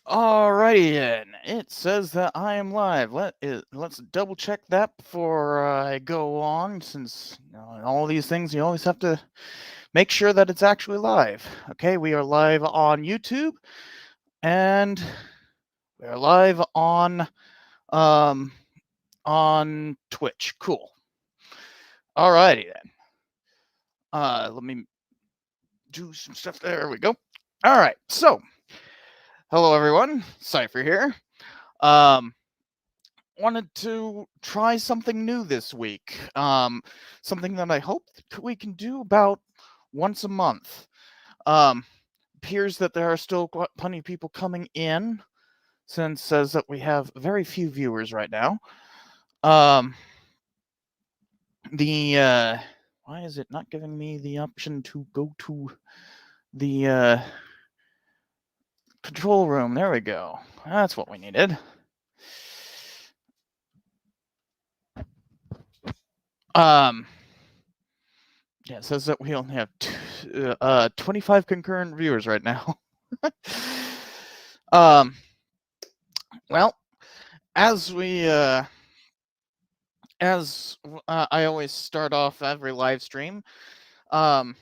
Alrighty then. It says that I am live. Let's double check that before I go on, since in all these things you always have to make sure that it's actually live. Okay, we are live on YouTube and we are live um on Twitch. Cool. Alrighty then. Let me do some stuff. There we go. All right. So, hello everyone. Cypher here. Um Wanted to try something new this week. Something that I hope we can do about once a month. Um, Appears that there are still plenty of people coming in, since says that we have very few viewers right now. Um, why is it not giving me the option to go to the control room? There we go. That's what we needed. Yeah, it says that we only have 25 concurrent viewers right now. Well, as I always start off every live stream, we're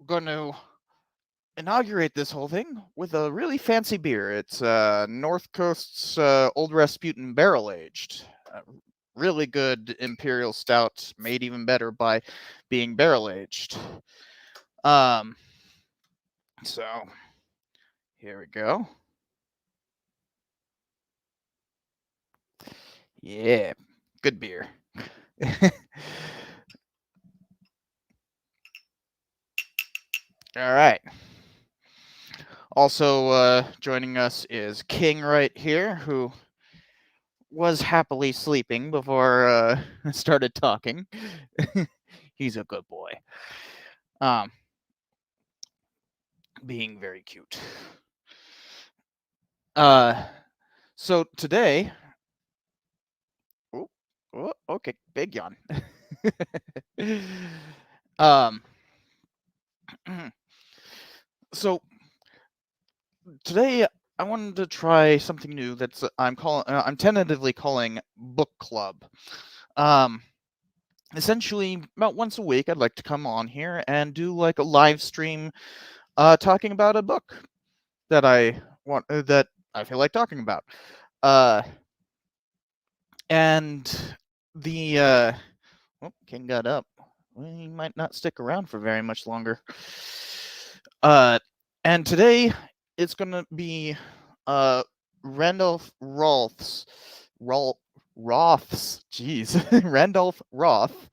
going to inaugurate this whole thing with a really fancy beer. It's North Coast's Old Rasputin Barrel Aged. Really good imperial stout, made even better by being barrel aged. So here we go. Yeah, good beer. All right. Also joining us is King right here, who was happily sleeping before I started talking. He's a good boy. Being very cute. So today, okay, big yawn. So today I wanted to try something new that's I'm tentatively calling book club. Essentially, about once a week, I'd like to come on here and do like a live stream, talking about a book that I feel like talking about. And the King got up. Well, he might not stick around for very much longer. And today it's gonna be Randolph Roth's Randolph Roth.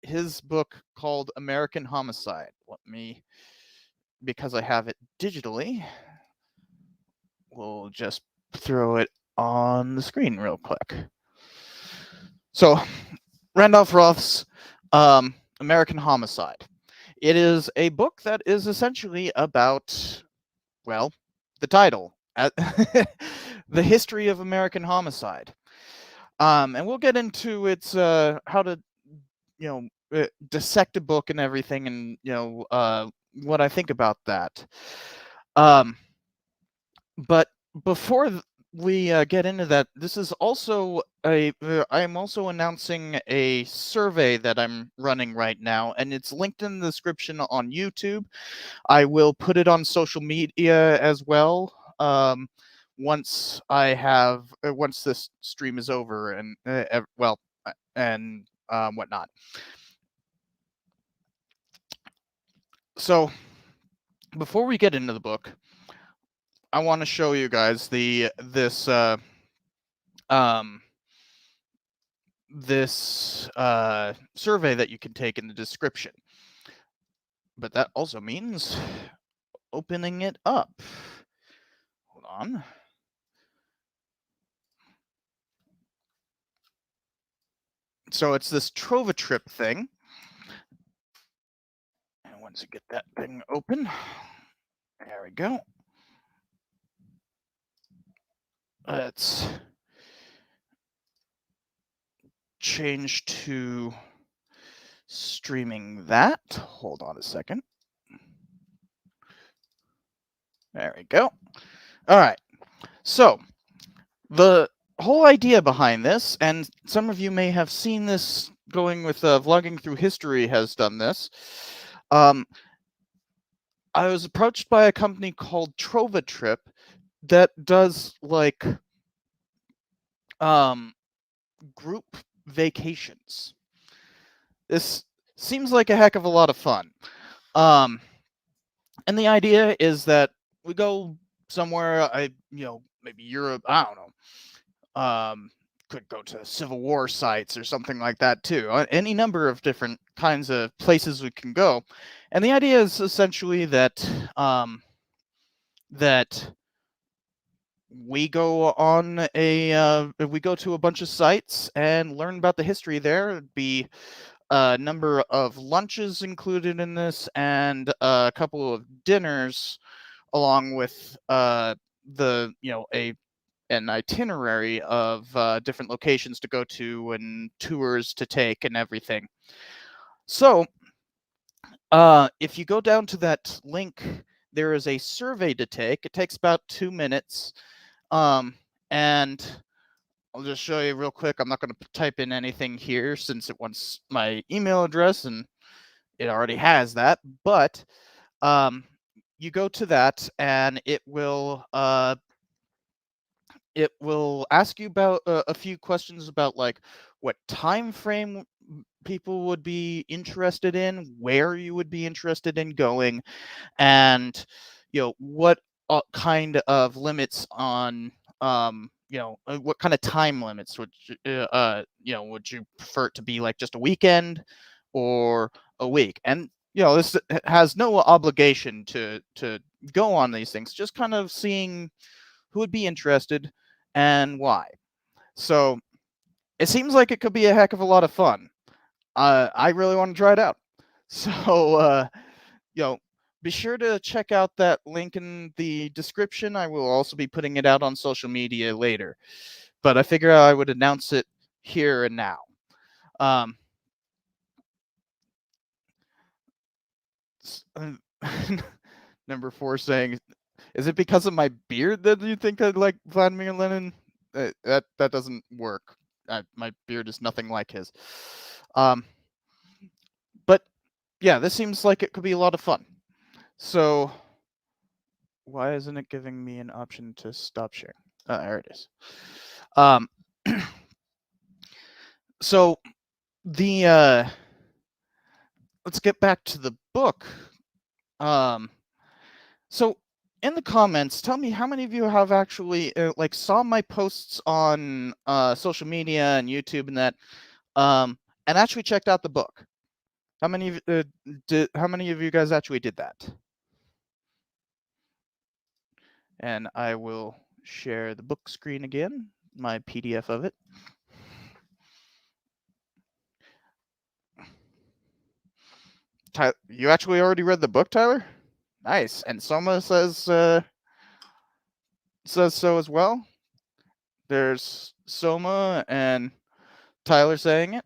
His book called American Homicide. Because I have it digitally, we'll just throw it on the screen real quick. So, Randolph Roth's American Homicide. It is a book that is essentially about, well, the title, the history of American homicide. And we'll get into its how to, dissect a book and everything, and what I think about that. But before we get into that, this is also I am also announcing a survey that I'm running right now, and it's linked in the description on YouTube. I will put it on social media as well. Once this stream is over, and whatnot. So before we get into the book, I want to show you guys this survey that you can take in the description. But that also means opening it up. Hold on. So it's this Trova Trip thing. And once you get that thing open, there we go. Let's change to streaming that. Hold on a second. There we go. All right. So the whole idea behind this, and some of you may have seen this going with vlogging through history has done this. I was approached by a company called Trip that does like um, group vacations. This seems like a heck of a lot of fun. And the idea is that we go somewhere, maybe Europe, I don't know. Could go to Civil War sites or something like that too. Any number of different kinds of places we can go. And the idea is essentially that that we go on we go to a bunch of sites and learn about the history there. It'd be a number of lunches included in this and a couple of dinners along with the an itinerary of different locations to go to and tours to take and everything. So if you go down to that link, there is a survey to take. It takes about 2 minutes. And I'll just show you real quick. I'm not going to type in anything here since it wants my email address and it already has that. But you go to that and it will ask you about a few questions about like what time frame people would be interested in, where you would be interested in going, and what kind of limits on what kind of time limits would would you prefer it to be like just a weekend or a week? And this has no obligation to go on these things, just kind of seeing who would be interested and why. So it seems like it could be a heck of a lot of fun. I really want to try it out. So be sure to check out that link in the description. I will also be putting it out on social media later, but I figure I would announce it here and now. Number 4 saying, is it because of my beard that you think I like Vladimir Lenin? That doesn't work. My beard is nothing like his. But yeah, this seems like it could be a lot of fun. So why isn't it giving me an option to stop sharing? There it is. So the let's get back to the book. So in the comments, tell me how many of you have actually like saw my posts on social media and YouTube and that, and actually checked out the book. How many of how many of you guys actually did that? And I will share the book screen again, my PDF of it. You actually already read the book, Tyler? Nice. And Soma says so as well. There's Soma and Tyler saying it.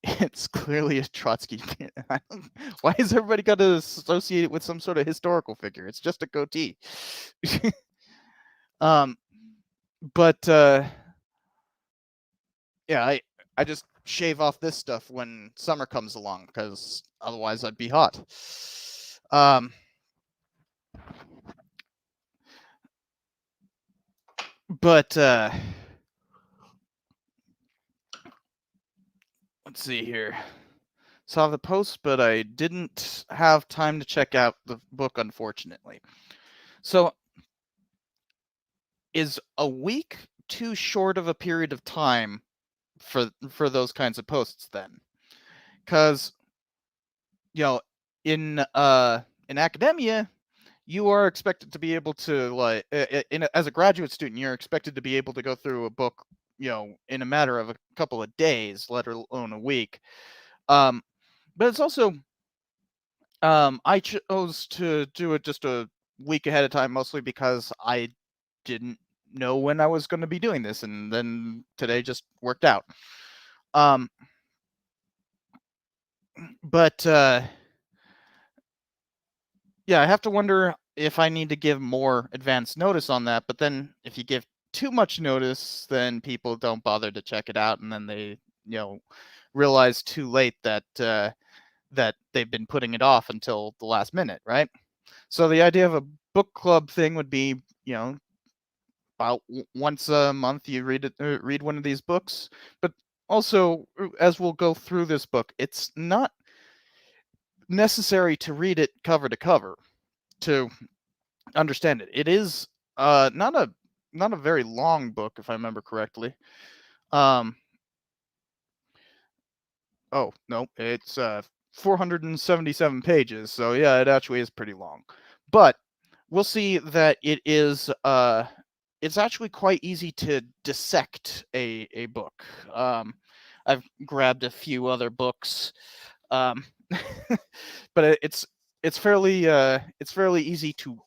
It's clearly a Trotsky. Why has everybody got to associate it with some sort of historical figure? It's just a goatee. But yeah, I just shave off this stuff when summer comes along because otherwise I'd be hot. But let's see here. Saw the post, but I didn't have time to check out the book, unfortunately. So is a week too short of a period of time for those kinds of posts then? Because in academia, you are expected to be able to like as a graduate student, you're expected to be able to go through a book in a matter of a couple of days, let alone a week. But it's also I chose to do it just a week ahead of time, mostly because I didn't know when I was going to be doing this, and then today just worked out. But Yeah, I have to wonder if I need to give more advance notice on that, but then if you give too much notice, then people don't bother to check it out, and then they, realize too late that that they've been putting it off until the last minute, right? So the idea of a book club thing would be, about once a month you read one of these books, but also as we'll go through this book, it's not necessary to read it cover to cover to understand it. It is not a very long book, if I remember correctly. Um, oh no, it's 477 pages, so yeah, it actually is pretty long. But we'll see that it's actually quite easy to dissect a book. I've grabbed a few other books, um, but it's fairly easy to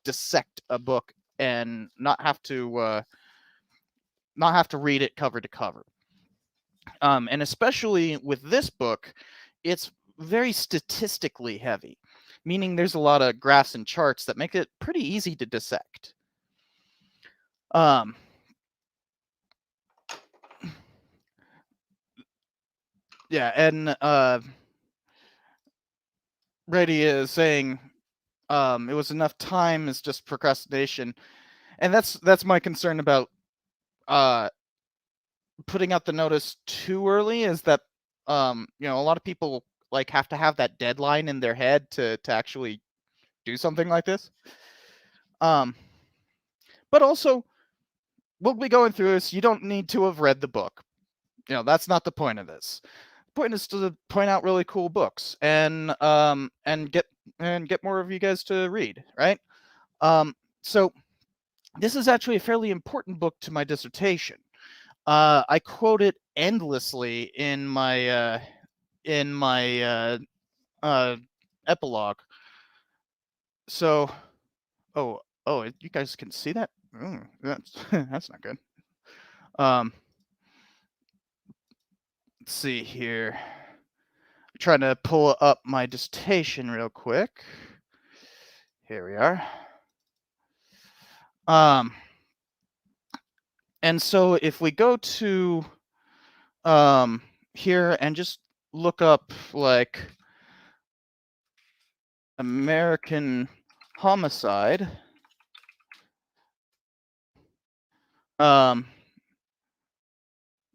dissect a book and not have to read it cover to cover. And especially with this book, it's very statistically heavy, meaning there's a lot of graphs and charts that make it pretty easy to dissect. Um, yeah, and Brady is saying it was enough time is just procrastination, and that's my concern about uh, putting out the notice too early. Is that a lot of people like have to have that deadline in their head to actually do something like this. Um, but also we'll be going through this. You don't need to have read the book. That's not the point of this. The point is to point out really cool books and get more of you guys to read, right? So this is actually a fairly important book to my dissertation. I quote it endlessly in my uh, epilogue. So, you guys can see that? That's that's not good. Um, let's see here. I'm trying to pull up my dissertation real quick. Here we are. Um, and so if we go to here and just look up like American Homicide. Um,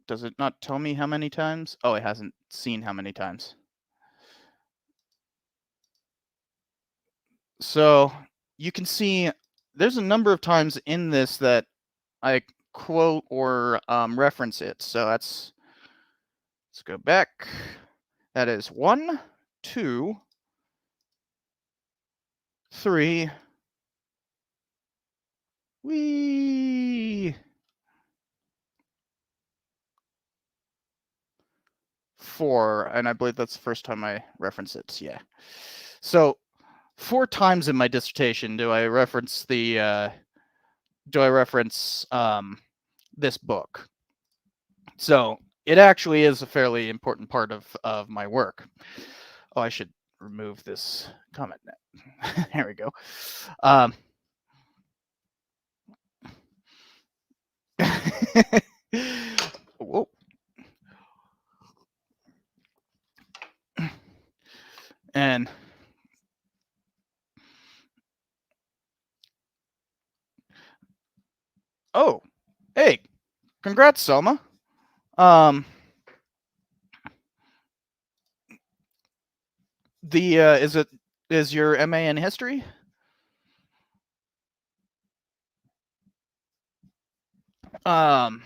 does it not tell me how many times? Oh, it hasn't seen how many times. So you can see there's a number of times in this that I quote or reference it. So let's go back. That is 1, 2, 3. Wee. 4, and I believe that's the first time I reference it. Yeah. So 4 times in my dissertation do I reference this book. So it actually is a fairly important part of my work. Oh, I should remove this comment net. There we go. Whoa. And oh, hey, congrats, Selma. The is your MA in history? Um,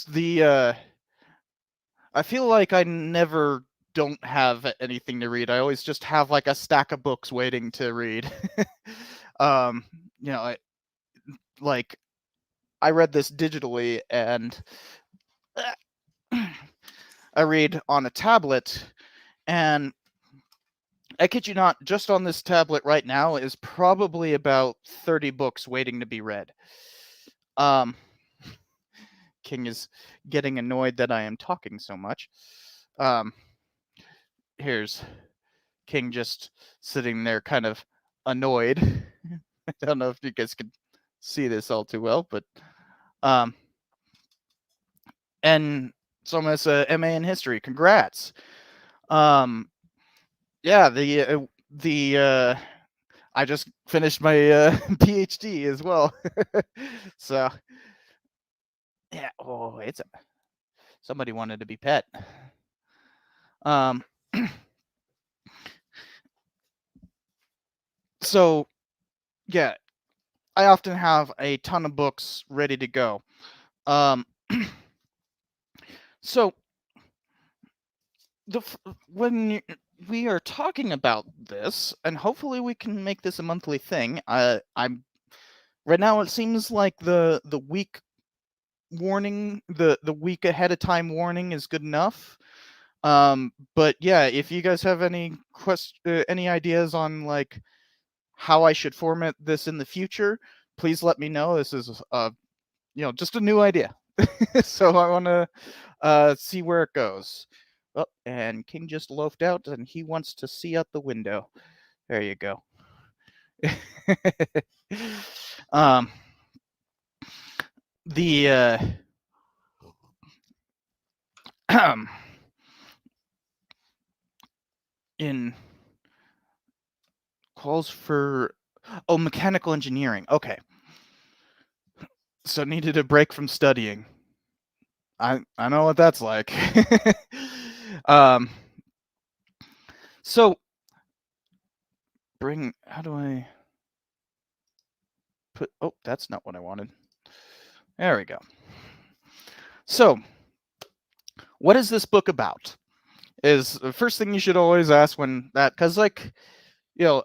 the I feel like I never don't have anything to read. I always just have like a stack of books waiting to read. um, I like I read this digitally and I read on a tablet, and I kid you not, just on this tablet right now is probably about 30 books waiting to be read. Um King is getting annoyed that I am talking so much. Here's King just sitting there kind of annoyed. I don't know if you guys can see this all too well, but and so it's a MA in history. Congrats. Yeah, the I just finished my PhD as well. So yeah, oh, somebody wanted to be pet. So yeah, I often have a ton of books ready to go. So when we are talking about this, and hopefully we can make this a monthly thing. I'm right now. It seems like the week warning, the week ahead of time warning is good enough. But yeah, if you guys have any any ideas on like how I should format this in the future, please let me know. This is just a new idea. So I want to see where it goes. Oh, and King just loafed out and he wants to see out the window. There you go. The in calls for mechanical engineering. Okay. So needed a break from studying. I know what that's like. So how do I put that's not what I wanted. There we go. So what is this book about? Is the first thing you should always ask when that, because like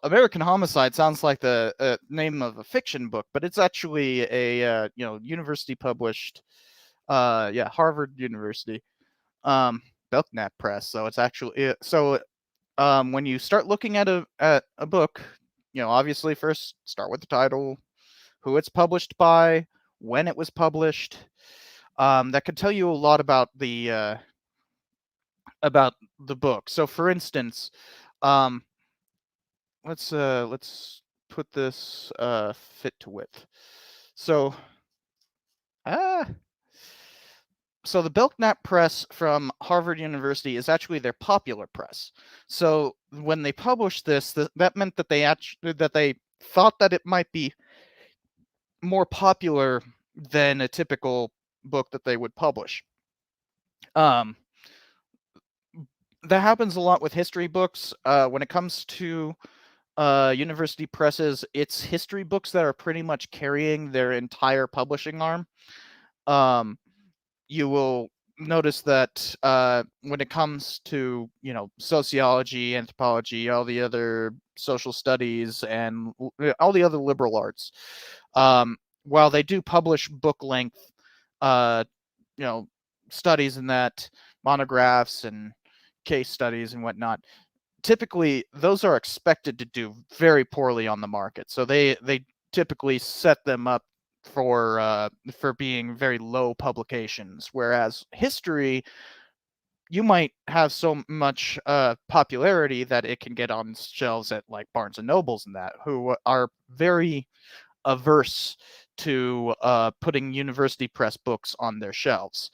American Homicide sounds like the name of a fiction book, but it's actually a university published, Harvard University, Belknap Press. So it's actually when you start looking at a book, obviously first start with the title, who it's published by, when it was published. That could tell you a lot about the book. So for instance, let's put this fit to width. So so the Belknap Press from Harvard University is actually their popular press. So when they published this, that meant that they thought that it might be more popular than a typical book that they would publish. That happens a lot with history books. When it comes to university presses, it's history books that are pretty much carrying their entire publishing arm. You will notice that when it comes to sociology, anthropology, all the other social studies, and all the other liberal arts, while they do publish book length studies in that, monographs and case studies and whatnot, typically those are expected to do very poorly on the market. So they typically set them up for being very low publications, whereas history, you might have so much popularity that it can get on shelves at like Barnes and Nobles and that, who are very averse to putting university press books on their shelves.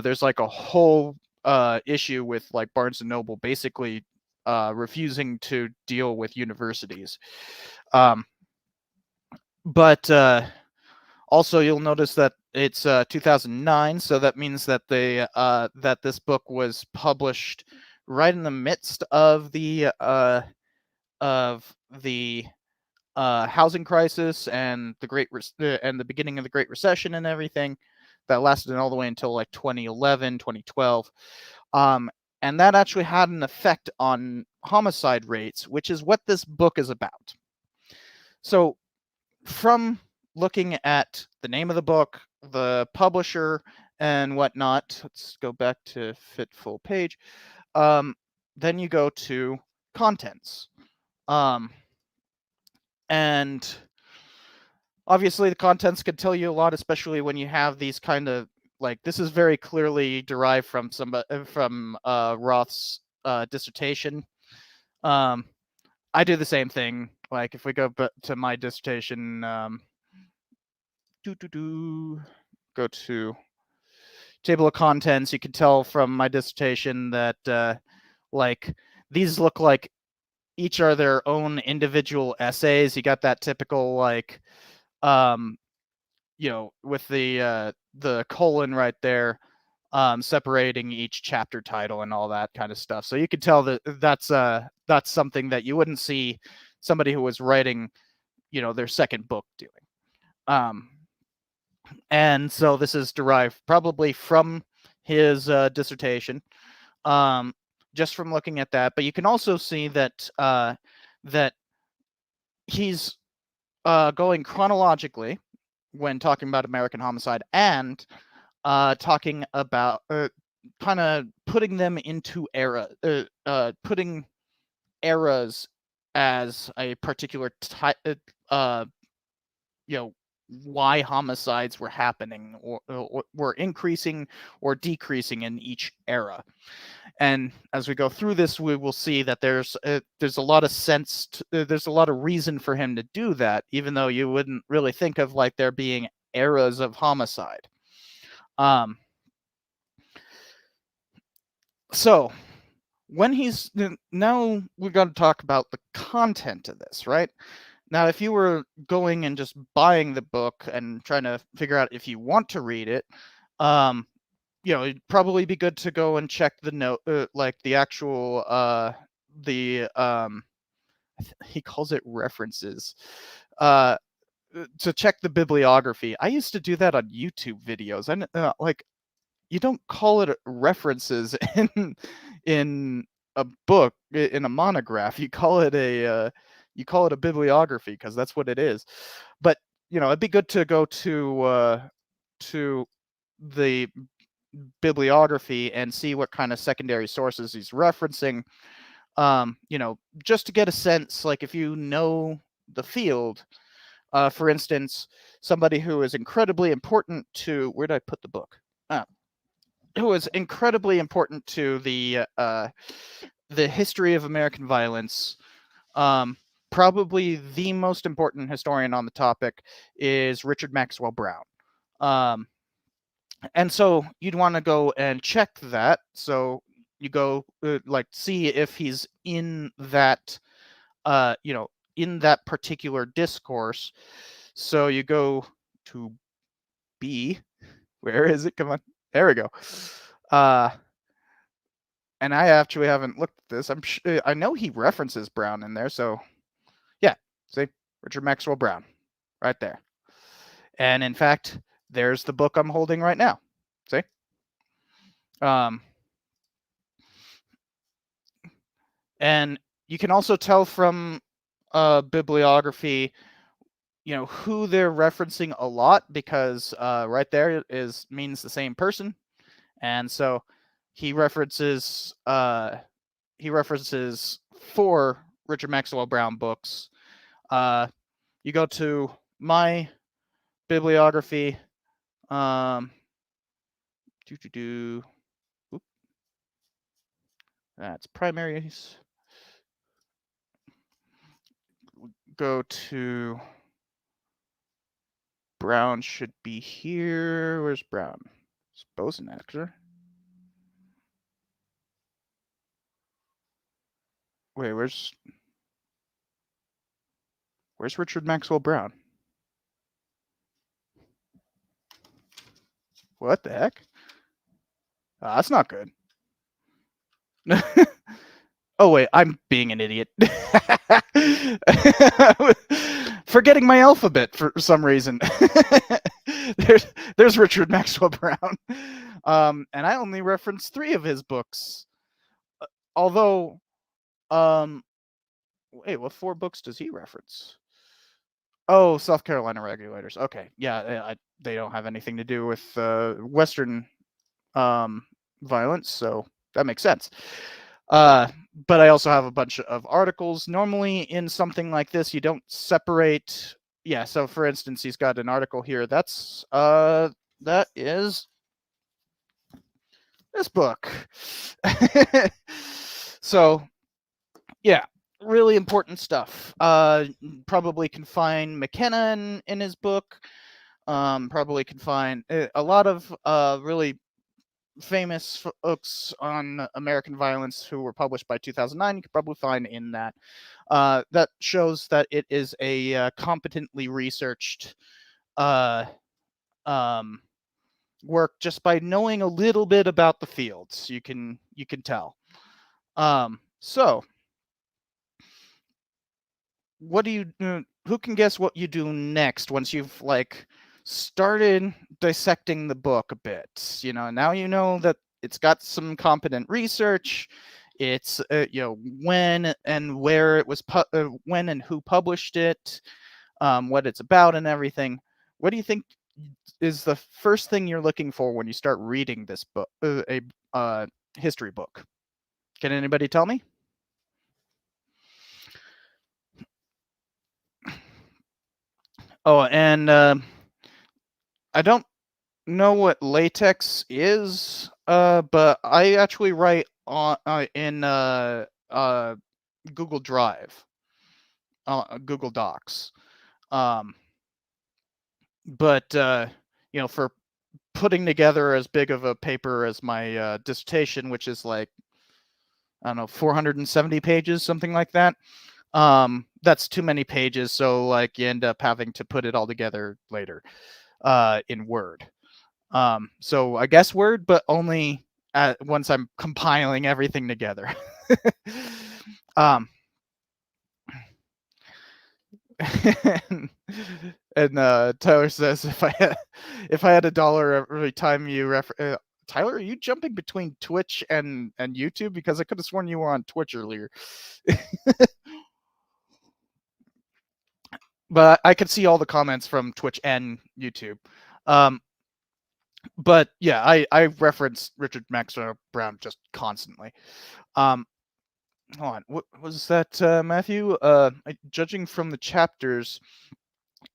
There's like a whole issue with like Barnes and Noble basically refusing to deal with universities. But also you'll notice that it's 2009, so that means that that this book was published right in the midst of the housing crisis and the beginning of the Great Recession and everything that lasted all the way until like 2011, 2012. And that actually had an effect on homicide rates, which is what this book is about. So from looking at the name of the book, the publisher, and whatnot, let's go back to fit full page. Then you go to contents. And obviously the contents could tell you a lot, especially when you have these kind of like this is very clearly derived from Roth's dissertation. I do the same thing. Like if we go to my dissertation, go to table of contents, you can tell from my dissertation that like these look like each are their own individual essays. You got that typical like with the colon right there, separating each chapter title and all that kind of stuff. So you can tell that that's something that you wouldn't see somebody who was writing, their second book doing. And so this is derived probably from his dissertation, just from looking at that. But you can also see that that he's going chronologically when talking about American Homicide, and talking about kind of putting them into putting eras as a particular type, why homicides were happening or were increasing or decreasing in each era. And as we go through this, we will see that there's a lot of there's a lot of reason for him to do that, even though you wouldn't really think of like there being eras of homicide. So when now we've got to talk about the content of this, right? Now, if you were going and just buying the book and trying to figure out if you want to read it, it'd probably be good to go and check the note, like the actual, he calls it references, to check the bibliography. I used to do that on YouTube videos. And like, you don't call it references in a book, in a monograph. You call it a bibliography, because that's what it is. But it'd be good to go to the bibliography and see what kind of secondary sources he's referencing, just to get a sense, like if you know the field, for instance, somebody who is incredibly important to, where did I put the book? Who is incredibly important to the history of American violence. Probably the most important historian on the topic is Richard Maxwell Brown. And so you'd want to go and check that. So you go see if he's in that, in that particular discourse. So you go to B. Where is it? Come on. There we go. And I actually haven't looked at this. I know he references Brown in there. So yeah, see, Richard Maxwell Brown right there. And in fact, there's the book I'm holding right now. See? And you can also tell from bibliography, who they're referencing a lot, because right there means the same person. And so he references 4 Richard Maxwell Brown books. You go to my bibliography. That's primaries. Go to Brown, should be here. Where's Brown? Suppose an actor. Wait, where's Richard Maxwell Brown? What the heck? That's not good. Oh wait, I'm being an idiot. Forgetting my alphabet for some reason. There's Richard Maxwell Brown. And I only referenced 3 of his books. Although, wait, what 4 books does he reference? Oh, South Carolina regulators. Okay, yeah, they don't have anything to do with Western violence, so that makes sense. But I also have a bunch of articles. Normally in something like this, you don't separate. Yeah, so for instance, he's got an article here. That is this book. So, yeah, really important stuff. Probably can find McKenna in his book. Probably can find a lot of really famous books on American violence who were published by 2009. You could probably find in that. That shows that it is a competently researched uh, um, work just by knowing a little bit about the fields. You can tell. So what do you who can guess what you do next once you've like started dissecting the book a bit? Now you know that it's got some competent research. It's when and where it was when and who published it, what it's about and everything. What do you think is the first thing you're looking for when you start reading this book, a history book? Can anybody tell me? Oh, and I don't know what latex is, but I actually write on in Google Drive, Google Docs. Um, but for putting together as big of a paper as my dissertation, which is like, I don't know, 470 pages, something like that. That's too many pages, so like you end up having to put it all together later in Word. So I guess Word, but only once I'm compiling everything together. um, and Tyler says if I had $1 every time you refer. Tyler, are you jumping between Twitch and YouTube? Because I could have sworn you were on Twitch earlier. But I could see all the comments from Twitch and YouTube. But yeah, I reference Richard Maxwell Brown just constantly. Hold on, what was that, Matthew? Judging from the chapters,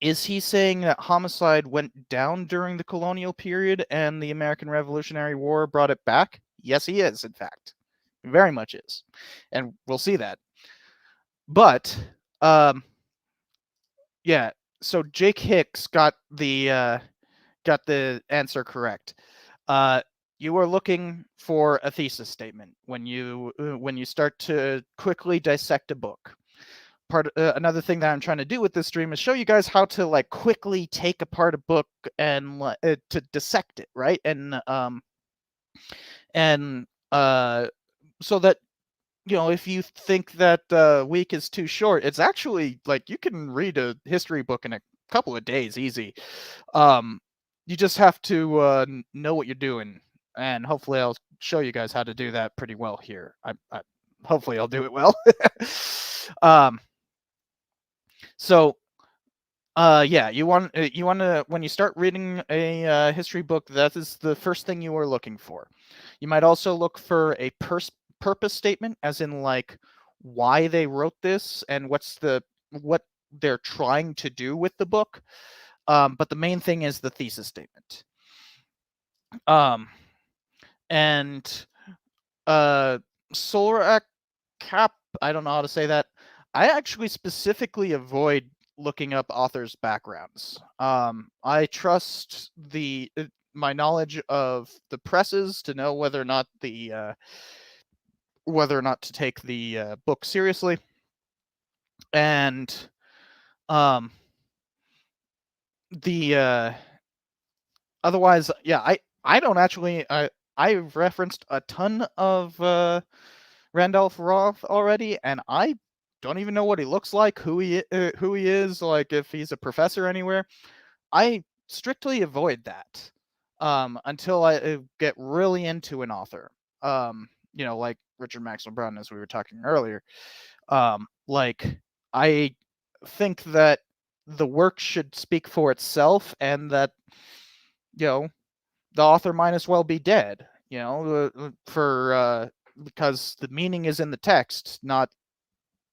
is he saying that homicide went down during the colonial period and the American Revolutionary War brought it back? Yes, he is, in fact. Very much is. And we'll see that. But, yeah, so Jake Hicks got the answer correct. You are looking for a thesis statement when you start to quickly dissect a book. Another thing that I'm trying to do with this stream is show you guys how to like quickly take apart a book and to dissect it, right? And so that if you think that week is too short, it's actually like you can read a history book in a couple of days easy. You just have to know what you're doing, and hopefully I'll show you guys how to do that pretty well here. Hopefully I'll do it well. So yeah, you want to, when you start reading a history book, that is the first thing you are looking for. You might also look for a purpose statement, as in like why they wrote this and what they're trying to do with the book. But the main thing is the thesis statement. And solar cap, I don't know how to say that. I actually specifically avoid looking up authors' backgrounds. I trust my knowledge of the presses to know whether or not to take the book seriously. And otherwise, yeah, I don't actually. I've referenced a ton of Randolph Roth already, and I don't even know what he looks like, who he is, like if he's a professor anywhere. I strictly avoid that until I get really into an author. Like Richard Maxwell Brown, as we were talking earlier. Like I think that the work should speak for itself, and that the author might as well be dead. Because the meaning is in the text, not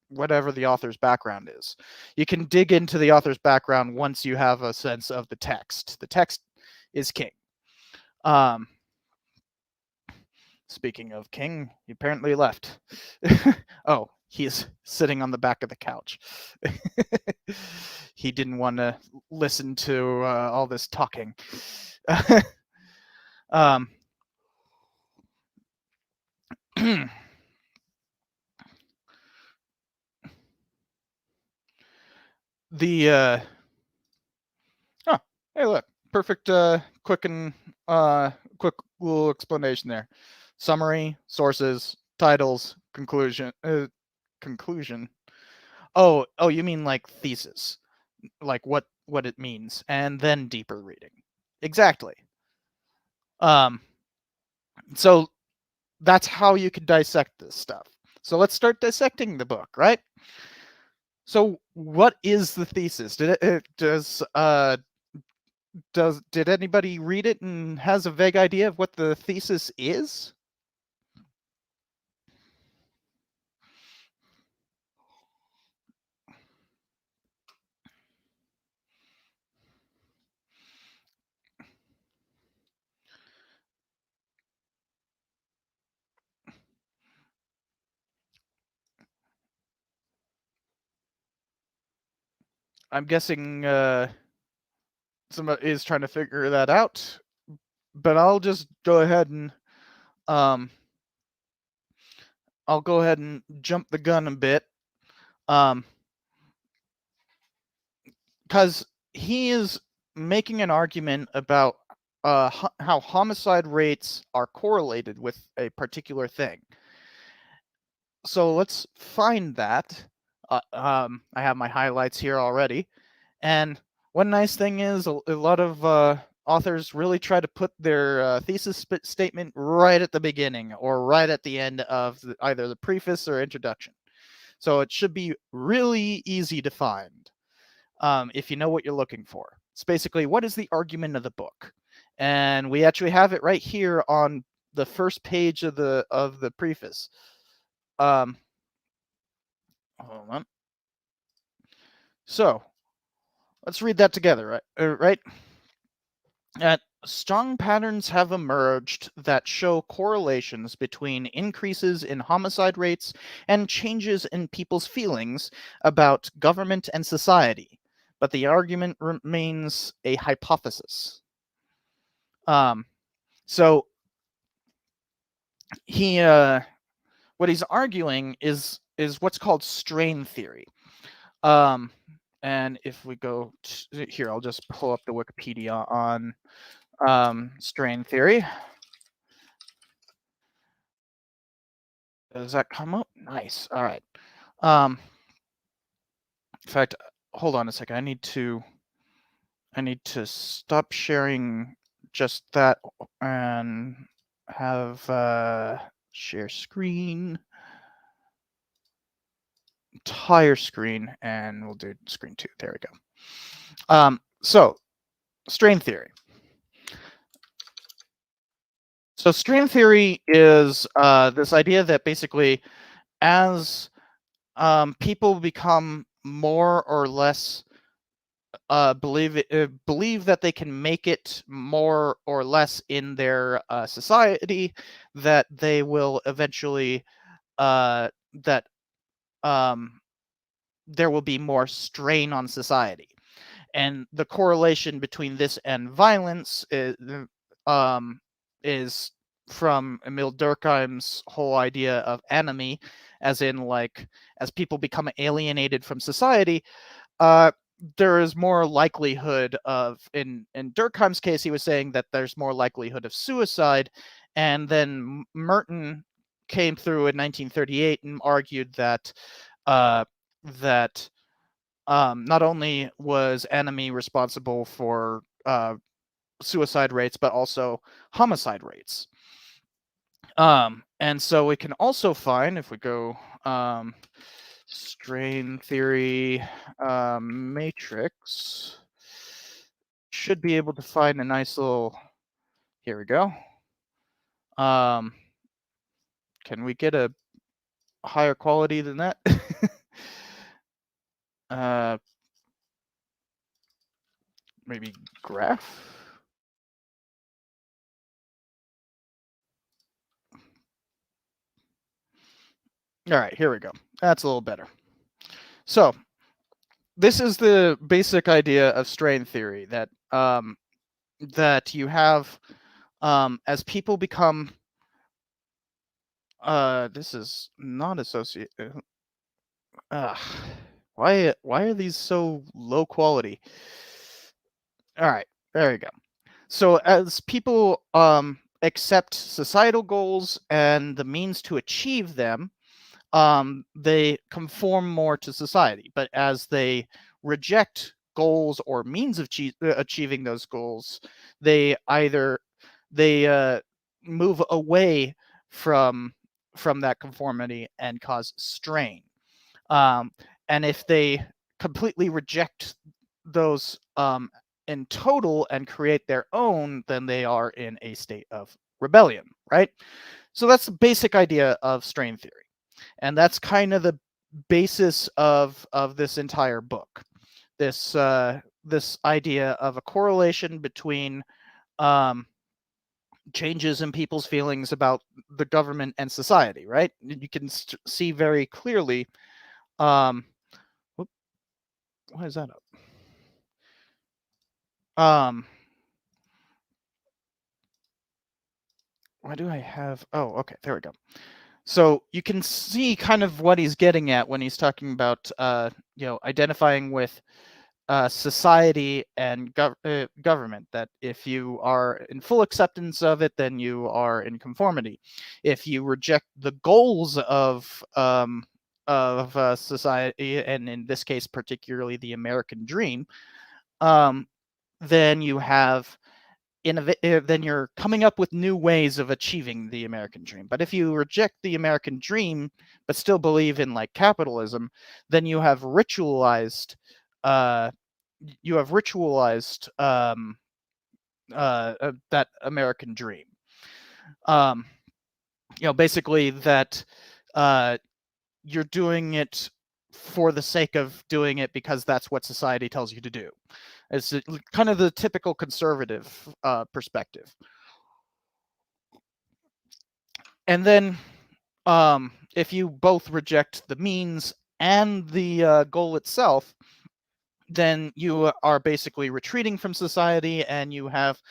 whatever the author's background is. You can dig into the author's background once you have a sense of the text. The text is king. speaking of King, he apparently left. Oh, he's sitting on the back of the couch. He didn't want to listen to all this talking. um, the oh, hey, look, perfect, quick and quick little explanation there. Summary, sources, titles, conclusion. Conclusion. Oh, you mean like thesis, like what it means, and then deeper reading. Exactly. Um, so that's how you could dissect this stuff. So let's start dissecting the book, right? So what is the thesis? Did anybody read it and has a vague idea of what the thesis is? I'm guessing somebody is trying to figure that out, but I'll just go ahead and um, I'll go ahead and jump the gun a bit, because he is making an argument about how homicide rates are correlated with a particular thing. So let's find that. I have my highlights here already, and one nice thing is a lot of authors really try to put their thesis statement right at the beginning or right at the end of either the preface or introduction. So it should be really easy to find if you know what you're looking for. It's basically, what is the argument of the book? And we actually have it right here on the first page of the preface. Hold on. So let's read that together, right? Strong patterns have emerged that show correlations between increases in homicide rates and changes in people's feelings about government and society, but the argument remains a hypothesis. So he what he's arguing is what's called strain theory. And if we go here, I'll just pull up the Wikipedia on strain theory. Does that come up? Nice. All right. In fact, hold on a second. I need to stop sharing just that and have share screen, entire screen, and we'll do screen 2. There we go. So strain theory. So strain theory is this idea that basically, as people become more or less believe that they can make it more or less in their society, that they will eventually that there will be more strain on society, and the correlation between this and violence is from Emil Durkheim's whole idea of enemy, as in, like, as people become alienated from society, there is more likelihood of, in Durkheim's case, he was saying that there's more likelihood of suicide, and then Merton came through in 1938 and argued that that not only was enemy responsible for suicide rates, but also homicide rates. And so we can also find, if we go strain theory matrix, should be able to find a nice little, here we go. Can we get a higher quality than that? Maybe graph. All right, here we go. That's a little better. So this is the basic idea of strain theory, that that you have as people become this is not associate. Uh, why are these so low quality? All right, there you go. So as people accept societal goals and the means to achieve them, they conform more to society. But as they reject goals or means of achieving those goals, they either they move away from from that conformity and cause strain. Um, and if they completely reject those in total and create their own, then they are in a state of rebellion, right? So that's the basic idea of strain theory. And that's kind of the basis of this entire book. This idea of a correlation between um, changes in people's feelings about the government and society, right? You can see very clearly. Whoop, why is that up? Um, why do I have? Oh, okay, there we go. So you can see kind of what he's getting at when he's talking about, identifying with society and government. That if you are in full acceptance of it, then you are in conformity. If you reject the goals of society, and in this case, particularly the American dream, um, then you have then you're coming up with new ways of achieving the American dream. But if you reject the American dream but still believe in like capitalism, then uh, you have ritualized that American dream. Um, basically that uh, you're doing it for the sake of doing it because that's what society tells you to do. It's kind of the typical conservative perspective. And then if you both reject the means and the goal itself, then you are basically retreating from society, and you have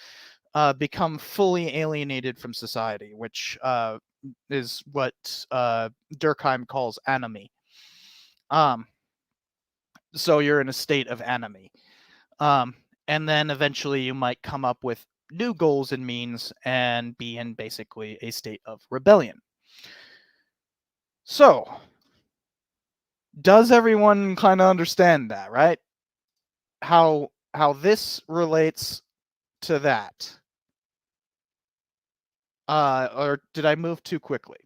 become fully alienated from society, which is what Durkheim calls anomie. Um, so you're in a state of anomie. Um, and then eventually you might come up with new goals and means and be in basically a state of rebellion. So, does everyone kind of understand that, right? How this relates to that? Or did I move too quickly?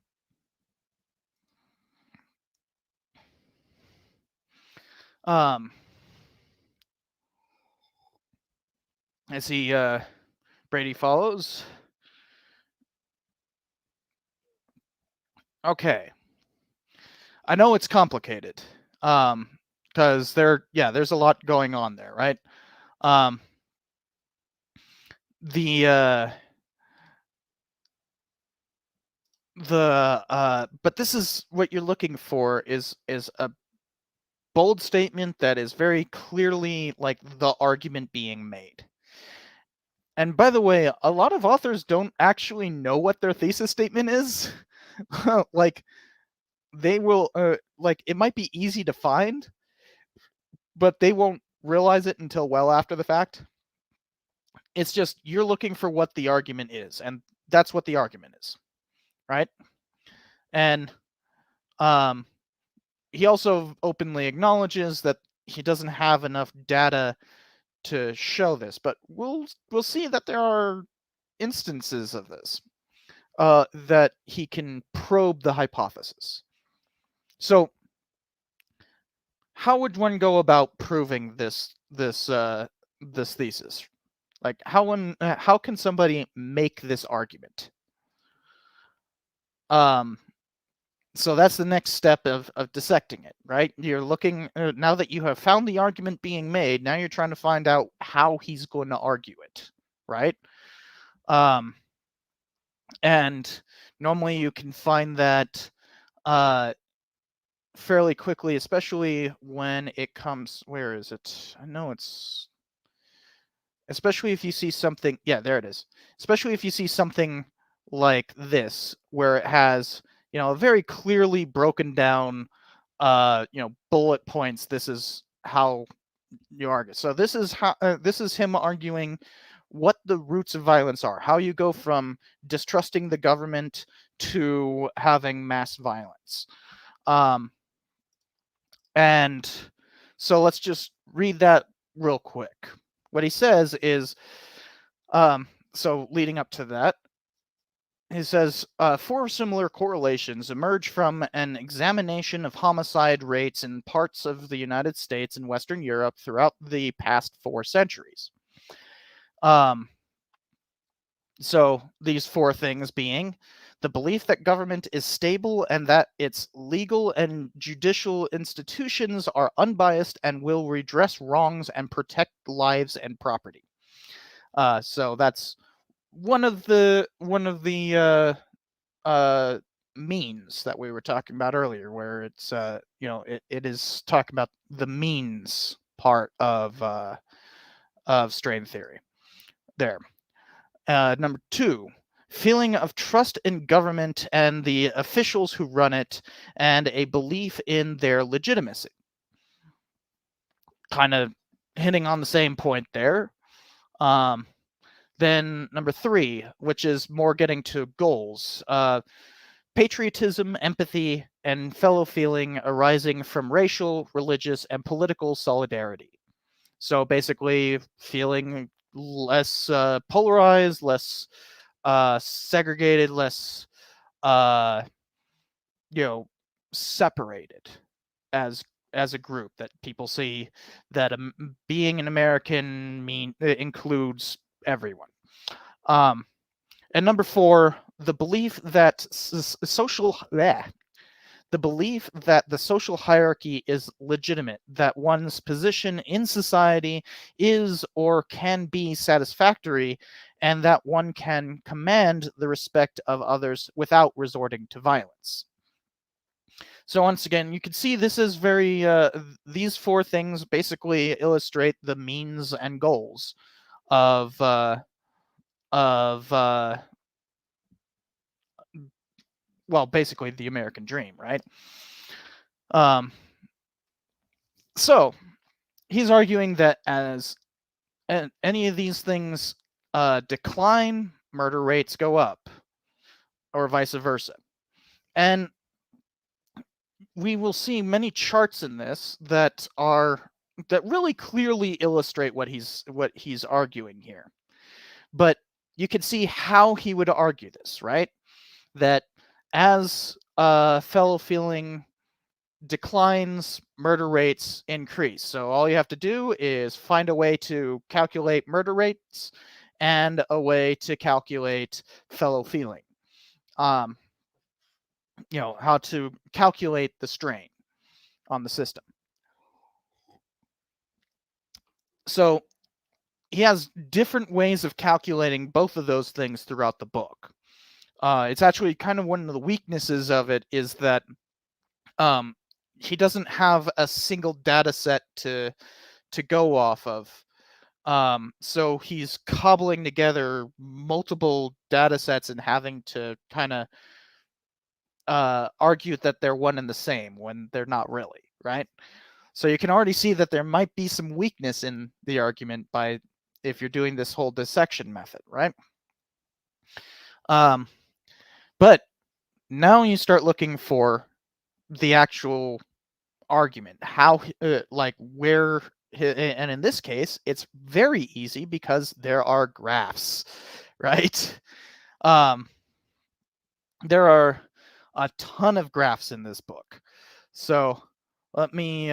Um, I see Brady follows. Okay. I know it's complicated. Because there's a lot going on there, right? Um, the but this is what you're looking for is a bold statement that is very clearly like the argument being made. And by the way, a lot of authors don't actually know what their thesis statement is. Like they will like it might be easy to find, but they won't realize it until well after the fact. It's just you're looking for what the argument is, and that's what the argument is, right? And um he also openly acknowledges that he doesn't have enough data to show this, but we'll see that there are instances of this that he can probe the hypothesis. So, how would one go about proving this thesis? Like, how can somebody make this argument? Um, so that's the next step of dissecting it, right? You're looking now that you have found the argument being made. Now you're trying to find out how he's going to argue it, right? Um, and normally you can find that fairly quickly, especially when it comes. Where is it? I know it's. Especially if you see something. Yeah, there it is. Especially if you see something like this, where it has, a very clearly broken down, bullet points. This is how you argue. So this is him arguing what the roots of violence are, how you go from distrusting the government to having mass violence. And so let's just read that real quick. What he says is, so leading up to that, he says, four similar correlations emerge from an examination of homicide rates in parts of the United States and Western Europe throughout the past 4 centuries. So these 4 things being the belief that government is stable and that its legal and judicial institutions are unbiased and will redress wrongs and protect lives and property. So that's one of the means that we were talking about earlier, where it's it is talking about the means part of strain theory. There. Number 2, feeling of trust in government and the officials who run it, and a belief in their legitimacy. Kind of hitting on the same point there. Then number 3, which is more getting to goals. Patriotism, empathy, and fellow feeling arising from racial, religious, and political solidarity. So basically, feeling less polarized, less segregated, less separated as a group, that people see that being an American includes everyone. And number 4, the belief that the belief that the social hierarchy is legitimate, that one's position in society is or can be satisfactory, and that one can command the respect of others without resorting to violence. So once again, you can see this is very, these 4 things basically illustrate the means and goals of well, basically the American dream, right? So he's arguing that as any of these things decline, murder rates go up, or vice versa. And we will see many charts in this that really clearly illustrate what he's arguing here. But you can see how he would argue this, right? That as fellow feeling declines, murder rates increase. So all you have to do is find a way to calculate murder rates and a way to calculate fellow feeling. How to calculate the strain on the system. So he has different ways of calculating both of those things throughout the book. It's actually kind of one of the weaknesses of it is that he doesn't have a single data set to go off of. So he's cobbling together multiple data sets and having to kind of argue that they're one and the same when they're not really, right? So you can already see that there might be some weakness in the argument if you're doing this whole dissection method, right? But now you start looking for the actual argument, how, where, and in this case, it's very easy because there are graphs, right? There are a ton of graphs in this book. So let me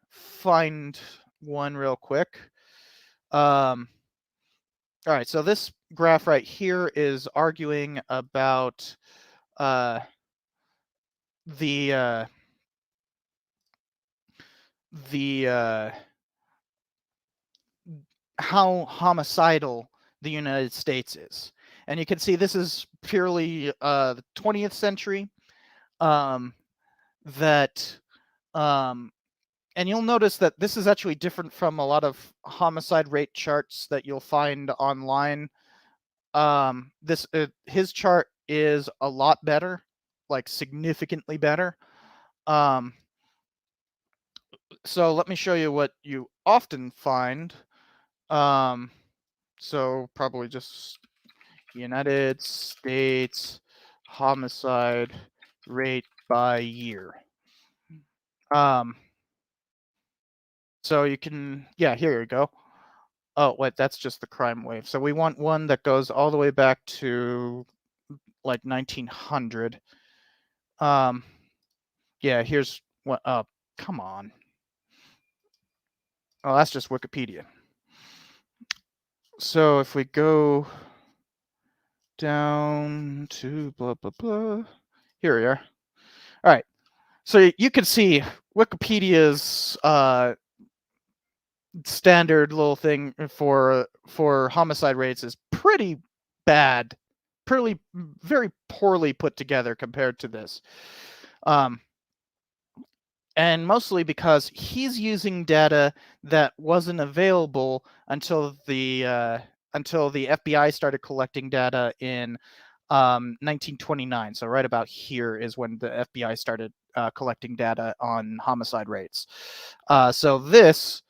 find one real quick. All right, so this graph right here is arguing about the how homicidal the United States is. And you can see this is purely the 20th century, that And you'll notice that this is actually different from a lot of homicide rate charts that you'll find online. His chart is a lot better, like significantly better. So let me show you what you often find. So probably just United States homicide rate by year. So you can, yeah, here you go. Oh, wait, that's just the crime wave. So we want one that goes all the way back to like 1900. Yeah, here's what, come on. Oh, that's just Wikipedia. So if we go down to blah, blah, blah, here we are. All right. So you can see Wikipedia's standard little thing for homicide rates is pretty bad, pretty very poorly put together compared to this, and mostly because he's using data that wasn't available until the FBI started collecting data in 1929. So right about here is when the FBI started collecting data on homicide rates. So this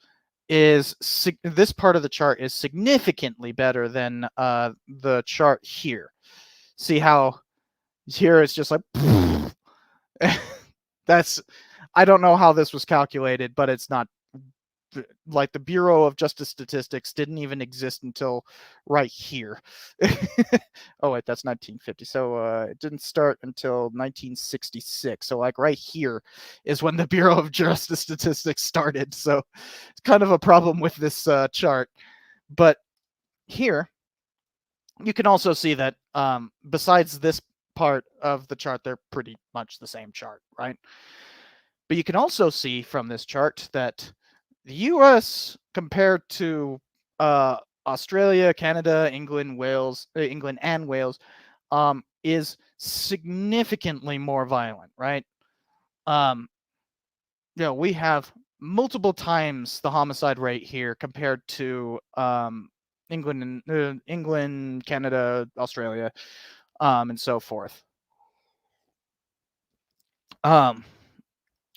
part of the chart is significantly better than the chart here. See how here it's just like that's, I don't know how this was calculated, but it's not like the Bureau of Justice Statistics didn't even exist until right here. Oh wait, that's 1950. So it didn't start until 1966. So like right here is when the Bureau of Justice Statistics started. So it's kind of a problem with this chart. But here you can also see that besides this part of the chart, they're pretty much the same chart, right? But you can also see from this chart that the U.S. compared to Australia, Canada, England, England and Wales, is significantly more violent, right? We have multiple times the homicide rate here compared to England, Canada, Australia, and so forth.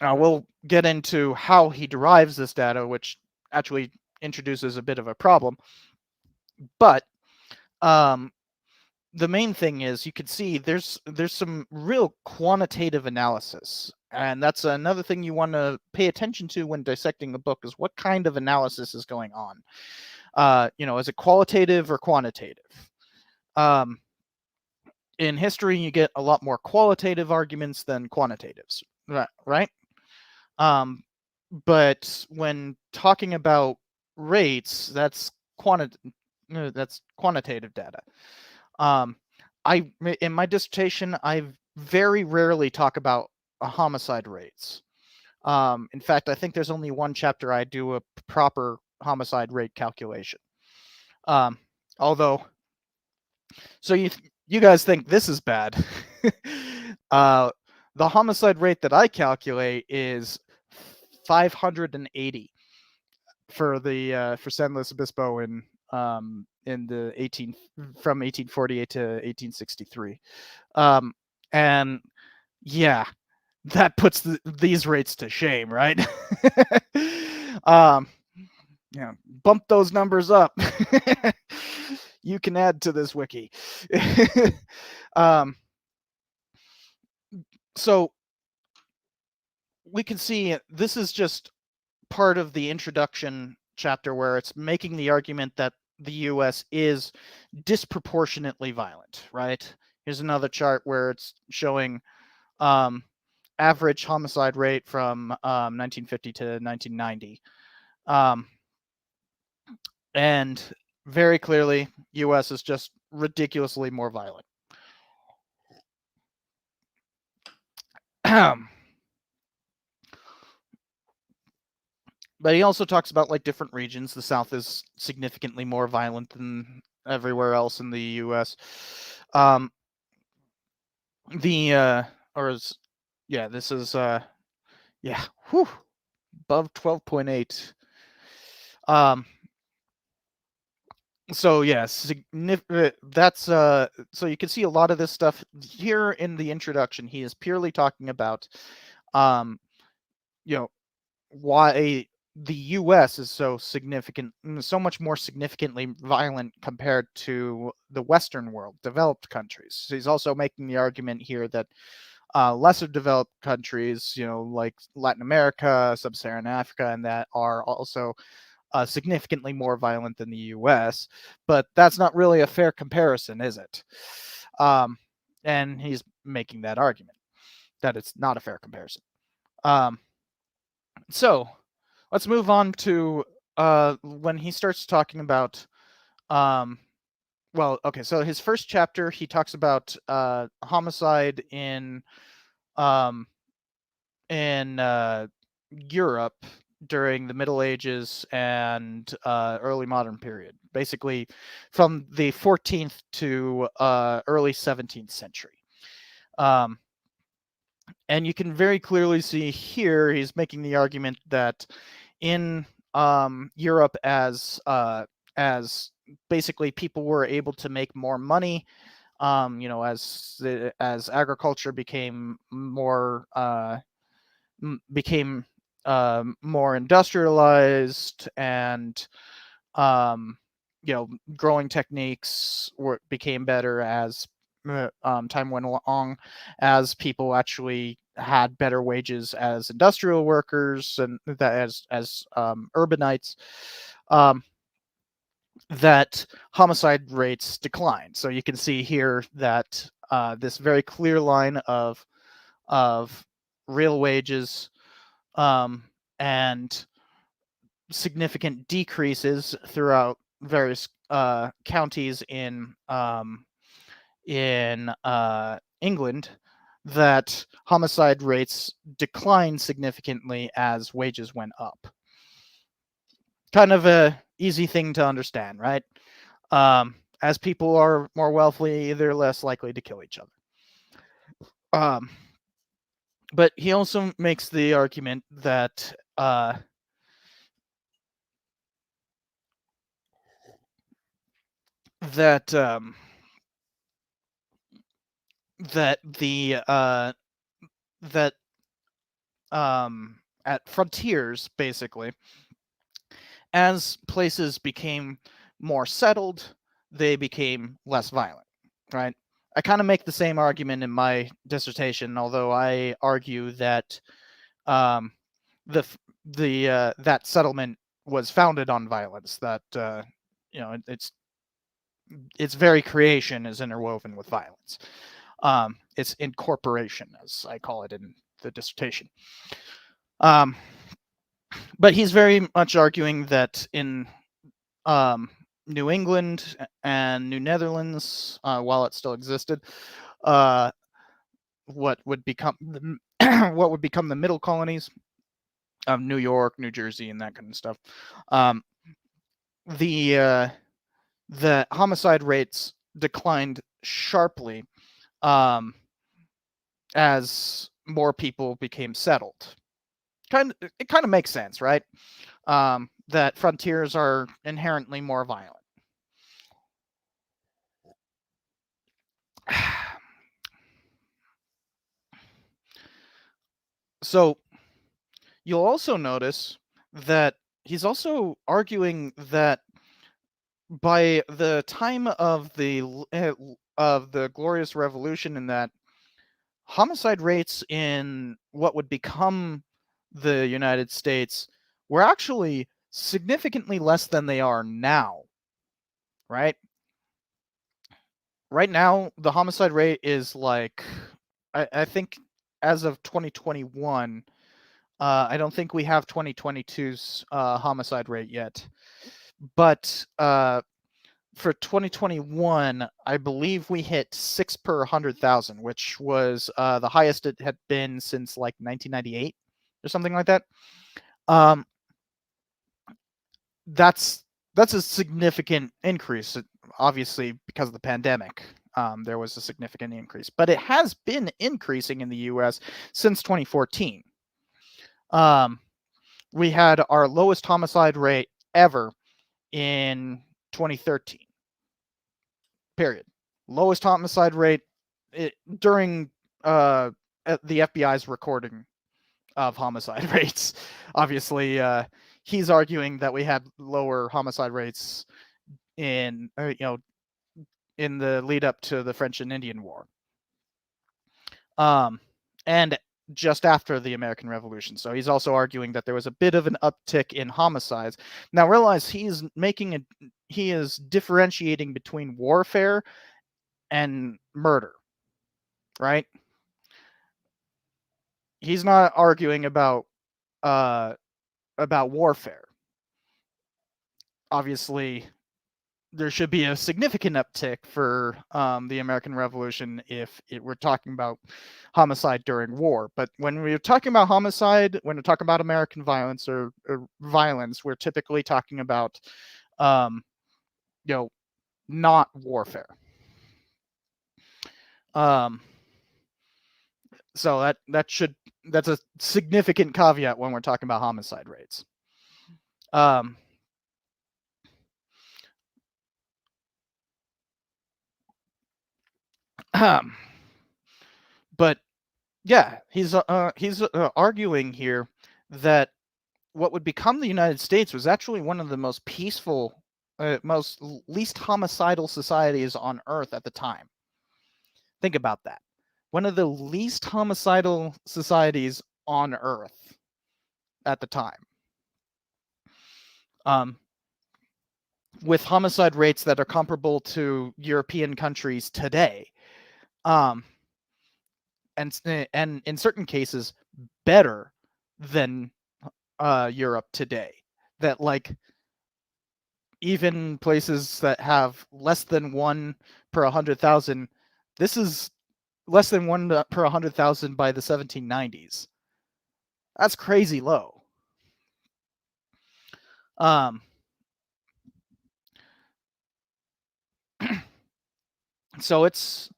We'll get into how he derives this data, which actually introduces a bit of a problem. But the main thing is you can see there's some real quantitative analysis, and that's another thing you want to pay attention to when dissecting a book, is what kind of analysis is going on. Is it qualitative or quantitative? In history, you get a lot more qualitative arguments than quantitatives, right? But when talking about rates, that's quantitative data. In my dissertation, I very rarely talk about homicide rates. In fact, I think there's only one chapter I do a proper homicide rate calculation. Although, so you guys think this is bad. The homicide rate that I calculate is 580 for the for San Luis Obispo in the from 1848 to 1863, and yeah, that puts these rates to shame, right? Yeah, bump those numbers up. You can add to this wiki. So we can see this is just part of the introduction chapter where it's making the argument that the US is disproportionately violent, right? Here's another chart where it's showing average homicide rate from 1950 to 1990. And very clearly, US is just ridiculously more violent. But he also talks about like different regions. The South is significantly more violent than everywhere else in the U.S. This is Yeah. Whew. Above 12.8. So yes, that's so you can see a lot of this stuff here in the introduction. He is purely talking about um you know why the US is so significant, so much more significantly violent compared to the Western world, developed countries. So he's also making the argument here that lesser developed countries, like Latin America, Sub-Saharan Africa, and that are also significantly more violent than the US. But that's not really a fair comparison, is it? And he's making that argument that it's not a fair comparison. So let's move on to when he starts talking about well, okay, so his first chapter he talks about homicide um in Europe during the Middle Ages and early modern period, basically from the 14th to early 17th century. Um, and you can very clearly see here he's making the argument that in Europe, as basically people were able to make more money, as agriculture became more industrialized, and um, growing techniques became better as time went along, as people actually had better wages as industrial workers and that as urbanites, um, that homicide rates declined. So you can see here that this very clear line of real wages um, and significant decreases throughout various counties in England, that homicide rates declined significantly as wages went up. Kind of a easy thing to understand, right? As people are more wealthy, they're less likely to kill each other. But he also makes the argument that that that the that at frontiers, basically, as places became more settled, they became less violent, right? I kind of make the same argument in my dissertation, although I argue that um, the that settlement was founded on violence. That its very creation is interwoven with violence. It's incorporation, as I call it in the dissertation. But he's very much arguing that in New England and New Netherlands, while it still existed, uh, what would become the what would become the middle colonies of New York, New Jersey, and that kind of stuff. Um, the homicide rates declined sharply as more people became settled. It kind of makes sense, right? That frontiers are inherently more violent. So you'll also notice that he's also arguing that by the time of the Glorious Revolution, and that homicide rates in what would become the United States were actually significantly less than they are now, right? Right now, the homicide rate is like, I think as of 2021, I don't think we have 2022's homicide rate yet. But for 2021, I believe we hit 6 per 100,000, which was the highest it had been since like 1998 or something like that. That's a significant increase, obviously, because of the pandemic. There was a significant increase, but it has been increasing in the U.S. since 2014. We had our lowest homicide rate ever in 2013. Period. Lowest homicide rate during the FBI's recording of homicide rates. Obviously, he's arguing that we had lower homicide rates in in the lead up to the French and Indian War, and just after the American Revolution. So he's also arguing that there was a bit of an uptick in homicides. Now realize he is differentiating between warfare and murder, right? He's not arguing about warfare. Obviously, there should be a significant uptick for the American Revolution if we're talking about homicide during war. But when we're talking about homicide, when we're talking about American violence or violence, we're typically talking about, not warfare. So that's a significant caveat when we're talking about homicide rates. But yeah, he's arguing here that what would become the United States was actually one of the most peaceful, most least homicidal societies on Earth at the time. Think about that. One of the least homicidal societies on Earth at the time. With homicide rates that are comparable to European countries today. And in certain cases, better than Europe today. That, like, even places that have less than 1 per 100,000, this is less than 1 per 100,000 by the 1790s. That's crazy low. So it's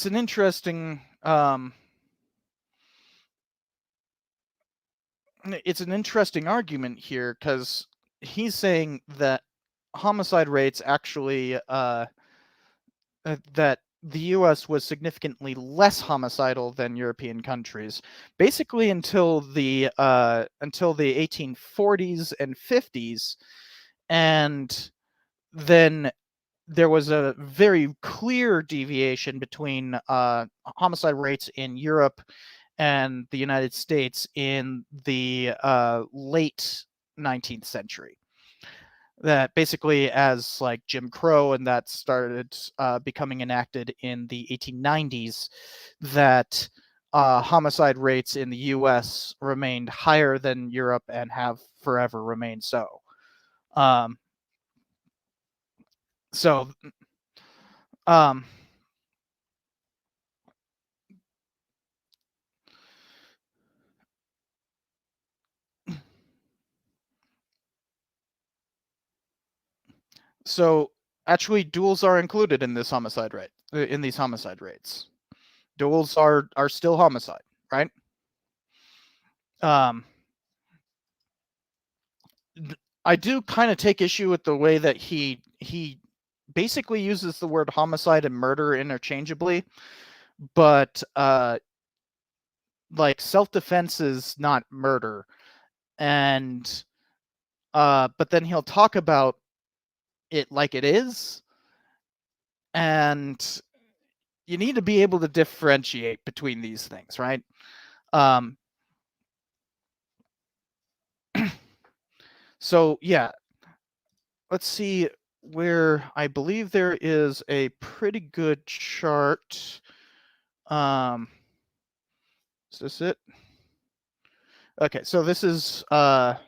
an interesting argument here, because he's saying that homicide rates actually that the US was significantly less homicidal than European countries, basically until the 1840s and 50s, and then there was a very clear deviation between homicide rates in Europe and the United States in the late 19th century. That basically, as like Jim Crow and that started becoming enacted in the 1890s, that homicide rates in the US remained higher than Europe and have forever remained so. So So actually, duels are included in this homicide rate. In these homicide rates, duels are still homicide, right? I do kind of take issue with the way that he basically uses the word homicide and murder interchangeably, but like, self-defense is not murder, and but then he'll talk about it like it is, and you need to be able to differentiate between these things, right? So yeah, let's see where I believe there is a pretty good chart. Is this it? Okay, so this is what?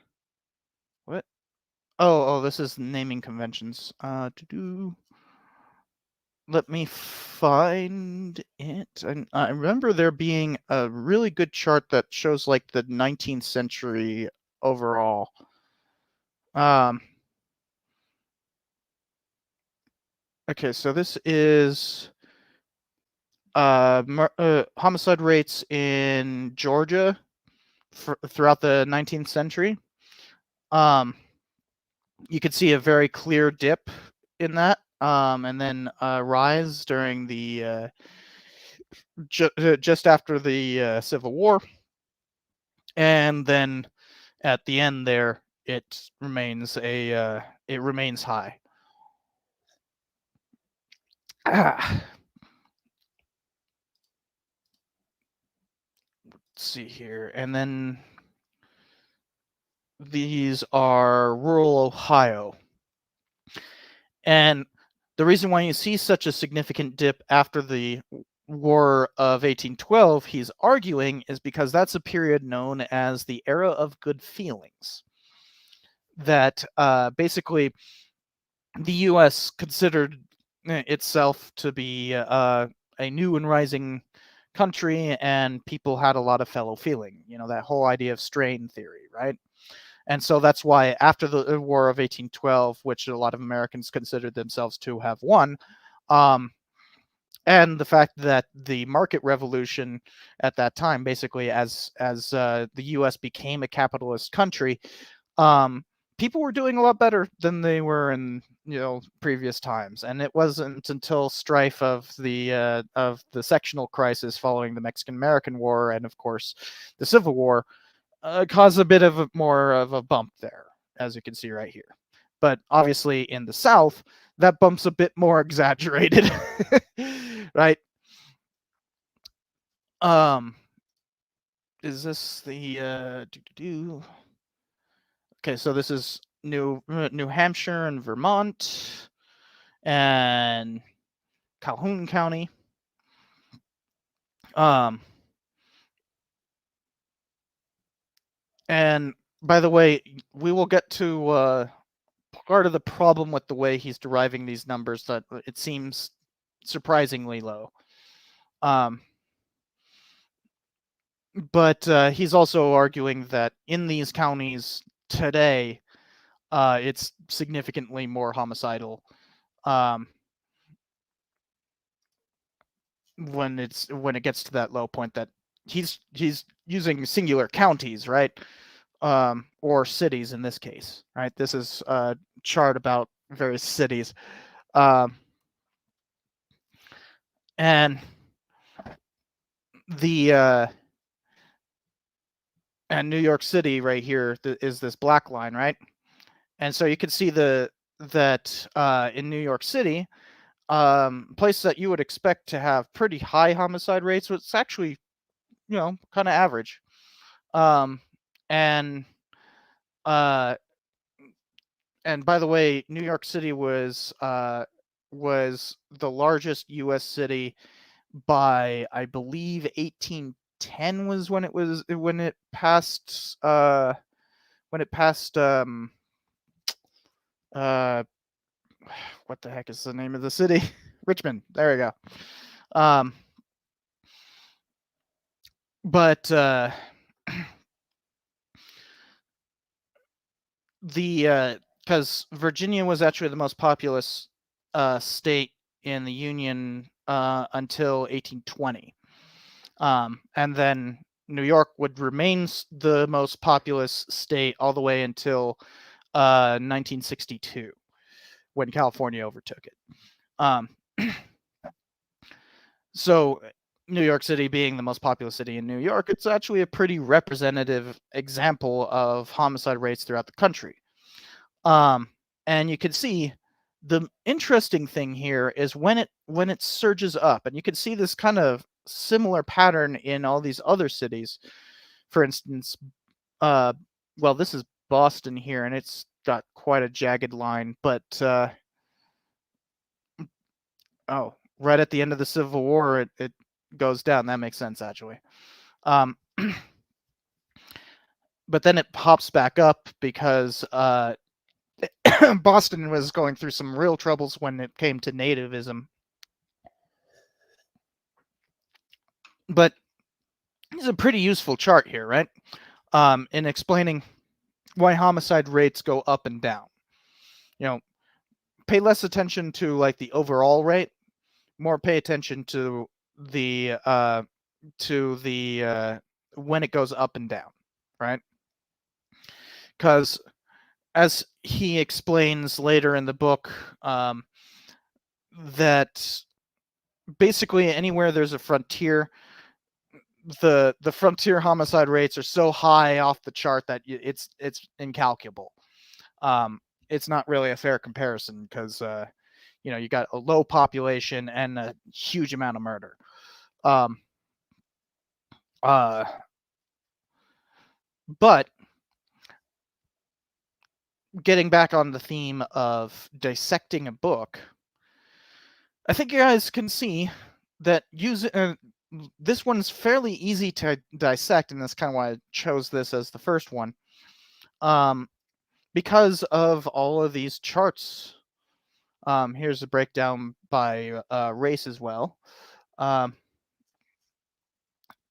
Oh, this is naming conventions. Let me find it. And I remember there being a really good chart that shows like the 19th century overall. Okay, so this is homicide rates in Georgia throughout the 19th century. You could see a very clear dip in that, and then a rise during the just after the Civil War, and then at the end there, it remains high. Let's see here, and then these are rural Ohio. And the reason why you see such a significant dip after the War of 1812, he's arguing, is because that's a period known as the era of good feelings. That basically the U.S. considered itself to be a new and rising country, and people had a lot of fellow feeling. That whole idea of strain theory, right? And so that's why after the War of 1812, which a lot of Americans considered themselves to have won, and the fact that the market revolution at that time, basically as the U.S. became a capitalist country, people were doing a lot better than they were in previous times. And it wasn't until strife of the sectional crisis following the Mexican-American War, and of course the Civil War, caused a bit of more of a bump there, as you can see right here. But obviously in the South, that bump's a bit more exaggerated, right? Is this the Okay, so this is New Hampshire and Vermont and Calhoun County. And by the way, we will get to part of the problem with the way he's deriving these numbers, that it seems surprisingly low. But he's also arguing that in these counties today, it's significantly more homicidal when it gets to that low point. That he's using singular counties, right? Or cities in this case, right? This is a chart about various cities. And the and New York City right here is this black line, right? And so you can see that in New York City, place that you would expect to have pretty high homicide rates, it's actually kind of average. And by the way, New York City was the largest U.S. city by, I believe, 1810 was when it passed what the heck is the name of the city? Richmond. There we go. But because Virginia was actually the most populous state in the Union until 1820, and then New York would remain the most populous state all the way until 1962, when California overtook it. So New York City being the most populous city in New York, it's actually a pretty representative example of homicide rates throughout the country. And you can see the interesting thing here is when it surges up, and you can see this kind of similar pattern in all these other cities. For instance, well, this is Boston here, and it's got quite a jagged line, but right at the end of the Civil War, it goes down. That makes sense, actually. But then it pops back up because Boston was going through some real troubles when it came to nativism. But it's a pretty useful chart here, right? In explaining why homicide rates go up and down. Pay less attention to like the overall rate, more pay attention to the when it goes up and down. right? Because as he explains later in the book, that basically anywhere there's a frontier, the frontier homicide rates are so high off the chart that it's incalculable. It's not really a fair comparison because you got a low population and a huge amount of murder. Um, uh, but getting back on the theme of dissecting a book, I think you guys can see that this one's fairly easy to dissect, and that's kind of why I chose this as the first one. Because of all of these charts. Here's a breakdown by race as well.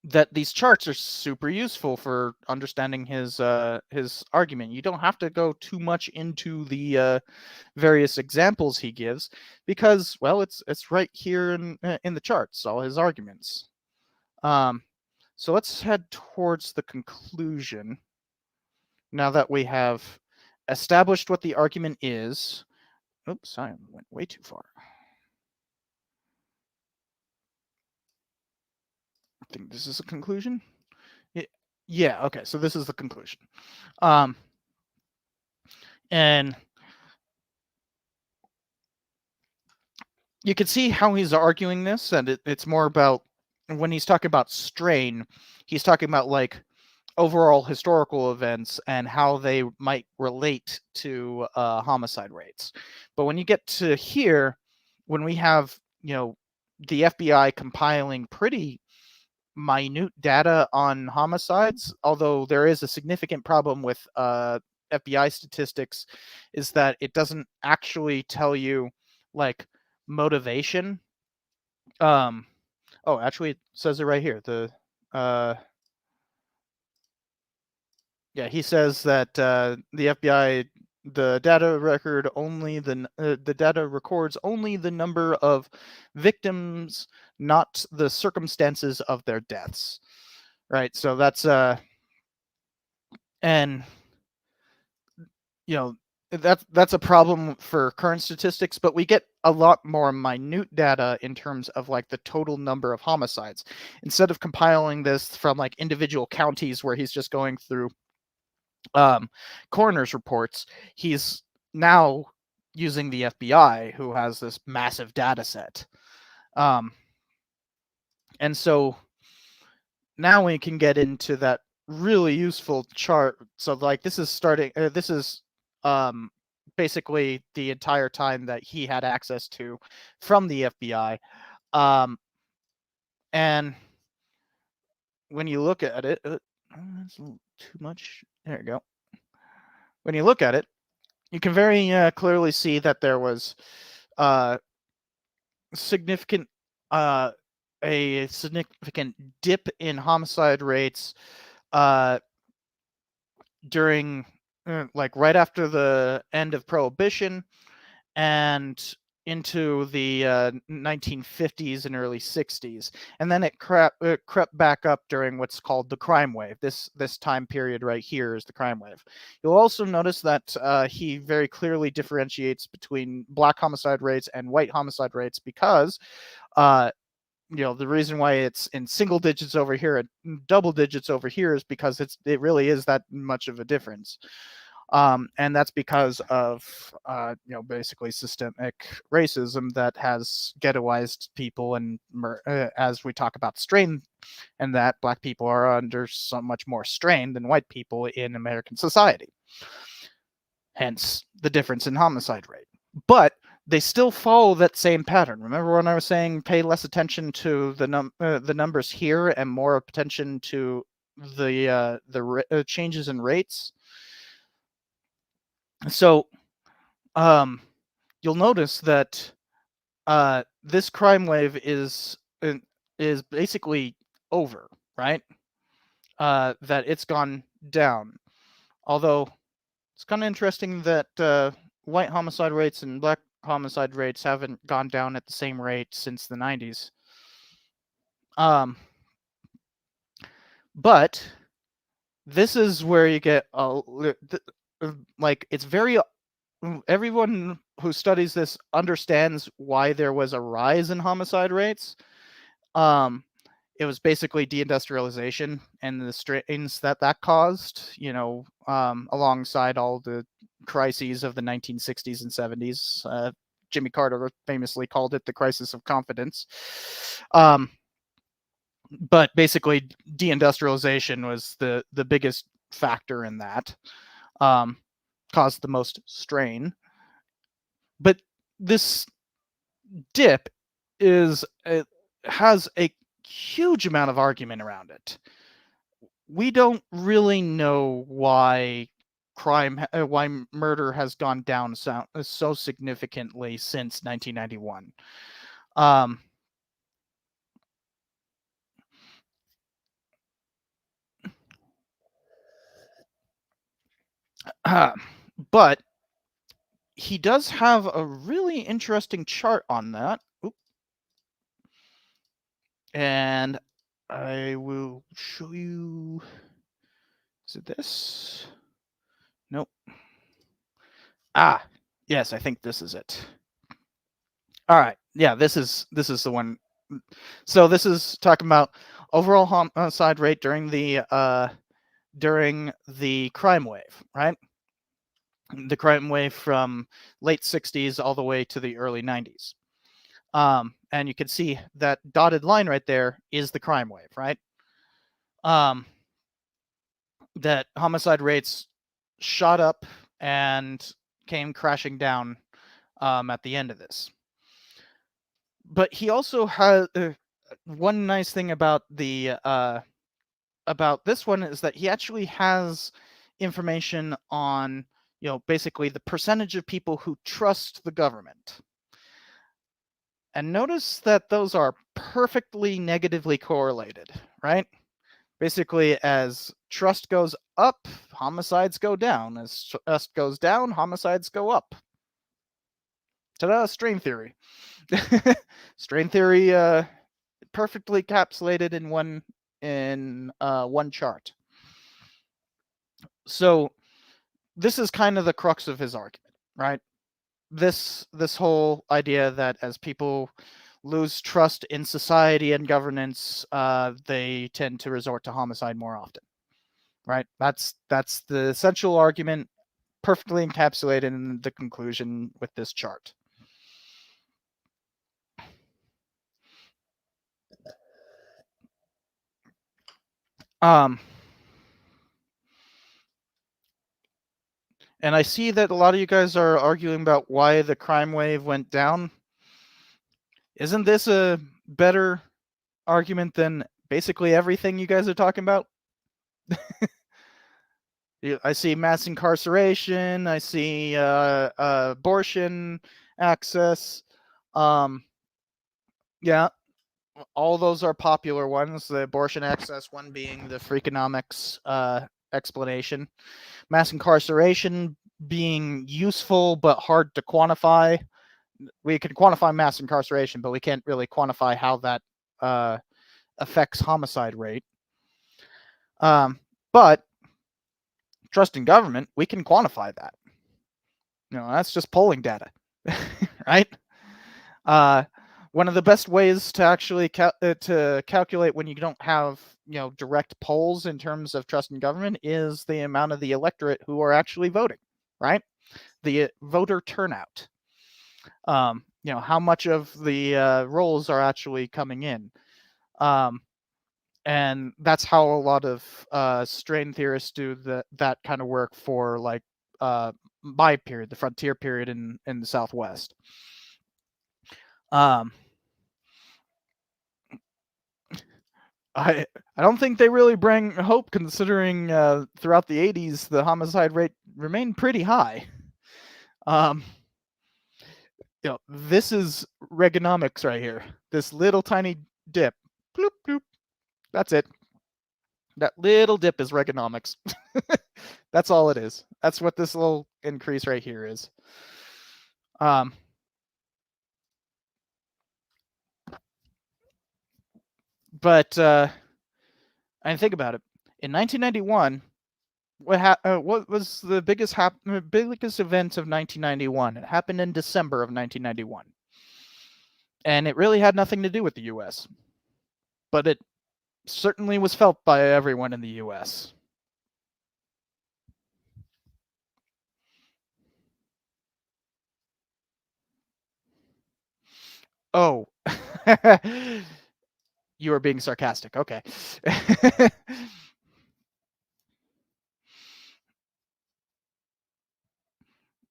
That these charts are super useful for understanding his argument. You don't have to go too much into the various examples he gives because, well, it's right here in the charts, all his arguments. So let's head towards the conclusion. Now that we have established what the argument is. Oops, I went way too far. I think this is a conclusion. Yeah, okay, so this is the conclusion. And you can see how he's arguing this, and it's more about when he's talking about strain, he's talking about like overall historical events and how they might relate to homicide rates. But when you get to here, when we have the FBI compiling pretty minute data on homicides, although there is a significant problem with FBI statistics, is that it doesn't actually tell you like motivation. Actually it says it right here. He says that the FBI, the data records only the number of victims, not the circumstances of their deaths. Right, so that's and that's a problem for current statistics, but we get a lot more minute data in terms of like the total number of homicides instead of compiling this from like individual counties where he's just going through coroner's reports. He's now using the FBI, who has this massive data set. And so now we can get into that really useful chart. So like this is basically the entire time that he had access to from the FBI. And when you look at it, that's a little too much. There you go. When you look at it, you can very clearly see that there was significant a significant dip in homicide rates during like right after the end of Prohibition and into the 1950s and early 60s, and then it crept back up during what's called the crime wave. This time period right here is the crime wave. You'll also notice that he very clearly differentiates between black homicide rates and white homicide rates because the reason why it's in single digits over here and double digits over here is because it really is that much of a difference. And that's because of basically systemic racism that has ghettoized people, and as we talk about strain, and that black people are under so much more strain than white people in American society. Hence the difference in homicide rate. But they still follow that same pattern. Remember when I was saying pay less attention to the numbers here and more attention to the changes in rates? So you'll notice that this crime wave is basically over, right? That it's gone down. Although it's kind of interesting that white homicide rates and black homicide rates haven't gone down at the same rate since the 90s. But this is where you get like it's very everyone who studies this understands why there was a rise in homicide rates. It was basically deindustrialization and the strains that caused, alongside all the crises of the 1960s and 70s. Jimmy Carter famously called it the crisis of confidence. But basically, deindustrialization was the biggest factor in that, caused the most strain. But this dip has a huge amount of argument around it. We don't really know why why murder has gone down so significantly since 1991. But he does have a really interesting chart on that. Oop. And I will show you. Is it this? Nope. Yes, I think this is it. All right. Yeah, this is the one. So this is talking about overall homicide rate during the crime wave, right? The crime wave from late 60s all the way to the early 90s. And you can see that dotted line right there is the crime wave, right? That homicide rates shot up and came crashing down at the end of this. But he also has one nice thing about this one is that he actually has information on, basically the percentage of people who trust the government. And notice that those are perfectly negatively correlated, right? Basically, as trust goes up, homicides go down. As trust goes down, homicides go up. Ta-da, strain theory. Strain theory perfectly encapsulated in one chart. So this is kind of the crux of his argument, right? This whole idea that as people lose trust in society and governance, they tend to resort to homicide more often, right? That's the essential argument, perfectly encapsulated in the conclusion with this chart. And I see that a lot of you guys are arguing about why the crime wave went down. Isn't this a better argument than basically everything you guys are talking about? I see mass incarceration. I see abortion access. Yeah, all those are popular ones. The abortion access one being the Freakonomics explanation. Mass incarceration being useful but hard to quantify. We can quantify mass incarceration, but we can't really quantify how that affects homicide rate. But trust in government, we can quantify that. That's just polling data, right? One of the best ways to actually to calculate when you don't have direct polls in terms of trust in government is the amount of the electorate who are actually voting, right? The voter turnout. How much of the rolls are actually coming in. And that's how a lot of strain theorists do that kind of work for, like, my period, the frontier period in the Southwest. I don't think they really bring hope, considering throughout the 80s the homicide rate remained pretty high. This is Reaganomics right here. This little tiny dip. Bloop, bloop. That's it. That little dip is Reaganomics. That's all it is. That's what this little increase right here is. But I think about it. In 1991, what was the biggest event of 1991? It happened in December of 1991, and it really had nothing to do with the U.S., but it certainly was felt by everyone in the U.S. Oh, you were being sarcastic. Okay.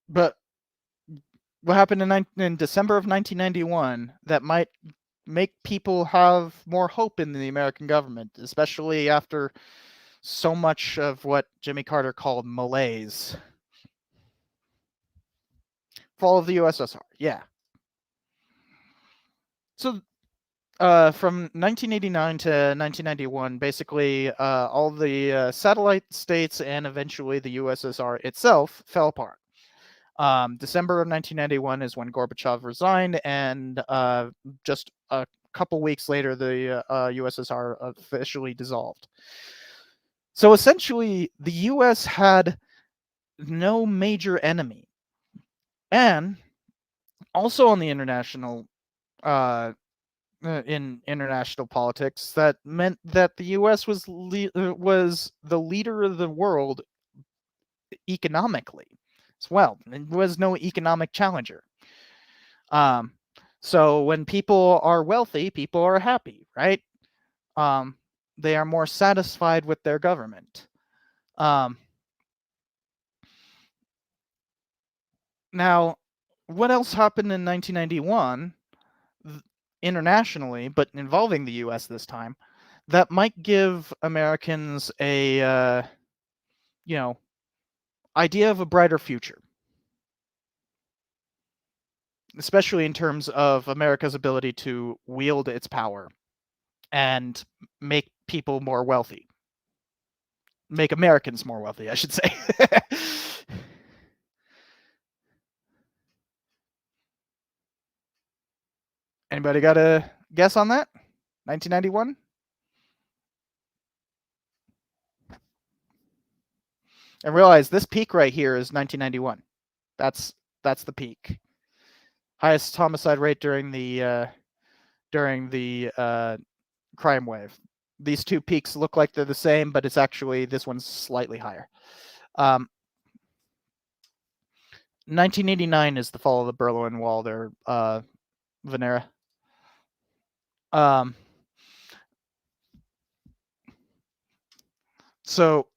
But what happened in December of 1991 that might make people have more hope in the American government, especially after so much of what Jimmy Carter called malaise? Fall of the USSR. Yeah. So from 1989 to 1991, basically all the satellite states and eventually the USSR itself fell apart. December of 1991 is when Gorbachev resigned, and just a couple weeks later, the USSR officially dissolved. So essentially, the US had no major enemy. And also on the international in international politics, that meant that the U.S. was the leader of the world economically as well. It was no economic challenger. Um, so when people are wealthy, people are happy, right? They are more satisfied with their government. Now, what else happened in 1991 internationally, but involving the U.S. this time, that might give Americans a idea of a brighter future, especially in terms of America's ability to wield its power and make people more wealthy. Make Americans more wealthy, I should say. Anybody got a guess on that? 1991? And realize this peak right here is 1991. That's the peak. Highest homicide rate during the crime wave. These two peaks look like they're the same, but it's actually this one's slightly higher. 1989 is the fall of the Berlin Wall there, Venera. So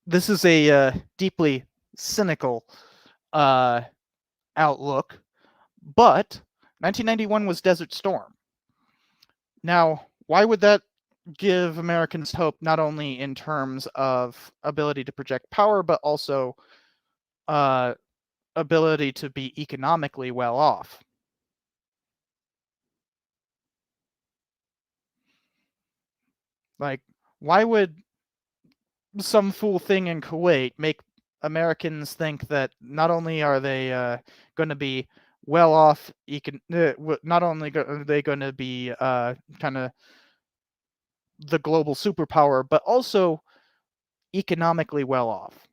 this is a deeply cynical outlook, but 1991 was Desert Storm. Now, why would that give Americans hope, not only in terms of ability to project power, but also ability to be economically well off? Like, why would some fool thing in Kuwait make Americans think that not only are they going to be well off, not only are they going to be kind of the global superpower, but also economically well off?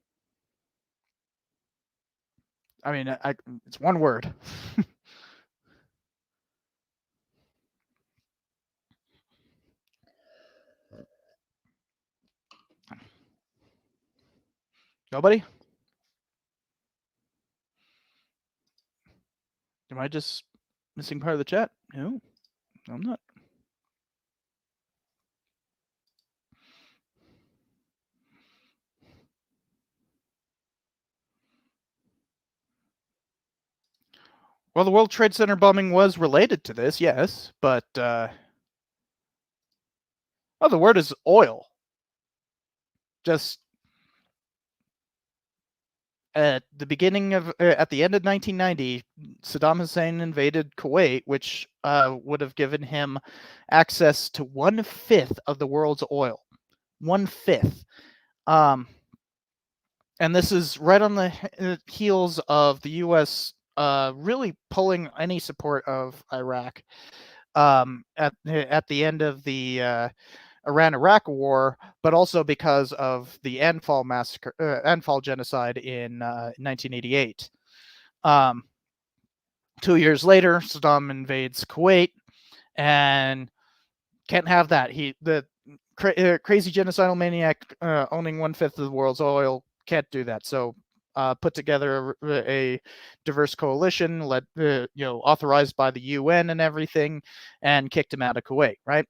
I mean, it's one word. Nobody? Am I just missing part of the chat? No, I'm not. Well, the World Trade Center bombing was related to this, yes, but the word is oil. Just at the end of 1990, Saddam Hussein invaded Kuwait, which would have given him access to 1/5 of the world's oil. 1/5. And this is right on the heels of the U.S. Really pulling any support of Iraq at the end of the Iran-Iraq war, but also because of the Anfal massacre, Anfal genocide in 1988. 2 years later, Saddam invades Kuwait, and can't have that. The crazy genocidal maniac owning 1/5 of the world's oil can't do that. So put together a diverse coalition, authorized by the UN and everything, and kicked him out of Kuwait. Right.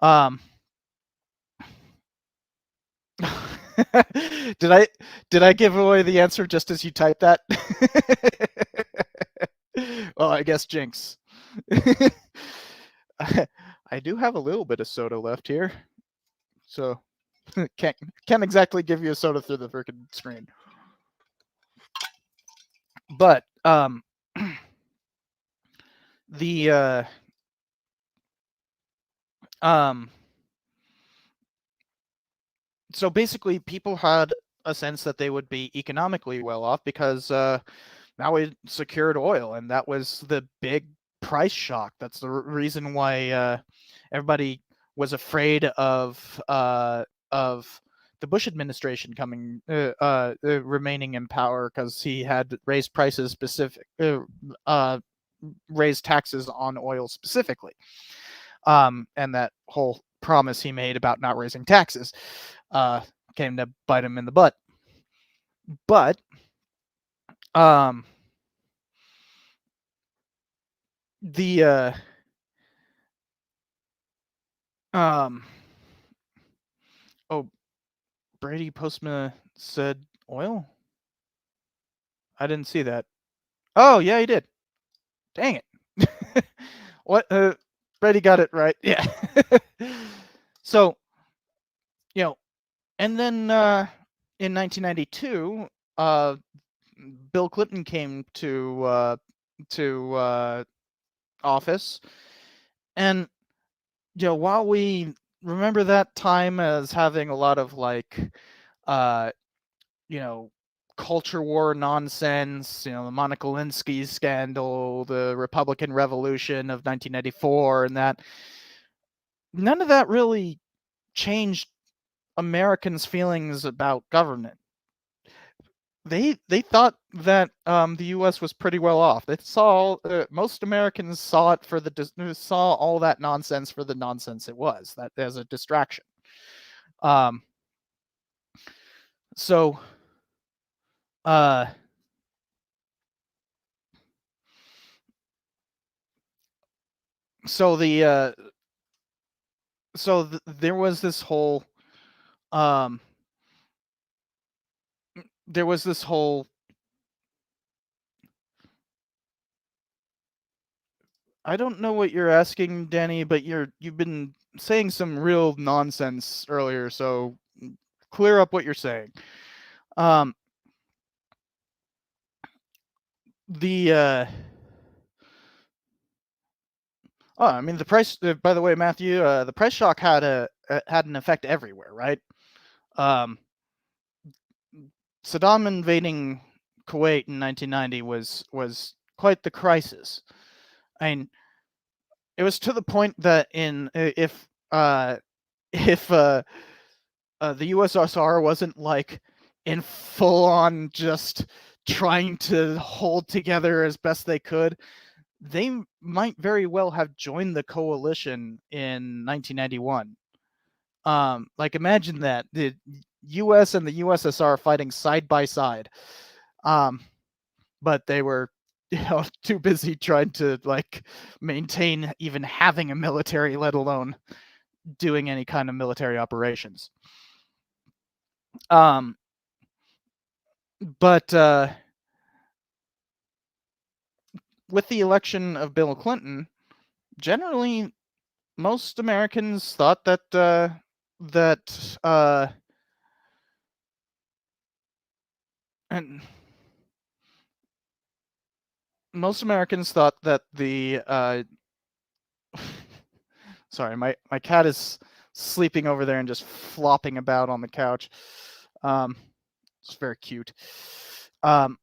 Um, did I give away the answer just as you typed that? Well, I guess jinx. I do have a little bit of soda left here, so can't exactly give you a soda through the freaking screen. But the so basically people had a sense that they would be economically well off because now we secured oil, and that was the big price shock. That's the reason why everybody was afraid of the Bush administration coming remaining in power, because he had raised prices raised taxes on oil specifically, and that whole promise he made about not raising taxes came to bite him in the butt. But the oh, Brady Postma said oil? I didn't see that. Oh, yeah, he did. Dang it. What? Brady got it right. Yeah. So, and then in 1992, Bill Clinton came to office, and while we remember that time as having a lot of uh, culture war nonsense, the Monica Lewinsky scandal, the Republican Revolution of 1994, and that, none of that really changed Americans' feelings about government. They thought that the U.S. was pretty well off. They saw most Americans saw it saw all that nonsense for the nonsense it was, that as a distraction. So uh so the there was this whole um there was this whole I don't know what you're asking, Danny, but you've been saying some real nonsense earlier, so clear up what you're saying. The oh, I mean, the price. By the way, Matthew, the price shock had an effect everywhere, right? Um, Saddam invading Kuwait in 1990 was quite the crisis. I mean, it was to the point that if the USSR wasn't in full on just trying to hold together as best they could, they might very well have joined the coalition in 1991. Imagine that, the US and the USSR fighting side by side. But they were too busy trying to maintain even having a military, let alone doing any kind of military operations. But with the election of Bill Clinton, generally most Americans thought that and most Americans thought that the sorry, my cat is sleeping over there and just flopping about on the couch. It's very cute. But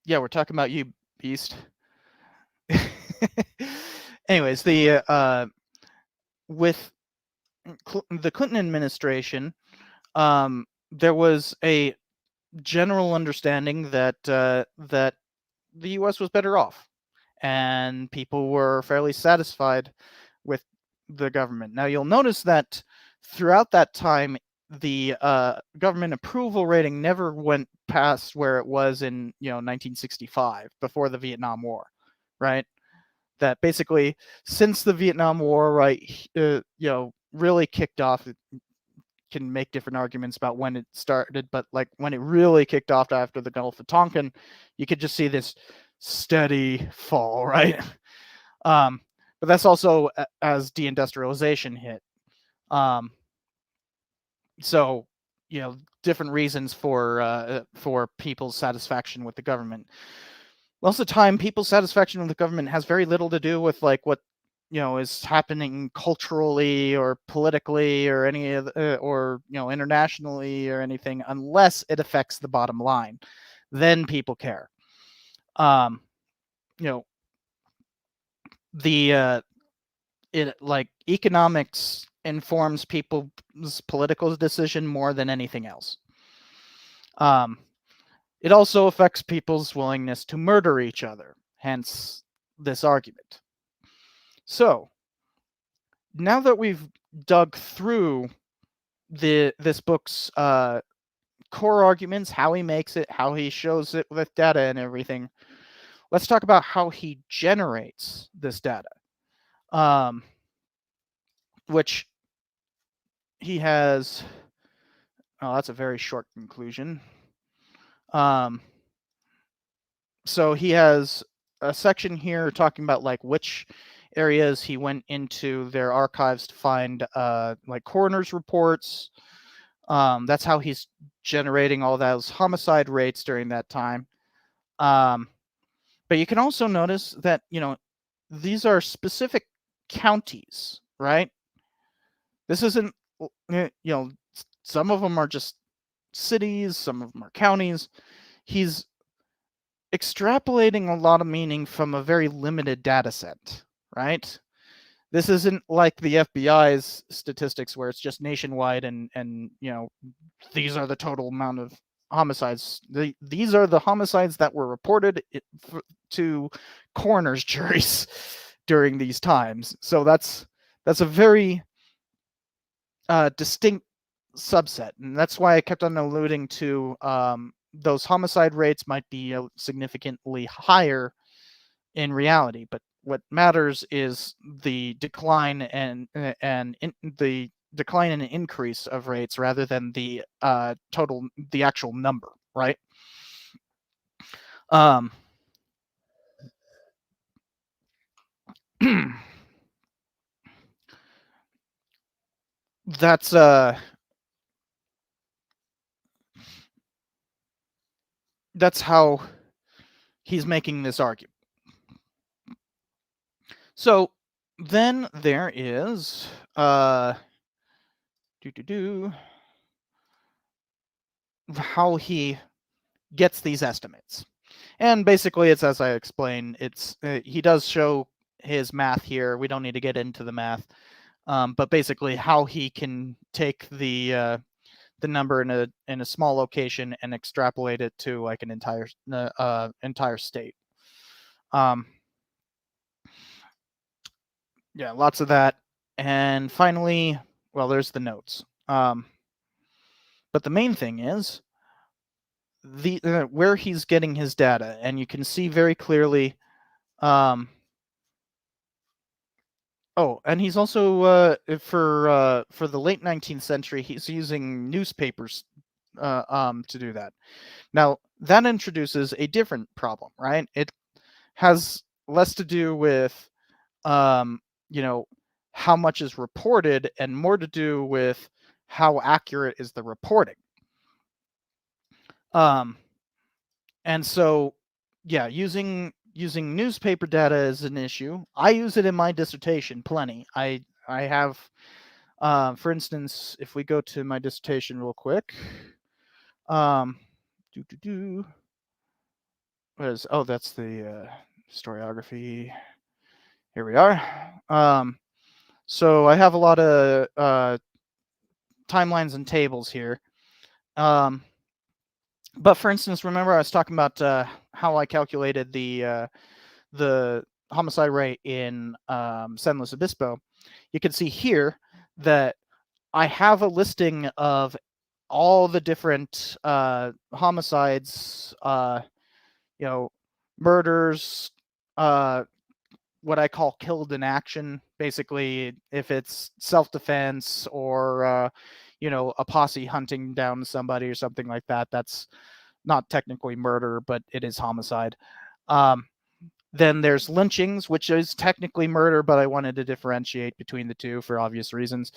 yeah, we're talking about you, Beast. anyways, with the Clinton administration, there was a general understanding that that the U.S. was better off, and people were fairly satisfied with the government. Now, you'll notice that throughout that time, the government approval rating never went past where it was in 1965, before the Vietnam War, right? That basically, since the Vietnam War, right, really kicked off. Can make different arguments about when it started, but like when it really kicked off after the Gulf of Tonkin, you could just see this steady fall, right? But that's also as deindustrialization hit. So different reasons for people's satisfaction with the government. Most of the time, people's satisfaction with the government has very little to do with like what is happening culturally or politically or any of or internationally or anything, unless it affects the bottom line. Then people care. You know, the like economics informs people's political decision more than anything else. It also affects people's willingness to murder each other, hence this argument. So, now that we've dug through this book's core arguments, how he makes it, how he shows it with data and everything, let's talk about how he generates this data, which he has. Oh, that's a very short conclusion. So he has a section here talking about like which areas he went into their archives to find like coroner's reports. That's how he's generating all those homicide rates during that time. But you can also notice that these are specific counties, right? This isn't some of them are just cities, some of them are counties. He's extrapolating a lot of meaning from a very limited data set, right? This isn't like the FBI's statistics where it's just nationwide and these are the total amount of homicides. These are the homicides that were reported to coroner's juries during these times. So that's a very distinct subset, and that's why I kept on alluding to those homicide rates might be significantly higher in reality, but what matters is the decline and the decline and increase of rates rather than the actual number, right? That's how he's making this argument. So then there is how he gets these estimates. And basically it's as I explained, it's he does show his math here. We don't need to get into the math. But basically how he can take the number in a small location and extrapolate it to like an entire state. Yeah, lots of that. And finally, well, there's the notes. But the main thing is where he's getting his data, and you can see very clearly. Oh, and he's also for the late 19th century, he's using newspapers to do that. Now that introduces a different problem, right? It has less to do with how much is reported and more to do with how accurate is the reporting. And so, yeah, using newspaper data is an issue. I use it in my dissertation plenty. I have, for instance, if we go to my dissertation real quick, what is, oh, that's the historiography. Here we are. So I have a lot of timelines and tables here. But for instance, remember I was talking about how I calculated the homicide rate in San Luis Obispo. You can see here that I have a listing of all the different homicides, murders, what I call killed in action. Basically, if it's self-defense or a posse hunting down somebody or something like that, that's not technically murder, but it is homicide. Then there's lynchings, which is technically murder, but I wanted to differentiate between the two for obvious reasons.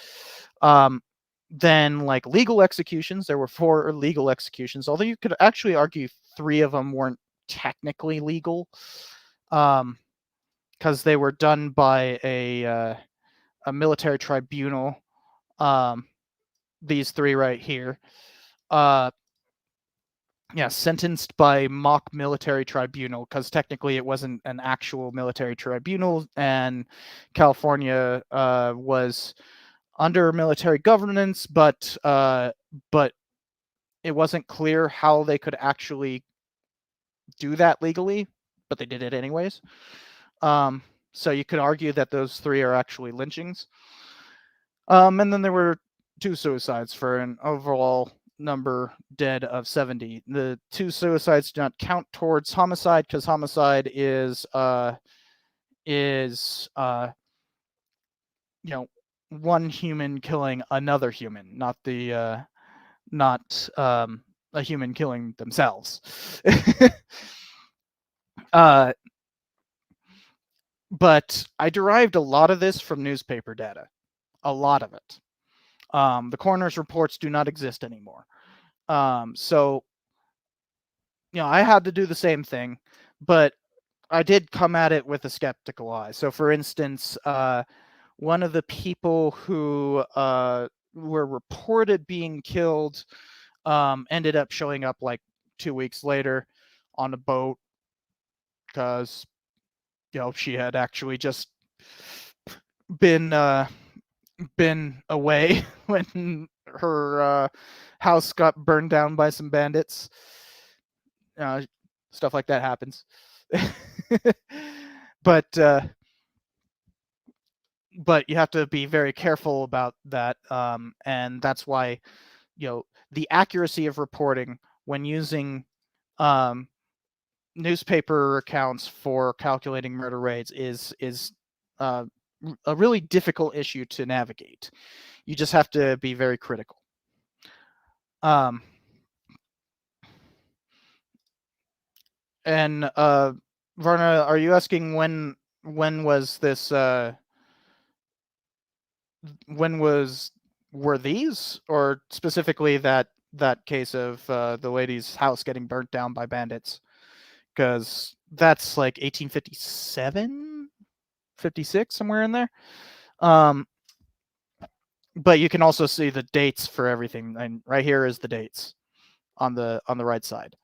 Then, like legal executions, there were 4 legal executions, although you could actually argue 3 of them weren't technically legal, because they were done by a military tribunal. These 3 right here. Sentenced by mock military tribunal, because technically it wasn't an actual military tribunal, and California was under military governance, but it wasn't clear how they could actually do that legally, but they did it anyways. So you could argue that those 3 are actually lynchings. And then there were 2 suicides for an overall number dead of 70. The 2 suicides do not count towards homicide, because homicide is one human killing another human, not a human killing themselves. But I derived a lot of this from newspaper data, a lot of it. The coroner's reports do not exist anymore. So I had to do the same thing, but I did come at it with a skeptical eye. So for instance, one of the people who were reported being killed ended up showing up like 2 weeks later on a boat, because she had actually just been away when her house got burned down by some bandits. Stuff like that happens. But you have to be very careful about that, and that's why the accuracy of reporting when using newspaper accounts for calculating murder rates is a really difficult issue to navigate. You just have to be very critical. And Varna, are you asking when was this were these, or specifically that case of the lady's house getting burnt down by bandits? Because that's like 1857, 56, somewhere in there. But you can also see the dates for everything, and right here is the dates on the right side.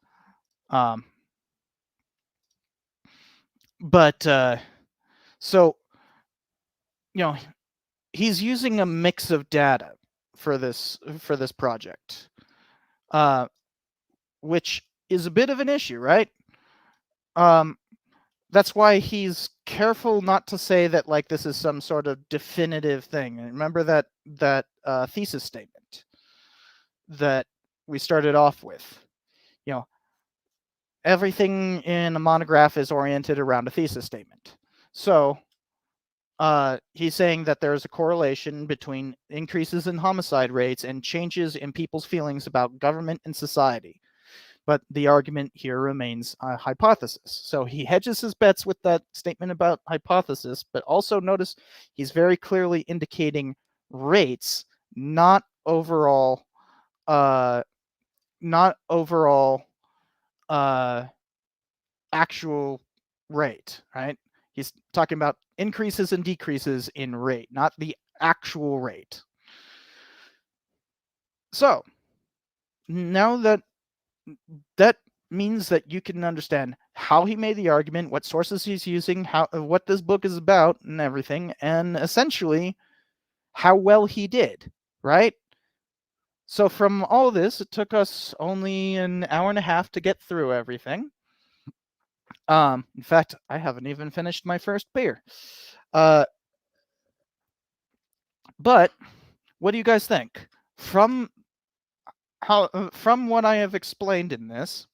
But so he's using a mix of data for this project, which is a bit of an issue, right? That's why he's careful not to say that like this is some sort of definitive thing. And remember that thesis statement that we started off with. Everything in a monograph is oriented around a thesis statement. So he's saying that there's a correlation between increases in homicide rates and changes in people's feelings about government and society. But the argument here remains a hypothesis. So he hedges his bets with that statement about hypothesis, but also notice he's very clearly indicating rates, not overall actual rate, right? He's talking about increases and decreases in rate, not the actual rate. So now that means that you can understand how he made the argument, what sources he's using, what this book is about, and everything, and essentially how well he did, right? So from all this, it took us only an hour and a half to get through everything. In fact, I haven't even finished my first beer. But what do you guys think? From what I have explained in this,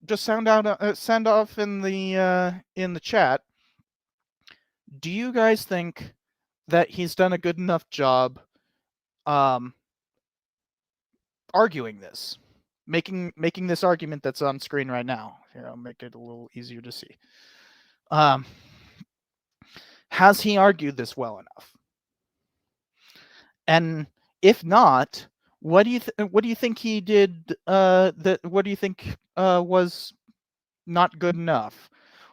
just send off in the chat. Do you guys think that he's done a good enough job arguing this, making this argument that's on screen right now? Here, I'll make it a little easier to see. Has he argued this well enough? And if not, what do you think he did? What do you think was not good enough,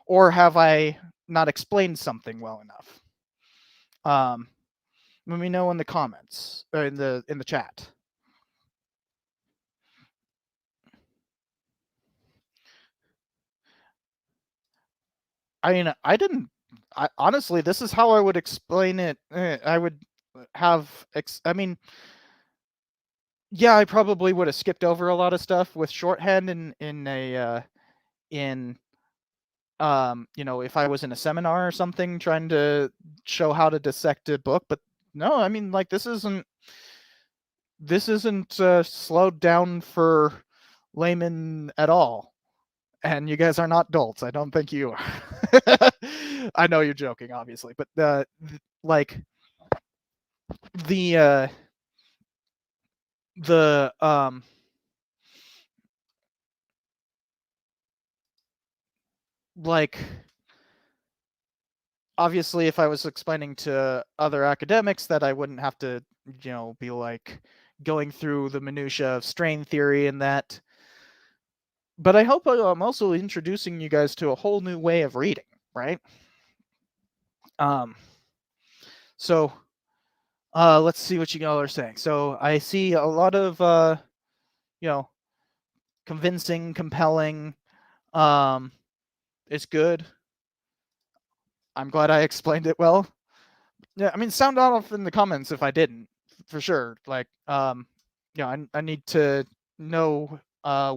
or have I not explained something well enough? Let me know in the comments or in the chat. I mean, honestly, this is how I would explain it. I would have. I mean, yeah, I probably would have skipped over a lot of stuff with shorthand if I was in a seminar or something trying to show how to dissect a book. But no, I mean, like, this isn't slowed down for laymen at all. And you guys are not dolts. I don't think you are. I know you're joking, obviously, but obviously, if I was explaining to other academics, that I wouldn't have to, be like going through the minutia of strain theory and that. But I hope I'm also introducing you guys to a whole new way of reading, right? So let's see what you all are saying. So I see a lot of convincing, compelling. It's good. I'm glad I explained it well. Yeah, I mean, sound off in the comments if I didn't, for sure. Like, I need to know how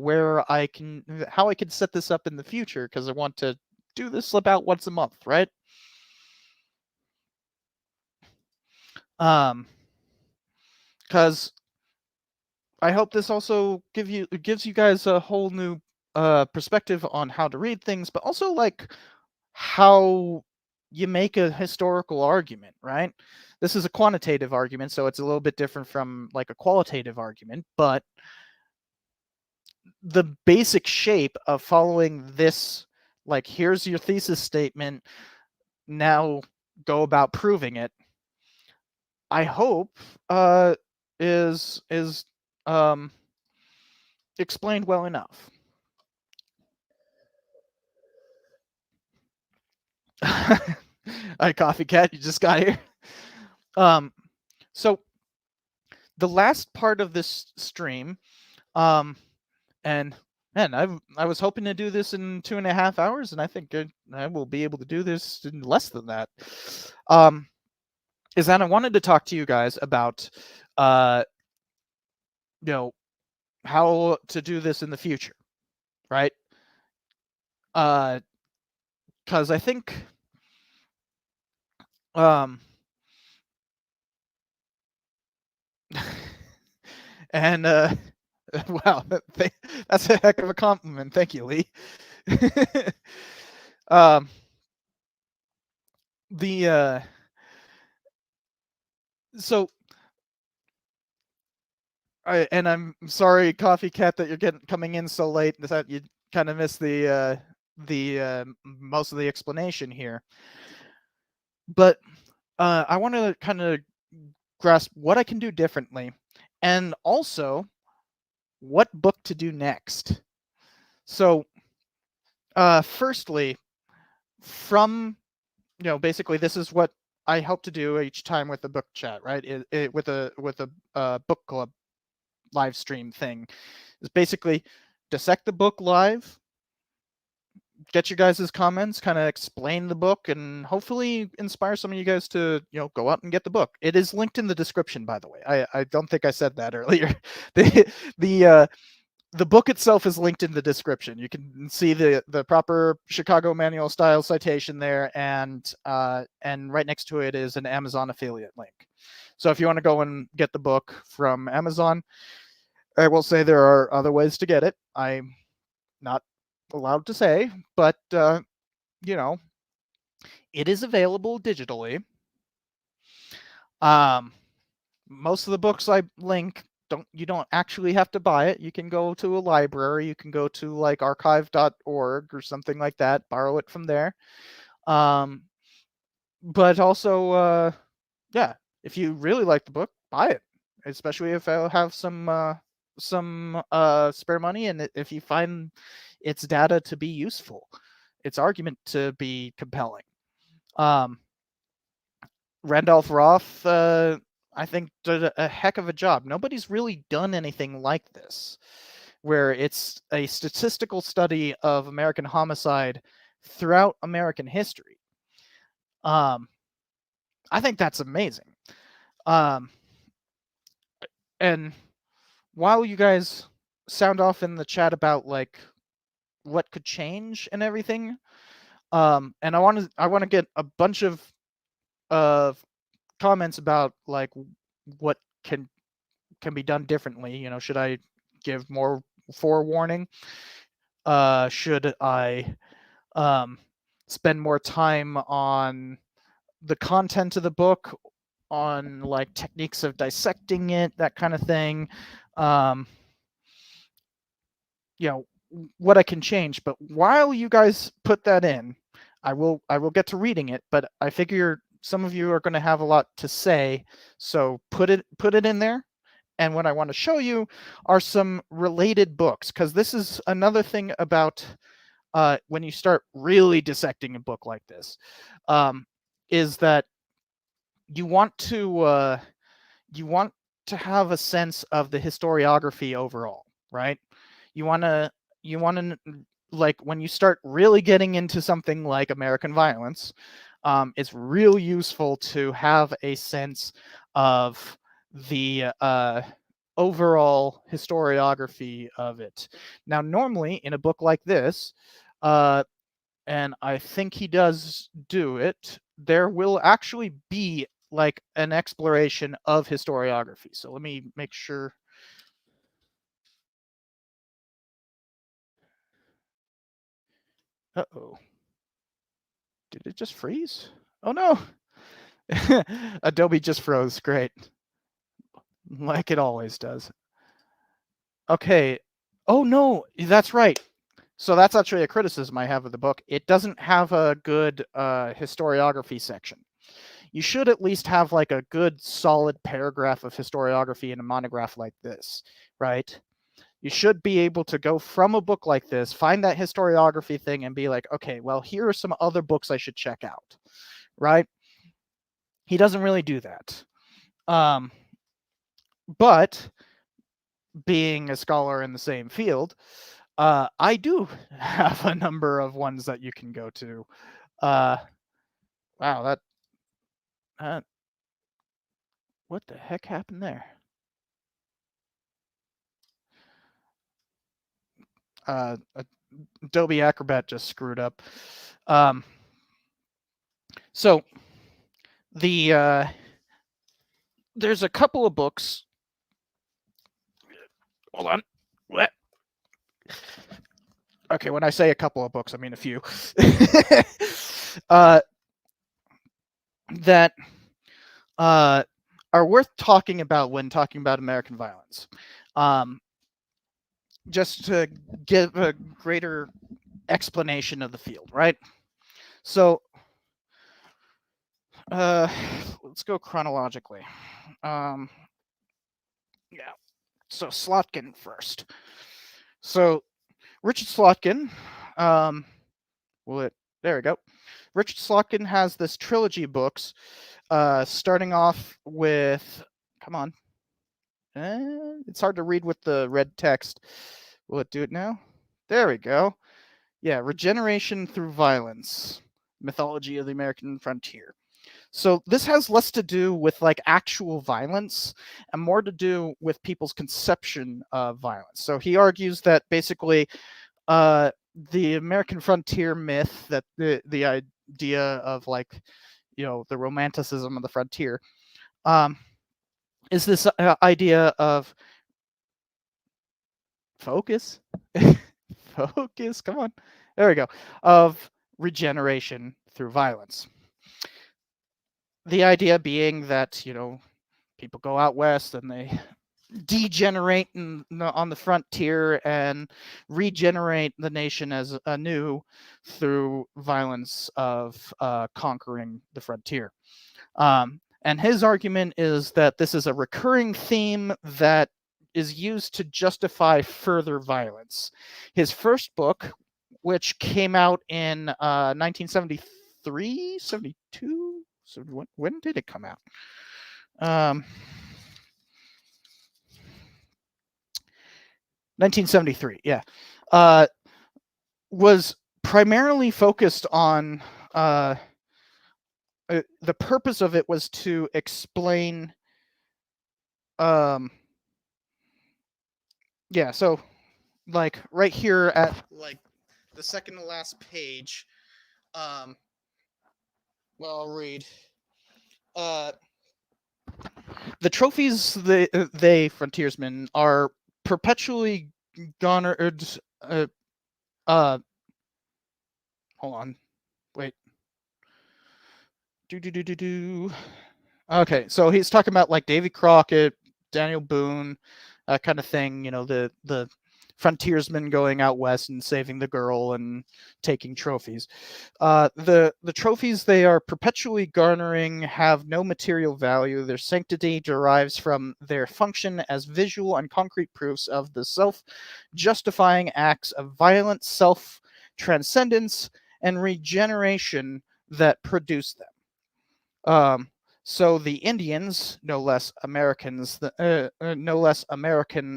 I could set this up in the future, because I want to do this about once a month, right? Because I hope this also gives you guys a whole new perspective on how to read things, but also like how you make a historical argument, right? This is a quantitative argument, so it's a little bit different from like a qualitative argument, but the basic shape of following this, like, here's your thesis statement, now go about proving it, I hope is explained well enough. Hi, Coffee Cat, you just got here. So the last part of this stream, and man, I was hoping to do this in 2.5 hours, and I think I will be able to do this in less than that. Is that I wanted to talk to you guys about, how to do this in the future, right? Because I think, and wow, that's a heck of a compliment. Thank you, Lee. So I'm sorry, Coffee Cat, that you're coming in so late, that you kind of missed the most of the explanation here. But I want to kind of grasp what I can do differently, and also what book to do next. So, firstly, from basically, this is what I hope to do each time with the book chat, right? With a book club live stream thing, is basically dissect the book live, get you guys' comments, kind of explain the book, and hopefully inspire some of you guys to, go out and get the book. It is linked in the description, by the way. I don't think I said that earlier. the the the book itself is linked in the description. You can see the proper Chicago manual style citation there, and right next to it is an Amazon affiliate link. So if you want to go and get the book from Amazon, I will say there are other ways to get it. I'm not allowed to say, but it is available digitally. Most of the books I link you don't actually have to buy it. You can go to a library, you can go to like archive.org or something like that, borrow it from there. But also yeah, if you really like the book, buy it. Especially if I have some spare money, and if you find its data to be useful, its argument to be compelling. Randolph Roth, I think, did a heck of a job. Nobody's really done anything like this, where it's a statistical study of American homicide throughout American history. I think that's amazing. And while you guys sound off in the chat about like what could change and everything, and I want to get a bunch of comments about like what can be done differently. Should I give more forewarning? Should I spend more time on the content of the book, on like techniques of dissecting it, that kind of thing? What I can change. But while you guys put that in, I will get to reading it, but I figure some of you are going to have a lot to say, so put it in there. And what I want to show you are some related books, because this is another thing about when you start really dissecting a book like this, is that you want to have a sense of the historiography overall, right? You want to like when you start really getting into something like American violence, it's real useful to have a sense of the overall historiography of it. Now, normally in a book like this, and I think he does do it, there will actually be like an exploration of historiography. So let me make sure. Uh-oh. Did it just freeze? Oh no. Adobe just froze. Great. Like it always does. Okay. Oh no, that's right. So that's actually a criticism I have of the book. It doesn't have a good historiography section. You should at least have like a good solid paragraph of historiography in a monograph like this, right? You should be able to go from a book like this, find that historiography thing, and be like, okay, well, here are some other books I should check out, right? He doesn't really do that. But being a scholar in the same field, I do have a number of ones that you can go to. Wow, that what the heck happened there? Adobe Acrobat just screwed up. So the there's a couple of books. Hold on. What? Okay, when I say a couple of books, I mean a few. That are worth talking about when talking about American violence. Just to give a greater explanation of the field, right? So let's go chronologically. Yeah. So Slotkin first. So Richard Slotkin, there we go. Richard Slotkin has this trilogy of books, starting off with, come on. It's hard to read with the red text. Will it do it now? There we go. Yeah, Regeneration Through Violence, Mythology of the American Frontier. So this has less to do with like actual violence and more to do with people's conception of violence. So he argues that basically the American frontier myth, that the idea of like, you know, the romanticism of the frontier, is this idea of focus, focus, come on, there we go, of regeneration through violence. The idea being that, you know, people go out west and they degenerate on the frontier and regenerate the nation as anew through violence of conquering the frontier. And his argument is that this is a recurring theme that is used to justify further violence. His first book, which came out in 1973, 72, 71, when did it come out? 1973, yeah. Was primarily focused on the purpose of it was to explain yeah, so like right here at like the second to last page, well, I'll read. The trophies they frontiersmen are perpetually garnered. Hold on, wait. Okay, so he's talking about like Davy Crockett, Daniel Boone, kind of thing. You know, the frontiersmen going out west and saving the girl and taking trophies. The trophies they are perpetually garnering have no material value. Their sanctity derives from their function as visual and concrete proofs of the self-justifying acts of violent self-transcendence and regeneration that produce them. So the Indians, no less American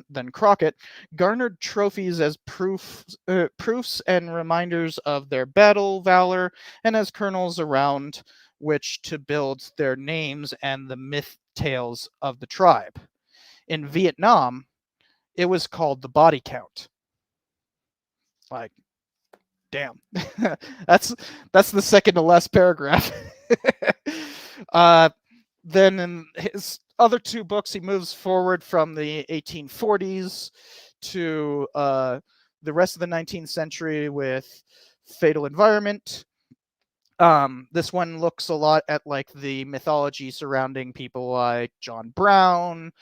than Crockett, garnered trophies as proofs and reminders of their battle valor, and as kernels around which to build their names and the myth tales of the tribe. In Vietnam, it was called the body count. Like, damn, that's the second to last paragraph. Then in his other two books, he moves forward from the 1840s to the rest of the 19th century with Fatal Environment. This one looks a lot at like the mythology surrounding people like John Brown,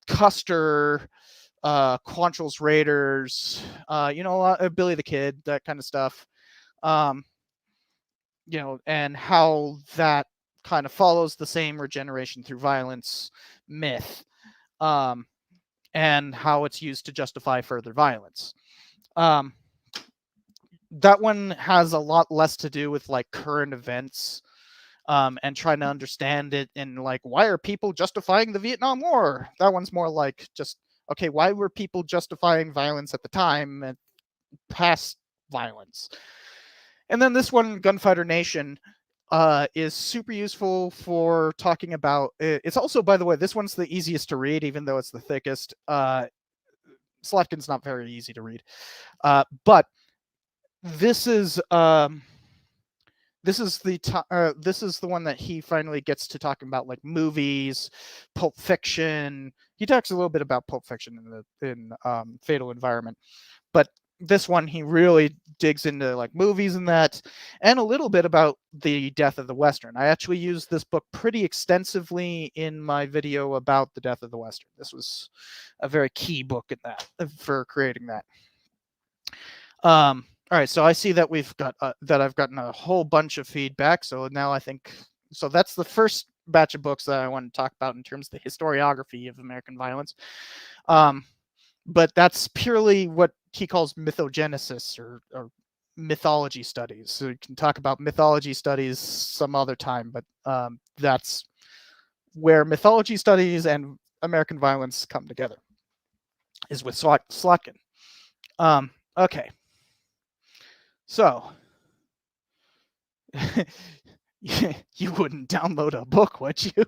Custer, Quantrill's Raiders, you know, Billy the Kid, that kind of stuff. You know, and how that kind of follows the same regeneration through violence myth, and how it's used to justify further violence. That one has a lot less to do with like current events, and trying to understand it and like, why are people justifying the Vietnam War? That one's more like just, okay, why were people justifying violence at the time and past violence? And then this one, Gunfighter Nation, is super useful for talking about. It's also, by the way, this one's the easiest to read, even though it's the thickest. Slatkin's not very easy to read, but this is the one that he finally gets to talking about like movies, Pulp Fiction. He talks a little bit about Pulp Fiction in Fatal Environment, but this one he really digs into like movies and that, and a little bit about the death of the Western. I actually used this book pretty extensively in my video about the death of the Western. This was a very key book in that for creating that. All right, so I see that we've got that I've gotten a whole bunch of feedback. So now I think, so that's the first batch of books that I want to talk about in terms of the historiography of American violence. But that's purely what he calls mythogenesis or mythology studies. So you can talk about mythology studies some other time, but that's where mythology studies and American violence come together, is with Slotkin. Okay. So, you wouldn't download a book, would you?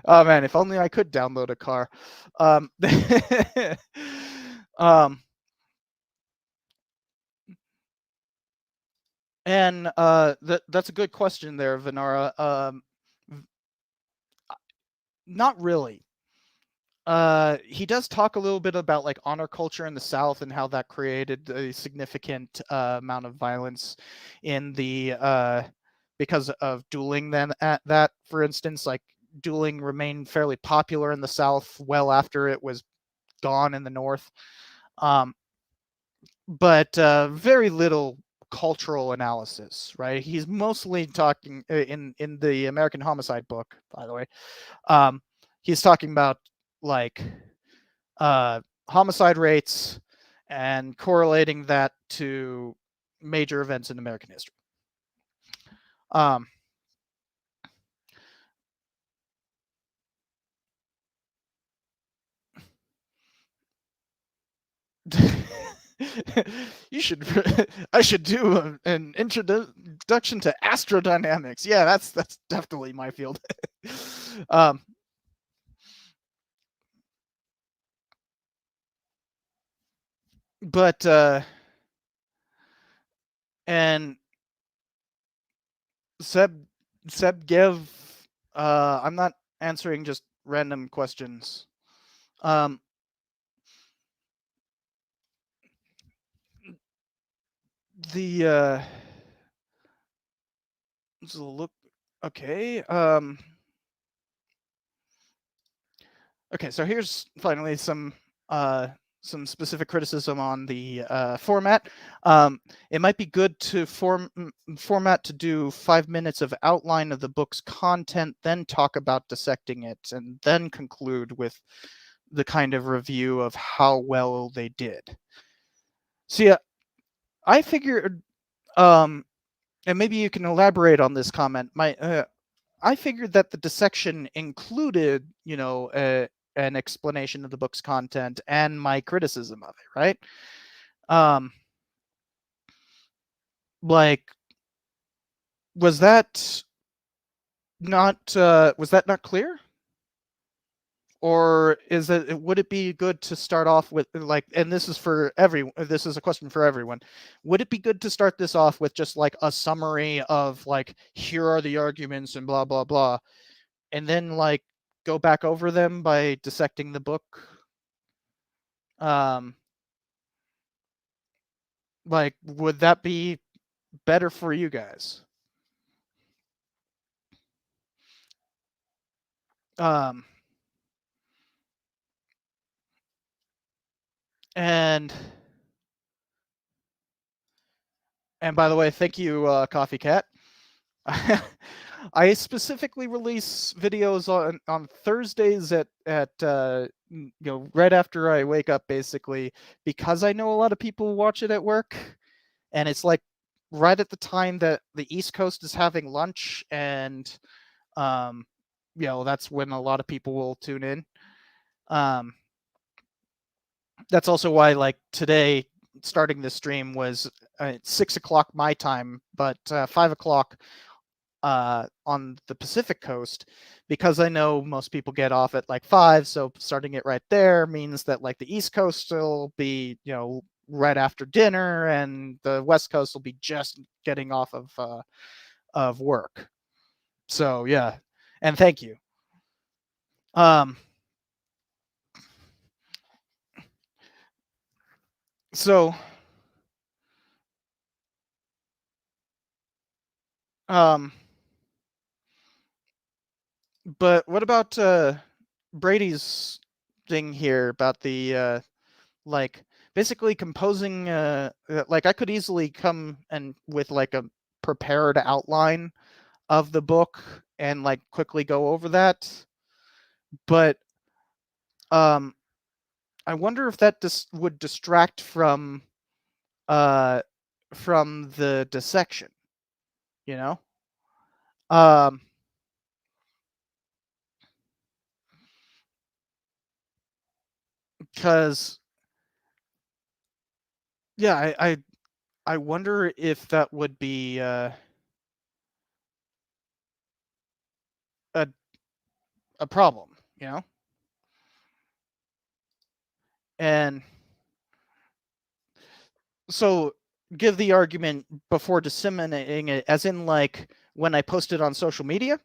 Oh man, if only I could download a car. Um, um, and that's a good question there, Venara. Not really. He does talk a little bit about like honor culture in the South and how that created a significant amount of violence in the because of dueling. Then at that, for instance, like dueling remained fairly popular in the South well after it was gone in the North. Um, but very little cultural analysis, right? He's mostly talking in the American Homicide book, by the way. Um, he's talking about like homicide rates and correlating that to major events in American history. Um, you should. I should do an introduction to astrodynamics. Yeah, that's definitely my field. um, but and Seb Seb give. I'm not answering just random questions. Um, the so look. Okay. Okay, so here's finally some specific criticism on the format. It might be good to format to do 5 minutes of outline of the book's content, then talk about dissecting it, and then conclude with the kind of review of how well they did. So yeah, I figured, and maybe you can elaborate on this comment. I figured that the dissection included, an explanation of the book's content and my criticism of it, right? Um, like, was that not clear? Or is it would it be good to start off with like, and this is a question for everyone. Would it be good to start this off with just like a summary of like, here are the arguments and blah blah blah, and then like go back over them by dissecting the book? Um, like, would that be better for you guys? Um, and and by the way, thank you, Coffee Cat. I specifically release videos on Thursdays at right after I wake up, basically, because I know a lot of people watch it at work, and it's like right at the time that the East Coast is having lunch, and um, that's when a lot of people will tune in. Um, that's also why, like, today, starting the stream was 6 o'clock my time, but 5 o'clock on the Pacific Coast, because I know most people get off at like 5. So starting it right there means that like the East Coast will be, right after dinner, and the West Coast will be just getting off of work. So yeah, and thank you. Um, so um, but what about Brady's thing here about the like basically composing like, I could easily come and with like a prepared outline of the book and like quickly go over that, but um I wonder if that would distract uh from the dissection, you know um because Yeah, I wonder if that would be a a problem, you know? And so give the argument before disseminating it, as in like when I post it on social media?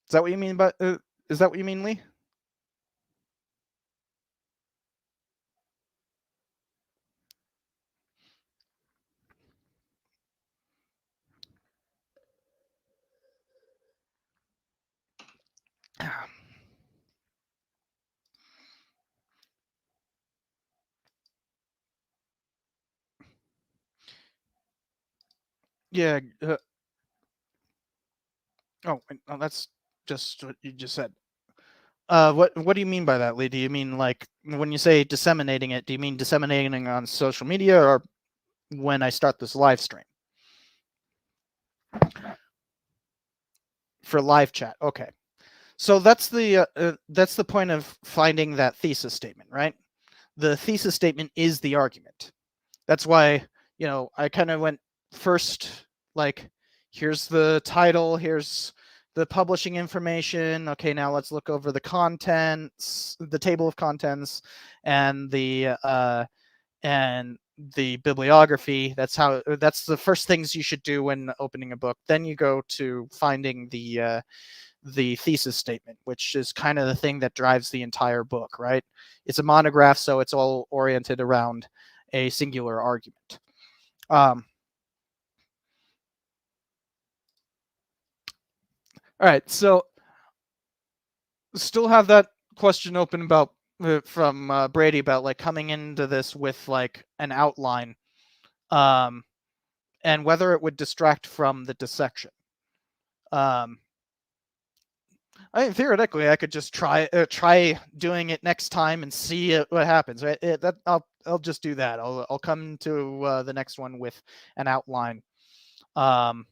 Is that what you mean by is that what you mean, Lee? Yeah. Oh, that's just what you just said. What do you mean by that, Lee? Do you mean like when you say disseminating it? Do you mean disseminating on social media or when I start this live stream for live chat? Okay, so that's the point of finding that thesis statement, right? The thesis statement is the argument. That's why I kind of went first like here's the title, here's the publishing information. Okay, now let's look over the contents, the table of contents, and the bibliography. That's the first things you should do when opening a book. Then you go to finding the thesis statement, which is kind of the thing that drives the entire book, right? It's a monograph, so it's all oriented around a singular argument. All right, so still have that question open about from Brady about like coming into this with like an outline, um, and whether it would distract from the dissection. Um, I mean, theoretically, I could just try doing it next time and see what happens. Right? I'll just do that. I'll come to the next one with an outline, um,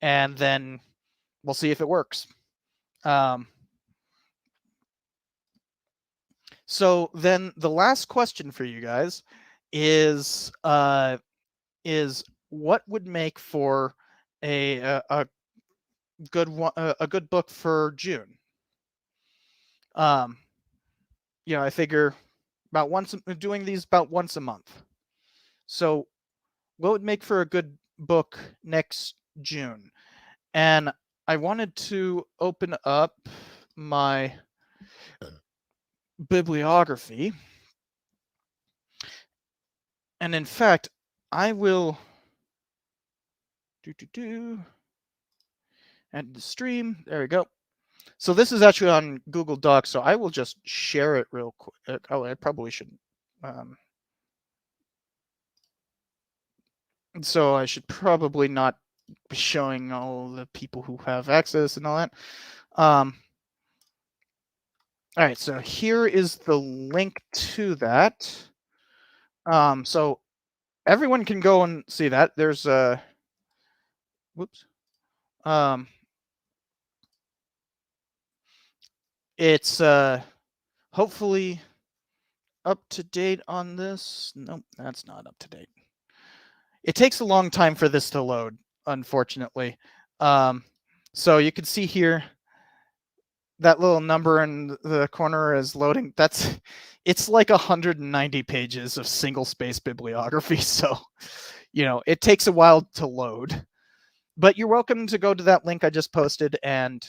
and then we'll see if it works. Um, so then the last question for you guys is what would make for a good one, a good book for June. Um, I figure about doing these about once a month. So what would make for a good book next June? And I wanted to open up my bibliography. And in fact, I will add the stream. There we go. So this is actually on Google Docs, so I will just share it real quick. Oh, I probably shouldn't. So I should probably not be showing all the people who have access and all that. All right, so here is the link to that. So everyone can go and see that. There's whoops. It's hopefully up to date on this. Nope, that's not up to date. It takes a long time for this to load, unfortunately. So you can see here that little number in the corner is loading. It's like 190 pages of single space bibliography. So, it takes a while to load. But you're welcome to go to that link I just posted and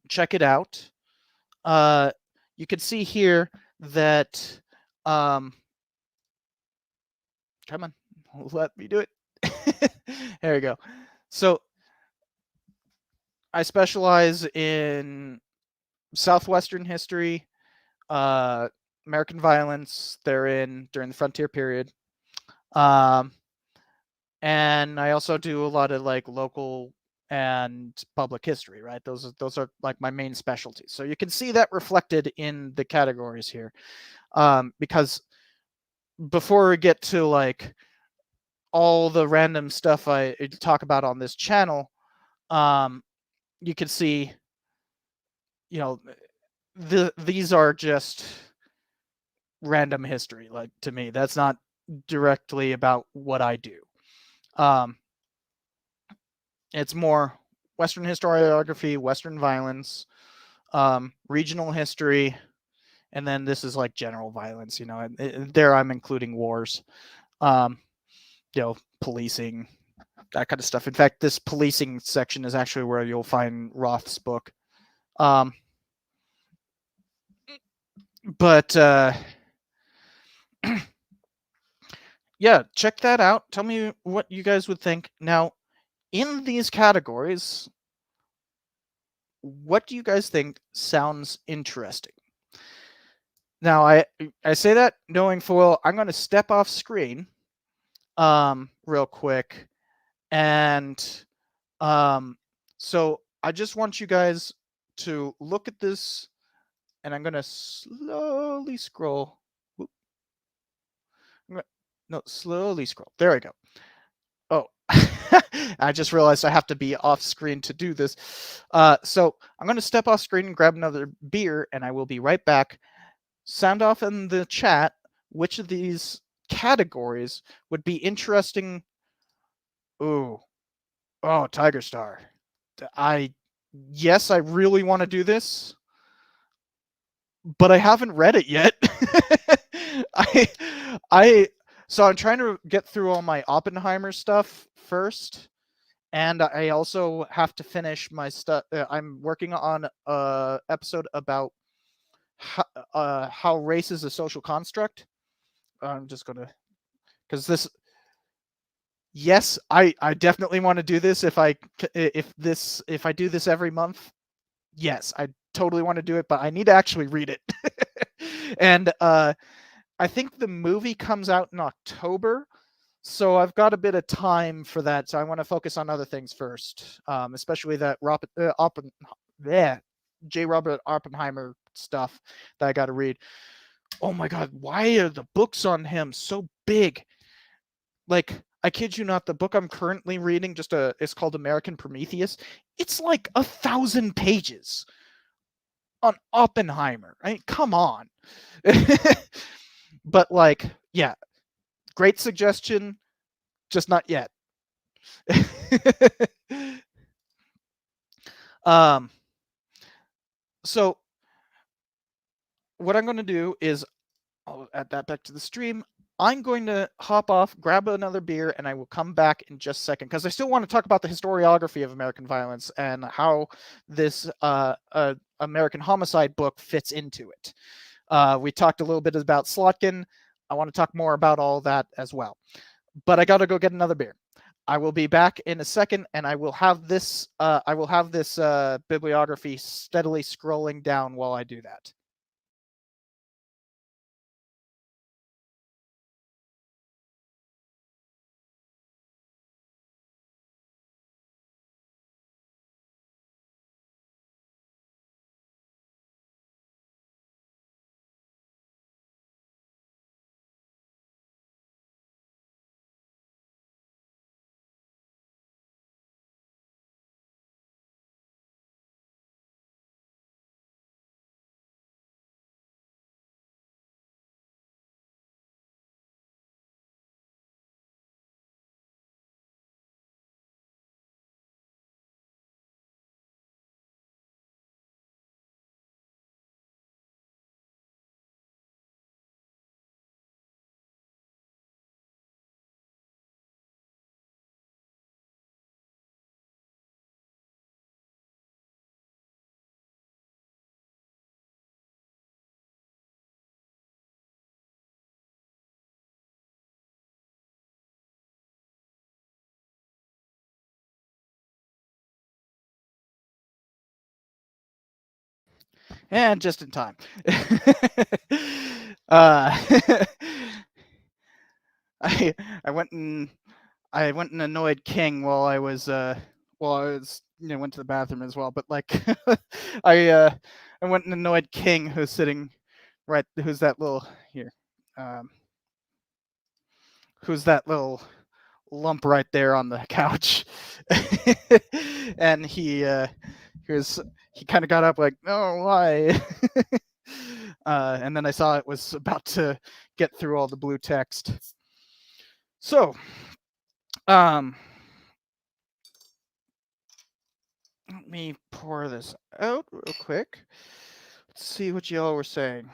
check it out. You can see here that come on, let me do it. There we go. So I specialize in Southwestern history, American violence therein during the frontier period. And I also do a lot of like local and public history, right? Those are like my main specialties. So you can see that reflected in the categories here. Because before we get to like all the random stuff I talk about on this channel, you can see, these are just random history. Like, to me, that's not directly about what I do. It's more Western historiography, Western violence, regional history, and then this is like general violence. There I'm including wars, policing, that kind of stuff. In fact, this policing section is actually where you'll find Roth's book. But yeah, check that out. Tell me what you guys would think. Now, in these categories, what do you guys think sounds interesting? Now, I say that knowing full well I'm going to step off screen real quick. And so I just want you guys to look at this, and I'm going to slowly scroll. No, slowly scroll. There we go. Oh, I just realized I have to be off screen to do this. So I'm going to step off screen and grab another beer, and I will be right back. Sound off in the chat which of these categories would be interesting. Ooh. Oh, Tiger Star. Yes, I really want to do this, but I haven't read it yet. So I'm trying to get through all my Oppenheimer stuff first, and I also have to finish my stuff. I'm working on a episode about how race is a social construct. I'm just gonna, because this. Yes, I definitely want to do this. If I do this every month, yes, I totally want to do it. But I need to actually read it. And I think the movie comes out in October, so I've got a bit of time for that. So I want to focus on other things first, especially that J. Robert Oppenheimer stuff that I got to read. Oh my God, why are the books on him so big? Like, I kid you not, the book I'm currently reading, it's called American Prometheus. It's like 1,000 pages on Oppenheimer. I mean, come on. But like, yeah, great suggestion, just not yet. So what I'm going to do is, I'll add that back to the stream. I'm going to hop off, grab another beer, and I will come back in just a second, because I still want to talk about the historiography of American violence and how this American Homicide book fits into it. We talked a little bit about Slotkin. I want to talk more about all that as well. But I got to go get another beer. I will be back in a second, and I will have this bibliography steadily scrolling down while I do that. And just in time. I went and annoyed King while I was went to the bathroom as well. But like, I went and annoyed King, who's sitting who's that little here, who's that little lump right there on the couch. And he kind of got up like, oh, why? and then I saw it was about to get through all the blue text. So, let me pour this out real quick. Let's see what y'all were saying.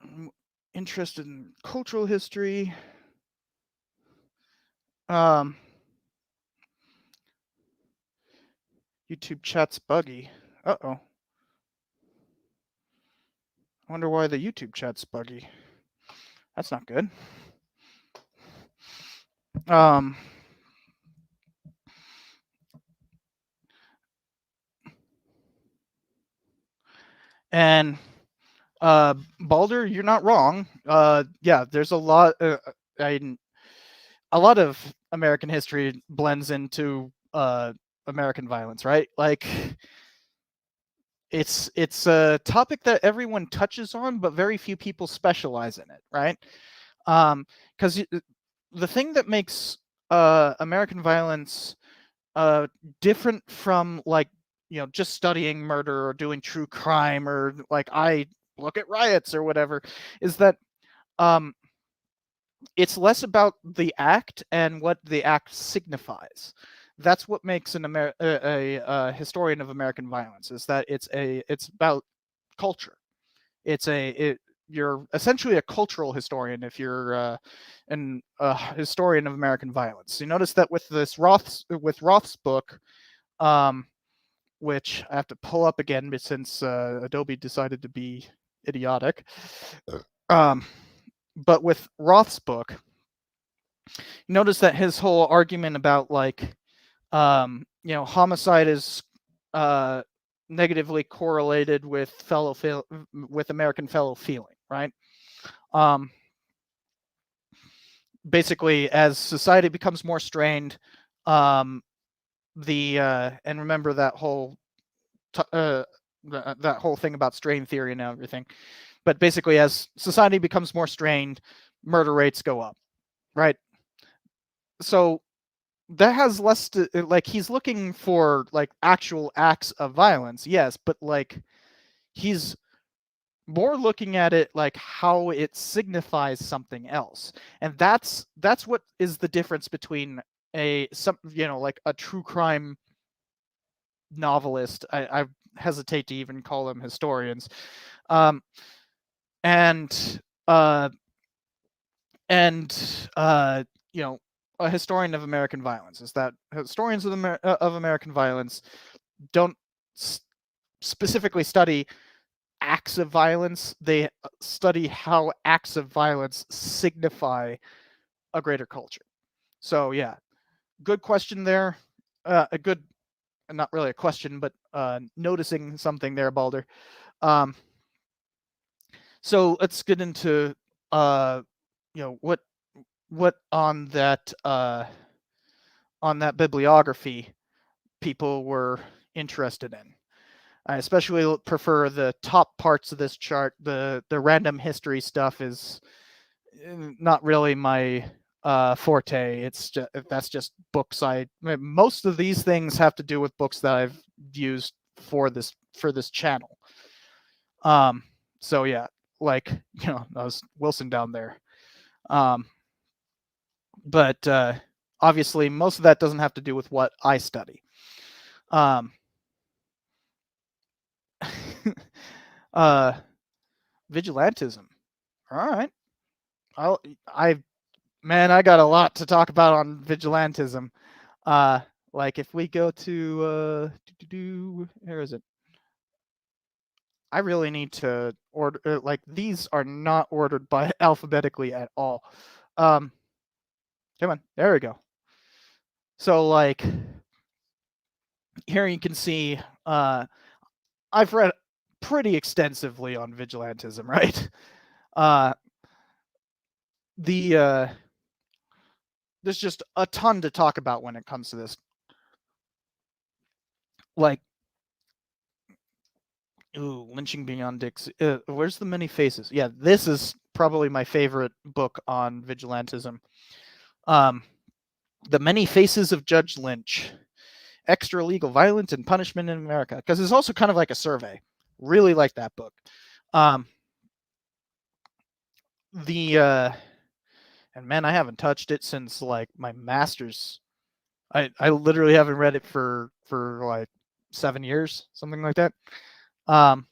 I'm interested in cultural history. YouTube chat's buggy. Uh-oh. I wonder why the YouTube chat's buggy. That's not good. And Balder, you're not wrong. Yeah, there's a lot. A lot of American history blends into American violence, right? Like, it's a topic that everyone touches on, but very few people specialize in it, right? Because the thing that makes American violence different from, like, just studying murder or doing true crime, or like I look at riots or whatever, is that it's less about the act and what the act signifies. That's what makes a historian of American violence, is that it's about culture. You're essentially a cultural historian if you're a historian of American violence. You notice that with Roth's book, which I have to pull up again, but since Adobe decided to be idiotic. But with Roth's book, notice that his whole argument about, like, homicide is negatively correlated with American fellow feeling, right? Basically, as society becomes more strained, and remember that whole that whole thing about strain theory and everything. But basically, as society becomes more strained, murder rates go up, right? So that has less to, like, he's looking for, like, actual acts of violence, yes, but, like, he's more looking at it like how it signifies something else. And that's what is the difference between like a true crime novelist. I hesitate to even call them historians. And a historian of American violence, is that historians of American violence don't specifically study acts of violence. They study how acts of violence signify a greater culture. So yeah, good question there. A good, not really a question, but noticing something there, Balder. So let's get into what on that bibliography people were interested in. I especially prefer the top parts of this chart. The random history stuff is not really my forte. That's just books. Most of these things have to do with books that I've used for this channel. So yeah, like, that was Wilson down there. But obviously most of that doesn't have to do with what I study. Vigilantism. All right. I got a lot to talk about on vigilantism. Like, if we go to where is it? I really need to order, like, these are not ordered by alphabetically at all. Come on, there we go. So, like, here you can see I've read pretty extensively on vigilantism, right? There's just a ton to talk about when it comes to this. Like, Lynching Beyond Dixie. Where's the Many Faces? Yeah, this is probably my favorite book on vigilantism. The Many Faces of Judge Lynch. Extra Legal Violence and Punishment in America. Because it's also kind of like a survey. Really like that book. Um, and man, I haven't touched it since like my master's. I literally haven't read it for like 7 years, something like that. Um,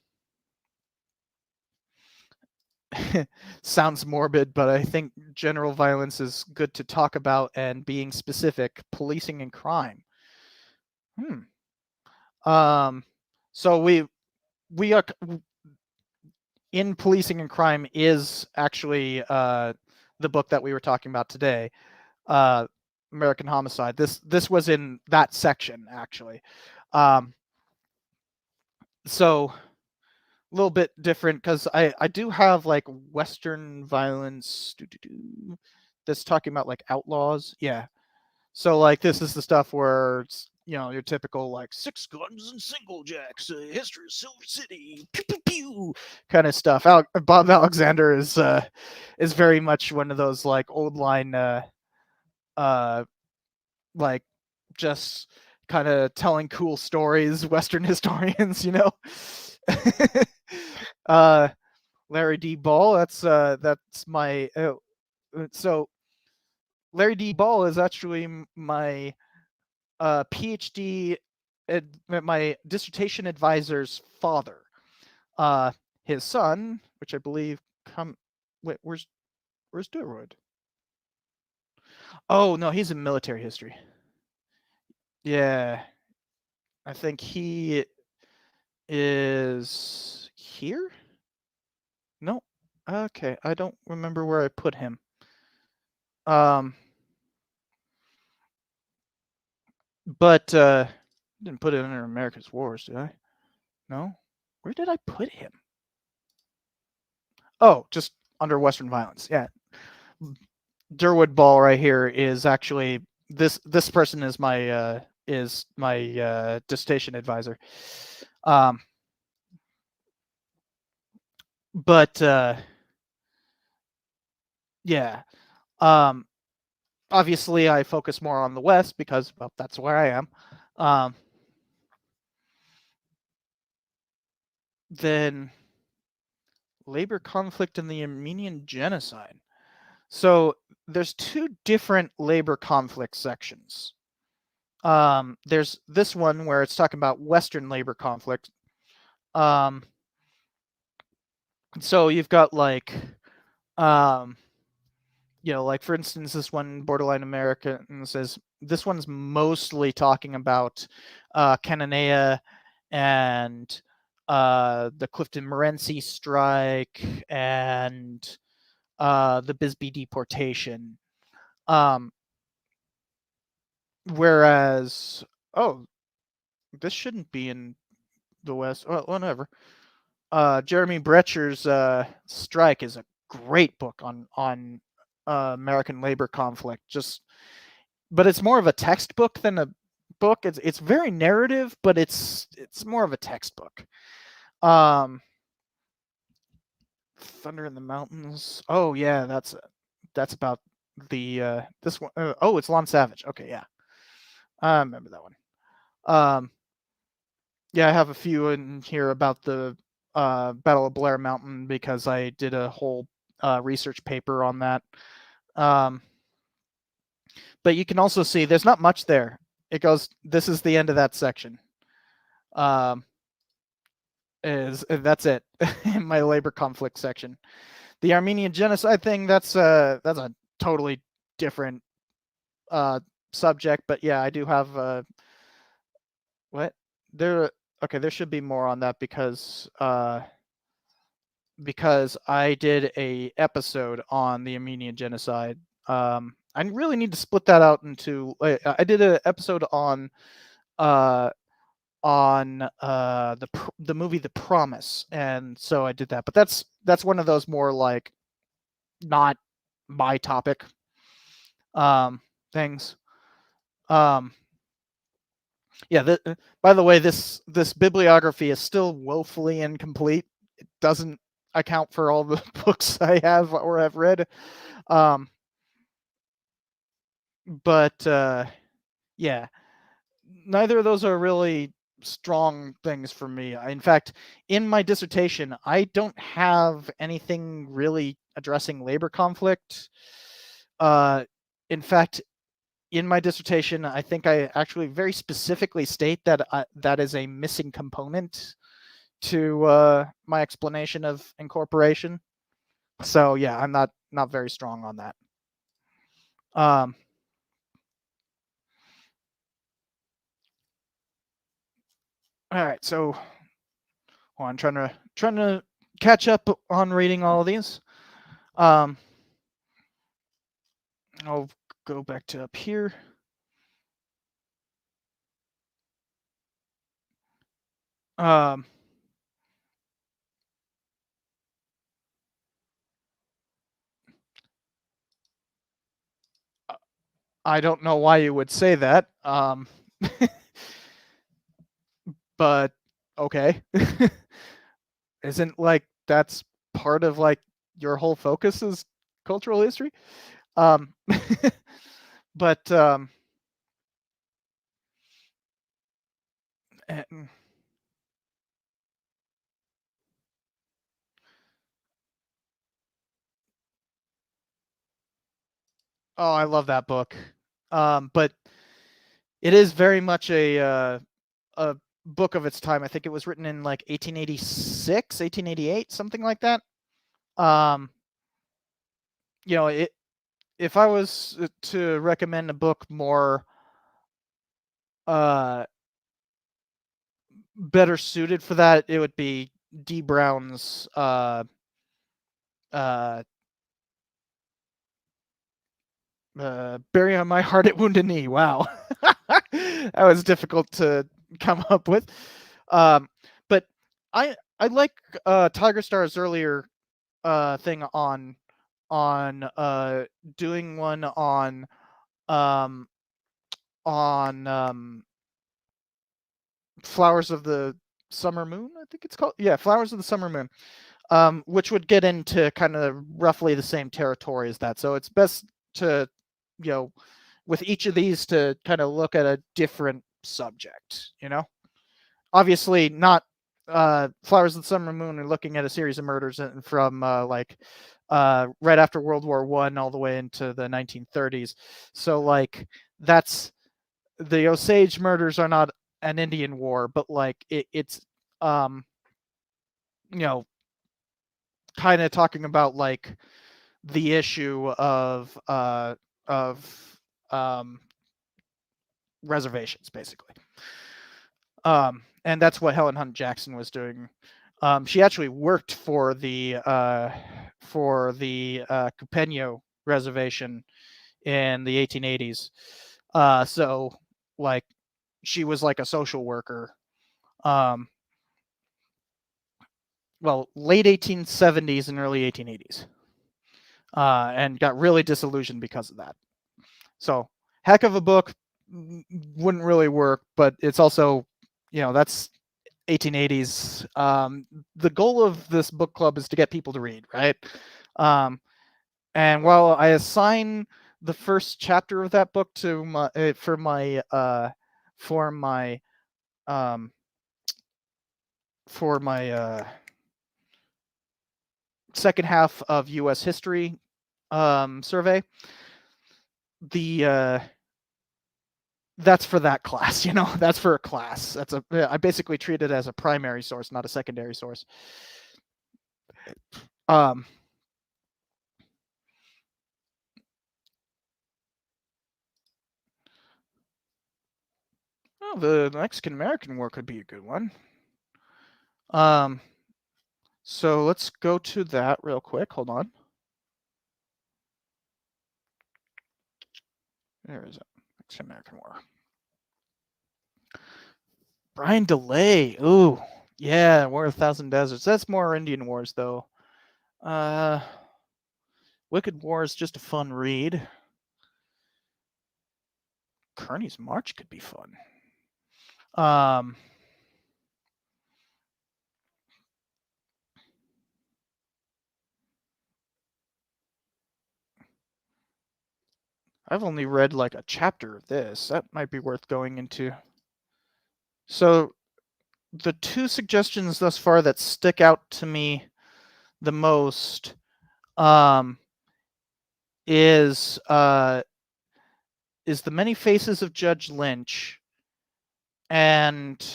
sounds morbid, but I think general violence is good to talk about, and being specific, policing and crime. Hmm. So we are in policing and crime is actually the book that we were talking about today, uh, American Homicide. This was in that section actually. Um, so a little bit different because I do have like Western violence that's talking about like outlaws. Yeah. So like this is the stuff where it's, your typical like six guns and single jacks, history of Silver City, pew pew pew kind of stuff. Bob Alexander is very much one of those like old line uh like just kind of telling cool stories Western historians, uh Larry D. Ball, that's my so Larry D. Ball is actually my PhD, my dissertation advisor's father. Uh, his son, which I believe wait, where's Durwood? Oh no, he's in military history. Yeah, I think he is here. No, okay, I don't remember where I put him. Um, but didn't put it under America's Wars, did I? No, where did I put him? Oh, just under Western violence. Yeah, Durwood Ball right here is actually this person is my dissertation advisor. Um, but yeah, um, obviously I focus more on the West because, well, that's where I am. Um, then labor conflict and the Armenian genocide. So there's two different labor conflict sections. There's this one where it's talking about Western labor conflict. Um, so you've got like, um, like for instance, this one, Borderline American, says this one's mostly talking about Cananea and the Clifton Morenci strike and the Bisbee deportation. Whereas, oh, this shouldn't be in the West. Well, whatever. Jeremy Brecher's Strike is a great book on American labor conflict. But it's more of a textbook than a book. It's very narrative, but it's more of a textbook. Thunder in the Mountains. Oh yeah, that's about the this one. Oh, it's Lon Savage. Okay, yeah, I remember that one. Um, yeah, I have a few in here about the Battle of Blair Mountain because I did a whole research paper on that. But you can also see there's not much there. It goes. This is the end of that section. That's it in my labor conflict section. The Armenian genocide thing, that's a totally different subject. But yeah, I do have what there. Okay, there should be more on that because I did a episode on the Armenian genocide. I really need to split that out into. I did an episode on uh, the movie The Promise, and so I did that. But that's one of those more like not my topic things. Yeah. By the way, this bibliography is still woefully incomplete. It doesn't account for all the books I have or have read. But yeah, neither of those are really strong things for me. In fact, in my dissertation, I don't have anything really addressing labor conflict. In fact, in my dissertation, I think I actually very specifically state that that is a missing component to my explanation of incorporation. So yeah, I'm not very strong on that. All right, so I'm trying to catch up on reading all of these. I'll go back to up here. I don't know why you would say that, but okay. Isn't like that's part of like your whole focus is cultural history? Um, but eh, oh, I love that book. But it is very much a book of its time. I think it was written in like 1886, 1888, something like that. Um, you know, if I was to recommend a book more uh better suited for that, it would be D. Brown's uh Bury on My Heart at Wounded Knee. Wow. That was difficult to come up with. But I like Tiger Star's earlier thing on doing one um on Flowers of the Summer Moon, I think it's called. Yeah, Flowers of the Summer Moon. Which would get into kind of roughly the same territory as that. So it's best to, you know, with each of these to kind of look at a different subject, you know? Obviously not Flowers of the Summer Moon are looking at a series of murders from right after World War I all the way into the 1930s. So like that's the Osage murders are not an Indian war, but like it's you know, kind of talking about like the issue of um, reservations, basically. And that's what Helen Hunt Jackson was doing. She actually worked for the Cupeño Reservation in the 1880s. So like she was like a social worker. Um, well, late 1870s and early 1880s, and got really disillusioned because of that. So, heck of a book, wouldn't really work, but it's also, you know, that's 1880s. The goal of this book club is to get people to read, right? Um, and while I assign the first chapter of that book to my for my um, for my second half of U.S. history survey, the that's for that class, you know, that's for a class. I basically treat it as a primary source, not a secondary source. Um, well, the Mexican American War could be a good one. Um, so let's go to that real quick. Hold on. There is it. Mexican American War. Brian DeLay. Ooh, yeah, War of a Thousand Deserts. That's more Indian Wars, though. Uh, Wicked War is just a fun read. Kearney's March could be fun. Um, I've only read like a chapter of this. That might be worth going into. So the two suggestions thus far that stick out to me the most is The Many Faces of Judge Lynch and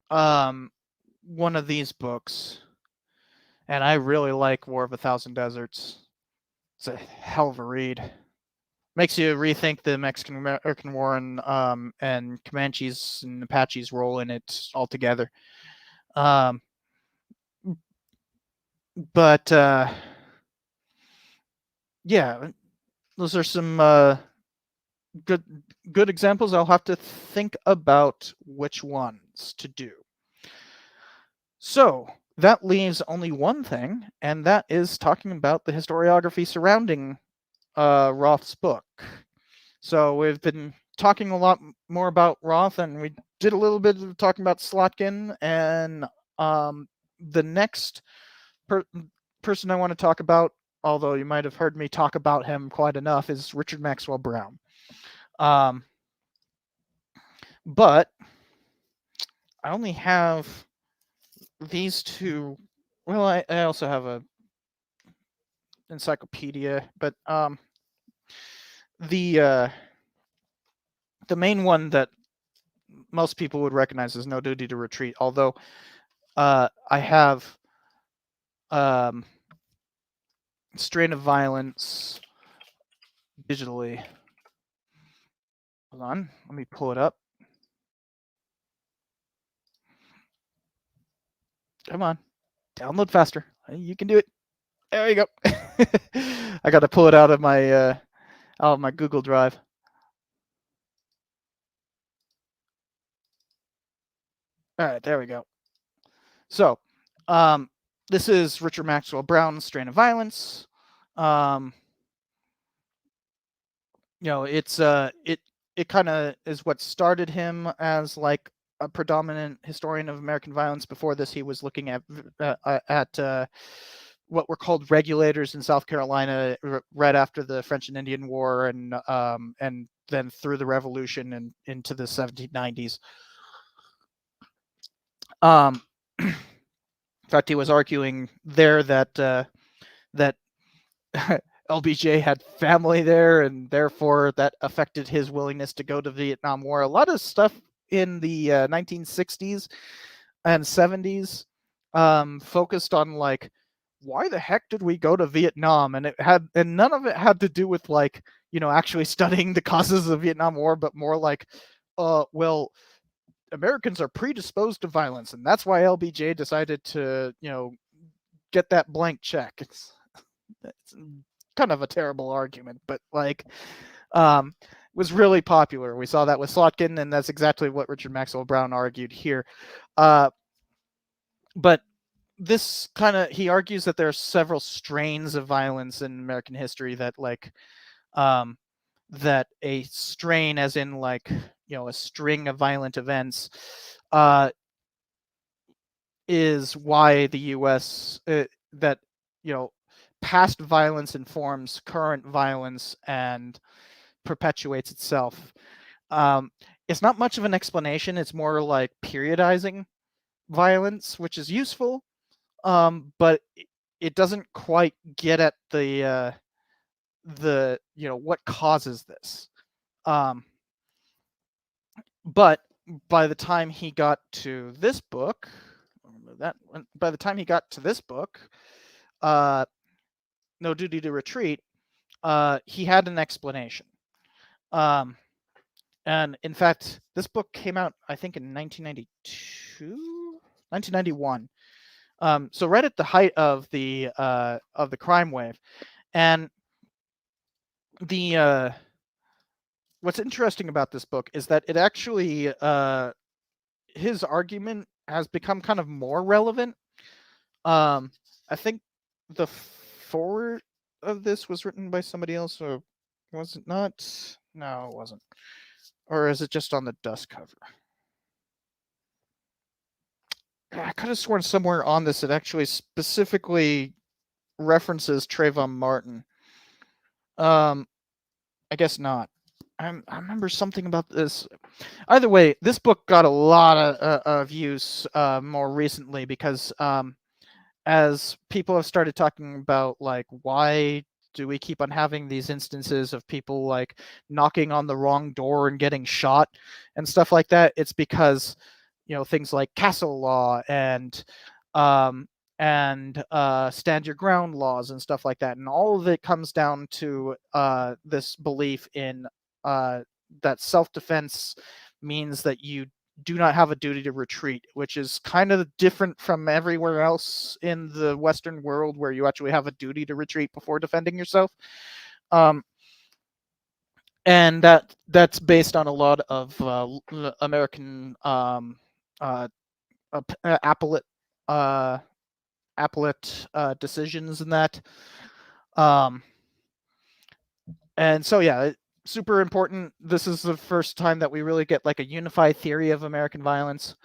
one of these books. And I really like War of a Thousand Deserts. It's a hell of a read. Makes you rethink the Mexican-American War and Comanches and Apaches' role in it altogether. But yeah, those are some good examples. I'll have to think about which ones to do. So that leaves only one thing, and that is talking about the historiography surrounding Roth's book. So we've been talking a lot more about Roth, and we did a little bit of talking about Slotkin, and the next person I want to talk about, although you might have heard me talk about him quite enough, is Richard Maxwell Brown. But I only have these two. Well, I also have a encyclopedia, but the main one that most people would recognize is No Duty to Retreat, although I have Strain of Violence digitally. Hold on, let me pull it up. Come on, download faster. You can do it. There you go. I got to pull it out of my Google Drive. All right, there we go. So, this is Richard Maxwell Brown's Strain of Violence. It's it kind of is what started him as like a predominant historian of American violence. Before this, he was looking at what were called regulators in South Carolina right after the French and Indian War, and then through the Revolution and into the 1790s. In fact, he was arguing there that LBJ had family there, and therefore that affected his willingness to go to the Vietnam War. A lot of stuff in the 1960s and 70s focused on like, why the heck did we go to Vietnam? And none of it had to do with like, actually studying the causes of the Vietnam War, but more like, well, Americans are predisposed to violence, and that's why LBJ decided to, get that blank check. It's kind of a terrible argument, but like, was really popular. We saw that with Slotkin, and that's exactly what Richard Maxwell Brown argued here. But this he argues that there are several strains of violence in American history that like, that a strain, as in like, a string of violent events, is why the U.S. That past violence informs current violence and perpetuates itself. It's not much of an explanation. It's more like periodizing violence, which is useful, but it doesn't quite get at the what causes this. But by the time he got to this book, No Duty to Retreat, he had an explanation. And in fact, this book came out, I think, in 1991. So right at the height of the crime wave. And the what's interesting about this book is that it actually his argument has become kind of more relevant. I think the foreword of this was written by somebody else, or was it not? No, it wasn't. Or is it just on the dust cover? I could have sworn somewhere on this it actually specifically references Trayvon Martin. I guess not. I remember something about this. Either way, this book got a lot of use more recently because as people have started talking about like why do we keep on having these instances of people like knocking on the wrong door and getting shot and stuff like that, it's because things like castle law um and stand your ground laws and stuff like that, and all of it comes down to this belief in uh that self-defense means that you do not have a duty to retreat, which is kind of different from everywhere else in the Western world where you actually have a duty to retreat before defending yourself. Um, and that's based on a lot of American appellate uh, decisions and that. Um, and so yeah, super important. This is the first time that we really get like a unified theory of American violence.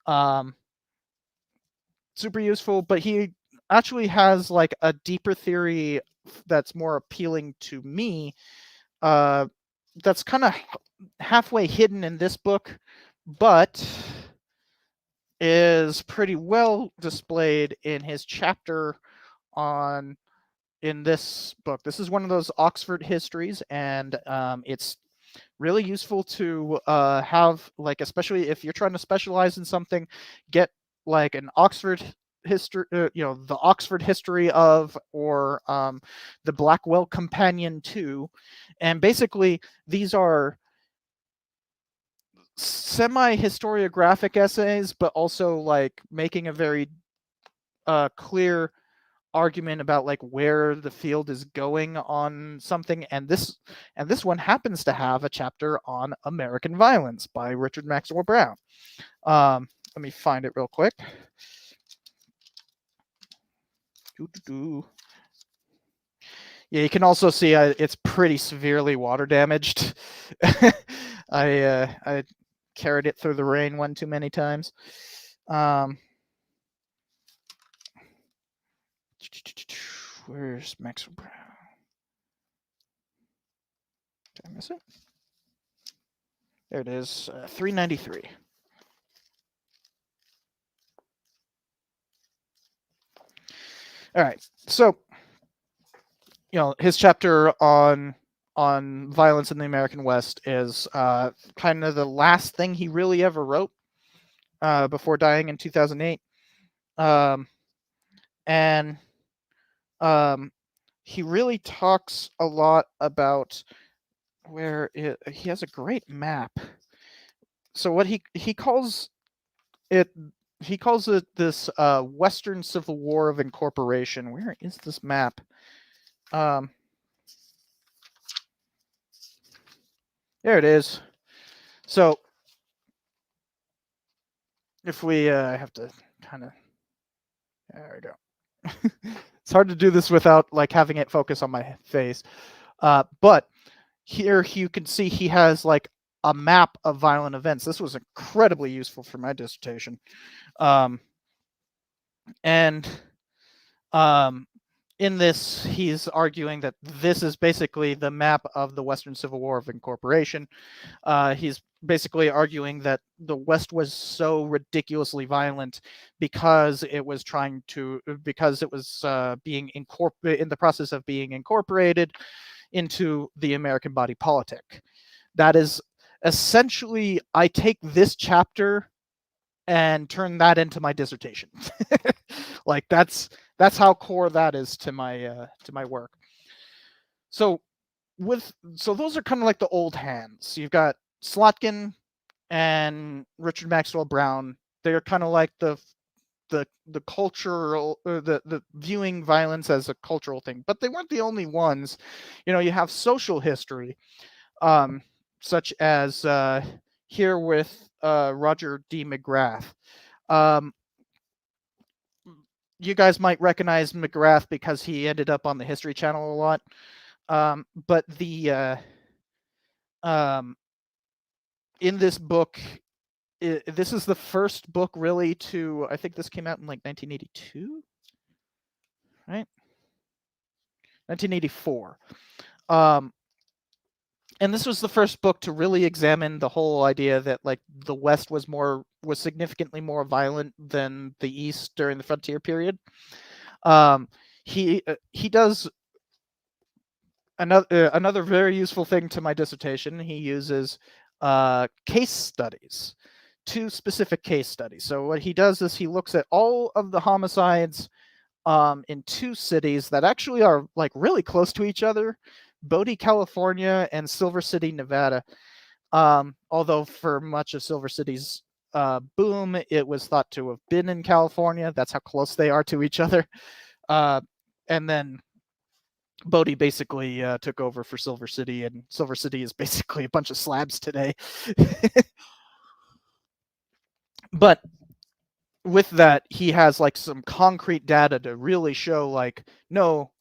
Um, super useful, but he actually has like a deeper theory that's more appealing to me. Uh, that's kind of halfway hidden in this book, but is pretty well displayed in his chapter on in this book. This is one of those Oxford histories, and it's really useful to have, like, especially if you're trying to specialize in something, get like an Oxford history, the Oxford history of, or the Blackwell Companion to. And basically these are semi-historiographic essays, but also like making a very clear argument about like where the field is going on something. And this one happens to have a chapter on American violence by Richard Maxwell Brown. Let me find it real quick. Yeah, you can also see it's pretty severely water damaged. I carried it through the rain one too many times. Where's Maxwell Brown? Did I miss it? There it is, 393. All right, so his chapter on violence in the American West is kind of the last thing he really ever wrote before dying in 2008, and he really talks a lot about he has a great map. So what he calls it this Western Civil War of Incorporation. Where is this map? There it is. So if we have to kind of, there we go. It's hard to do this without like having it focus on my face. But here you can see he has like a map of violent events. This was incredibly useful for my dissertation. And in this, he's arguing that this is basically the map of the Western Civil War of Incorporation. He's basically arguing that the West was so ridiculously violent because it was being in the process of being incorporated into the American body politic. That is essentially, I take this chapter and turn that into my dissertation. Like that's how core that is to my work. So those are kind of like the old hands. You've got Slotkin and Richard Maxwell Brown. They're kind of like the cultural, the viewing violence as a cultural thing, but they weren't the only ones. You have social history, such as here with Roger D. McGrath. You guys might recognize McGrath because he ended up on the History Channel a lot. But in this book, this is the first book really to, I think this came out in like 1982, right? 1984. and this was the first book to really examine the whole idea that like the West was significantly more violent than the East during the frontier period. Um, he does another very useful thing to my dissertation. He uses case studies, 2 specific case studies. So what he does is he looks at all of the homicides in 2 cities that actually are like really close to each other, Bodie, California, and Silver City, Nevada. Although for much of Silver City's boom, it was thought to have been in California. That's how close they are to each other. And then Bodie basically took over for Silver City, and Silver City is basically a bunch of slabs today. But with that, he has like some concrete data to really show like, no,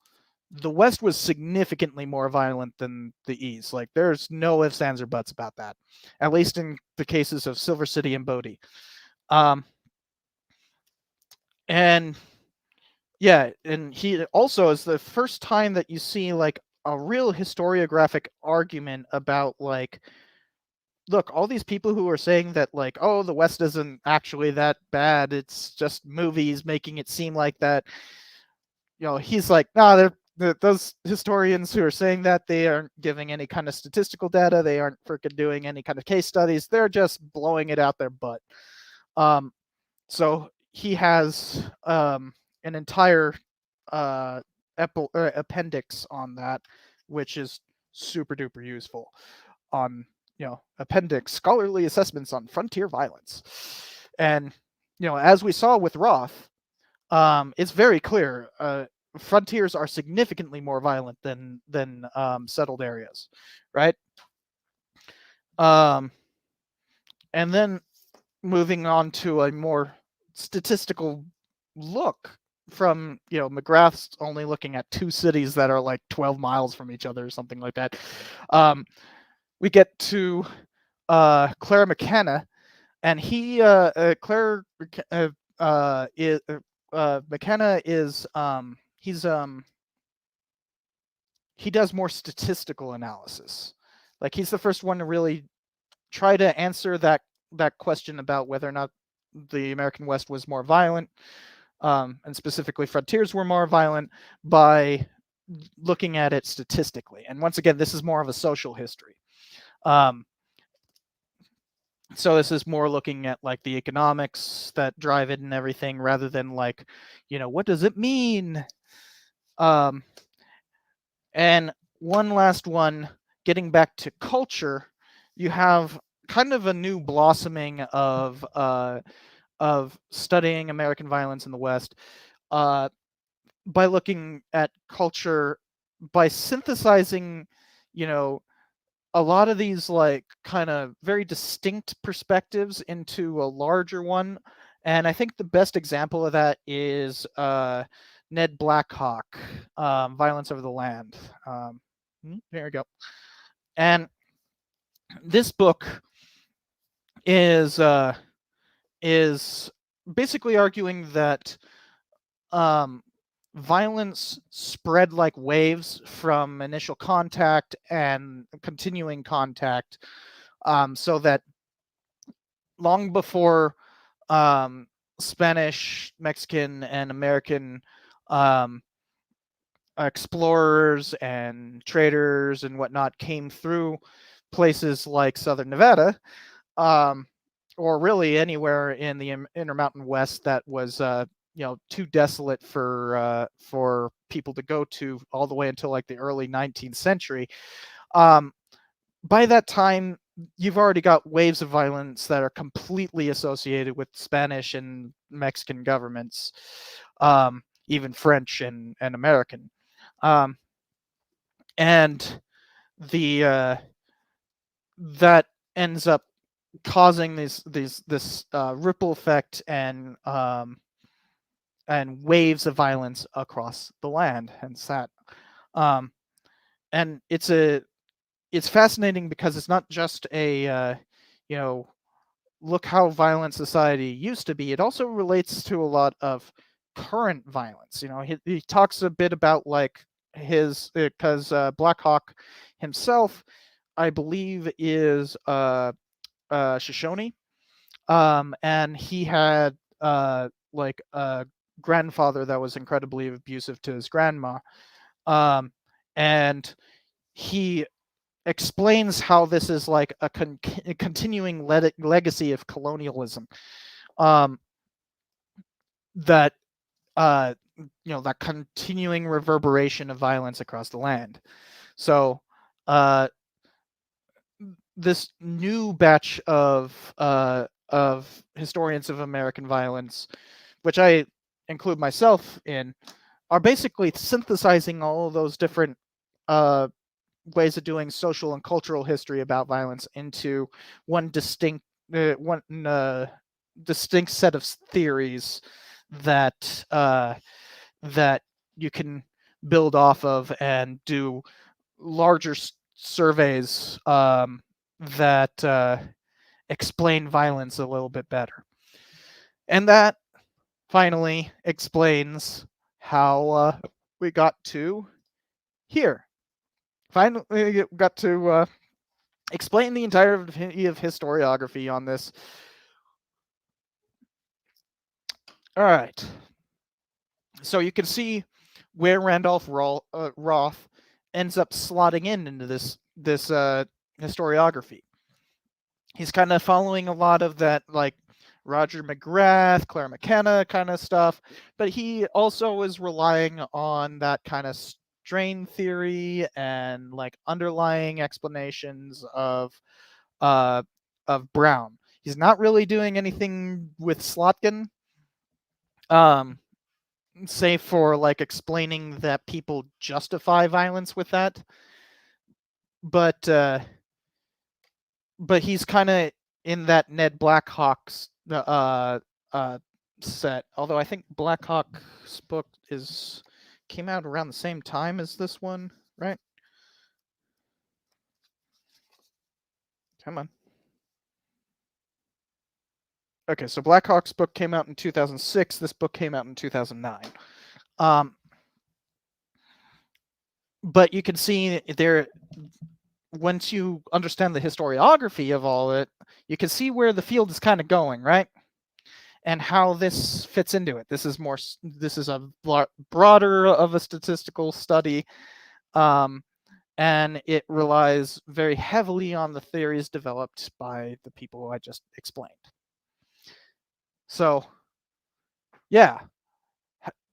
the West was significantly more violent than the East. Like, there's no ifs, ands, or buts about that, at least in the cases of Silver City and Bodie. And yeah, and he also is the first time that you see like a real historiographic argument about like, look, all these people who are saying that like, oh, the West isn't actually that bad, it's just movies making it seem like that. He's like, nah, those historians who are saying that, they aren't giving any kind of statistical data, they aren't freaking doing any kind of case studies, they're just blowing it out their butt. So he has an entire appendix on that, which is super duper useful, on appendix scholarly assessments on frontier violence. And as we saw with Roth, it's very clear frontiers are significantly more violent than settled areas, right? And then moving on to a more statistical look from McGrath's only looking at 2 cities that are like 12 miles from each other or something like that. We get to Claire McKenna, and Claire is McKenna is he does more statistical analysis. Like, he's the first one to really try to answer that question about whether or not the American West was more violent, and specifically frontiers were more violent, by looking at it statistically. And once again, this is more of a social history. So this is more looking at like the economics that drive it and everything, rather than like, what does it mean? And one last one, getting back to culture, you have kind of a new blossoming of studying American violence in the West by looking at culture, by synthesizing, a lot of these like kind of very distinct perspectives into a larger one. And I think the best example of that is Ned Blackhawk, Violence Over the Land. There we go. And this book is basically arguing that violence spread like waves from initial contact and continuing contact, so that long before Spanish, Mexican, and American explorers and traders and whatnot came through places like southern Nevada, or really anywhere in the Intermountain West that was too desolate for people to go to, all the way until like the early 19th century. By that time, you've already got waves of violence that are completely associated with Spanish and Mexican governments, even French and American. And the that ends up causing this ripple effect and waves of violence across the land. Hence that. And it's fascinating because it's not just a look how violent society used to be. It also relates to a lot of current violence. He talks a bit about like his, because Blackhawk himself I believe, is Shoshone, and he had like a grandfather that was incredibly abusive to his grandma, and he explains how this is like a continuing legacy of colonialism, that that continuing reverberation of violence across the land. So this new batch of historians of American violence, which I include myself in, are basically synthesizing all of those different ways of doing social and cultural history about violence into one distinct distinct set of theories that that you can build off of and do larger surveys that explain violence a little bit better. And that finally explains how we got to here. Finally got to explain the entirety of historiography on this. All right. So you can see where Randolph Roth ends up slotting into this historiography. He's kind of following a lot of that, like Roger McGrath, Claire McKenna kind of stuff, but he also is relying on that kind of strain theory and like underlying explanations of Brown. He's not really doing anything with Slotkin, save for like explaining that people justify violence with that. But he's kind of in that Ned Blackhawk's set. Although I think Blackhawk's book came out around the same time as this one, right? Come on. Okay, so Blackhawk's book came out in 2006. This book came out in 2009. But you can see there, once you understand the historiography of all it, you can see where the field is kind of going, right? And how this fits into it. This is a broader of a statistical study, and it relies very heavily on the theories developed by the people I just explained. So, yeah,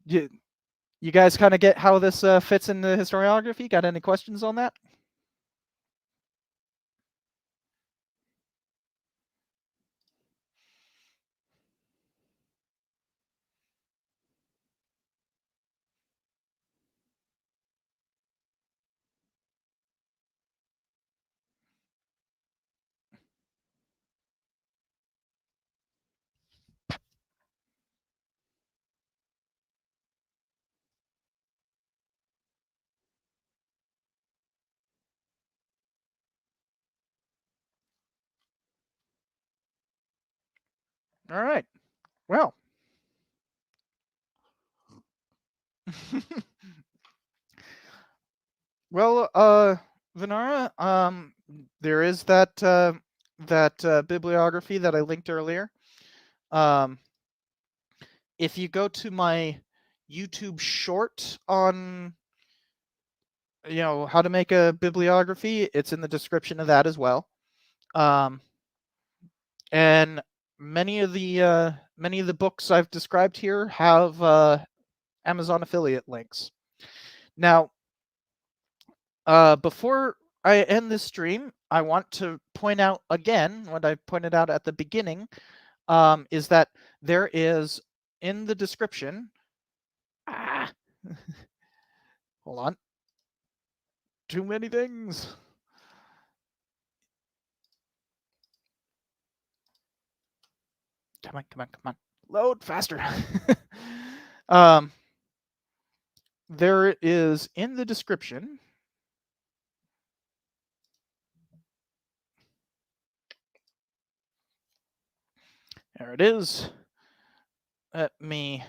you guys kind of get how this fits into historiography? Got any questions on that? All right. Well. Well, Vinara, there is that bibliography that I linked earlier. If you go to my YouTube short on how to make a bibliography, it's in the description of that as well. And many of the books I've described here have Amazon affiliate links. Now, before I end this stream, I want to point out again what I pointed out at the beginning, is that there is in the description. Hold on. Too many things. Come on. Load faster. There is in the description. There it is. Let me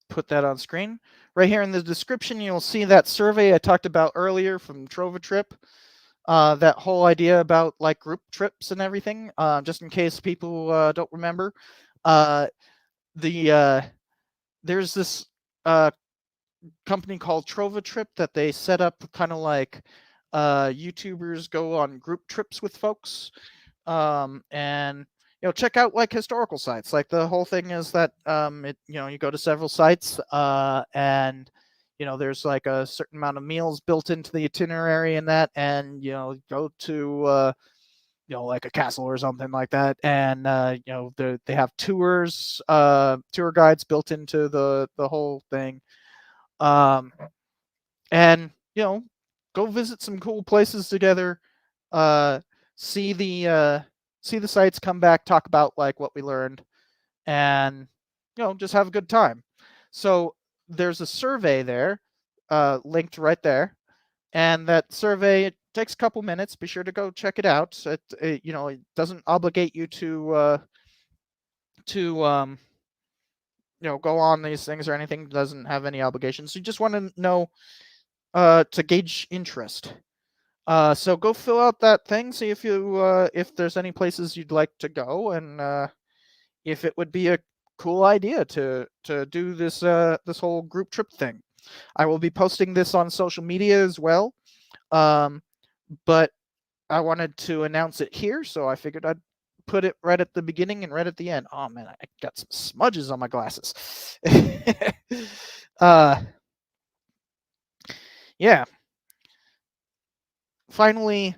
put that on screen. Right here in the description, you'll see that survey I talked about earlier from TrovaTrip. that whole idea about like group trips and everything, just in case people don't remember. There's this company called Trova Trip that they set up kind of like YouTubers go on group trips with folks, and check out like historical sites. Like the whole thing is that you go to several sites, and there's like a certain amount of meals built into the itinerary and that, and go to like a castle or something like that, and they have tours, tour guides built into the whole thing, and go visit some cool places together, see the sites, come back, talk about like what we learned, and just have a good time. So there's a survey there, linked right there, and that survey, it takes a couple minutes. Be sure to go check it out. It doesn't obligate you to go on these things or anything. It doesn't have any obligations. You just want to know, to gauge interest. So go fill out that thing, see if there's any places you'd like to go, and if it would be a cool idea to do this this whole group trip thing. I will be posting this on social media as well, but I wanted to announce it here, so I figured I'd put it right at the beginning and right at the end. Oh man, I got some smudges on my glasses. Yeah. Finally,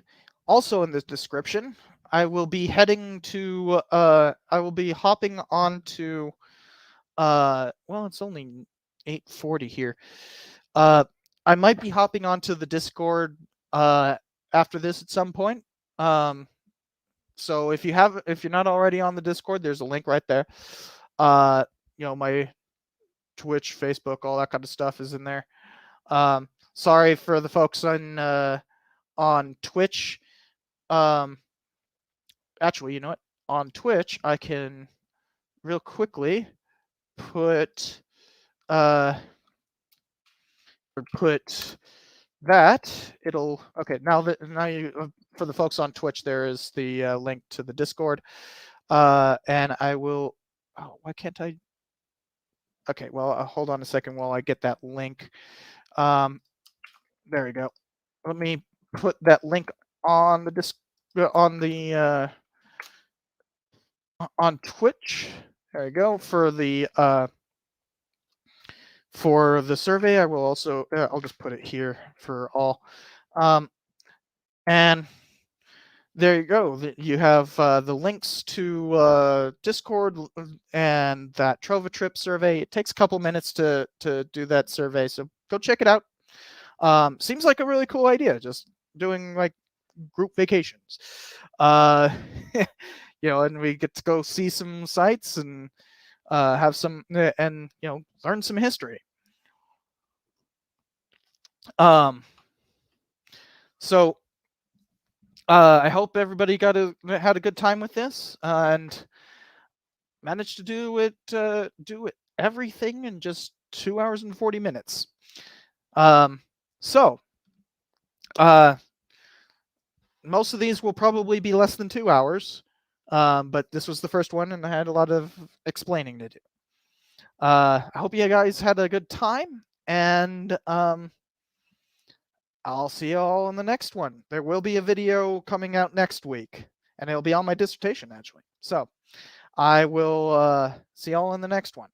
also in this description, I will be heading to I will be hopping on to well, it's only 8:40 here. I might be hopping onto the Discord after this at some point. So if you're not already on the Discord, there's a link right there. My Twitch, Facebook, all that kind of stuff is in there. Sorry for the folks on Twitch. Actually, you know what? On Twitch, I can real quickly put that. It'll now you, for the folks on Twitch, there is the link to the Discord, and I will. Oh, why can't I? Okay, well, hold on a second while I get that link. There we go. Let me put that link on the on Twitch. There we go. For the survey, I will also I'll just put it here for all, and there you go. You have the links to Discord and that Trova Trip survey. It takes a couple minutes to do that survey, so go check it out. Seems like a really cool idea, just doing like group vacations. And we get to go see some sites and have some and learn some history. So I hope everybody had a good time with this and managed to do it everything in just 2 hours and 40 minutes. So most of these will probably be less than 2 hours, but this was the first one, and I had a lot of explaining to do. I hope you guys had a good time, and I'll see you all in the next one. There will be a video coming out next week, and it'll be on my dissertation, actually. So I will see you all in the next one.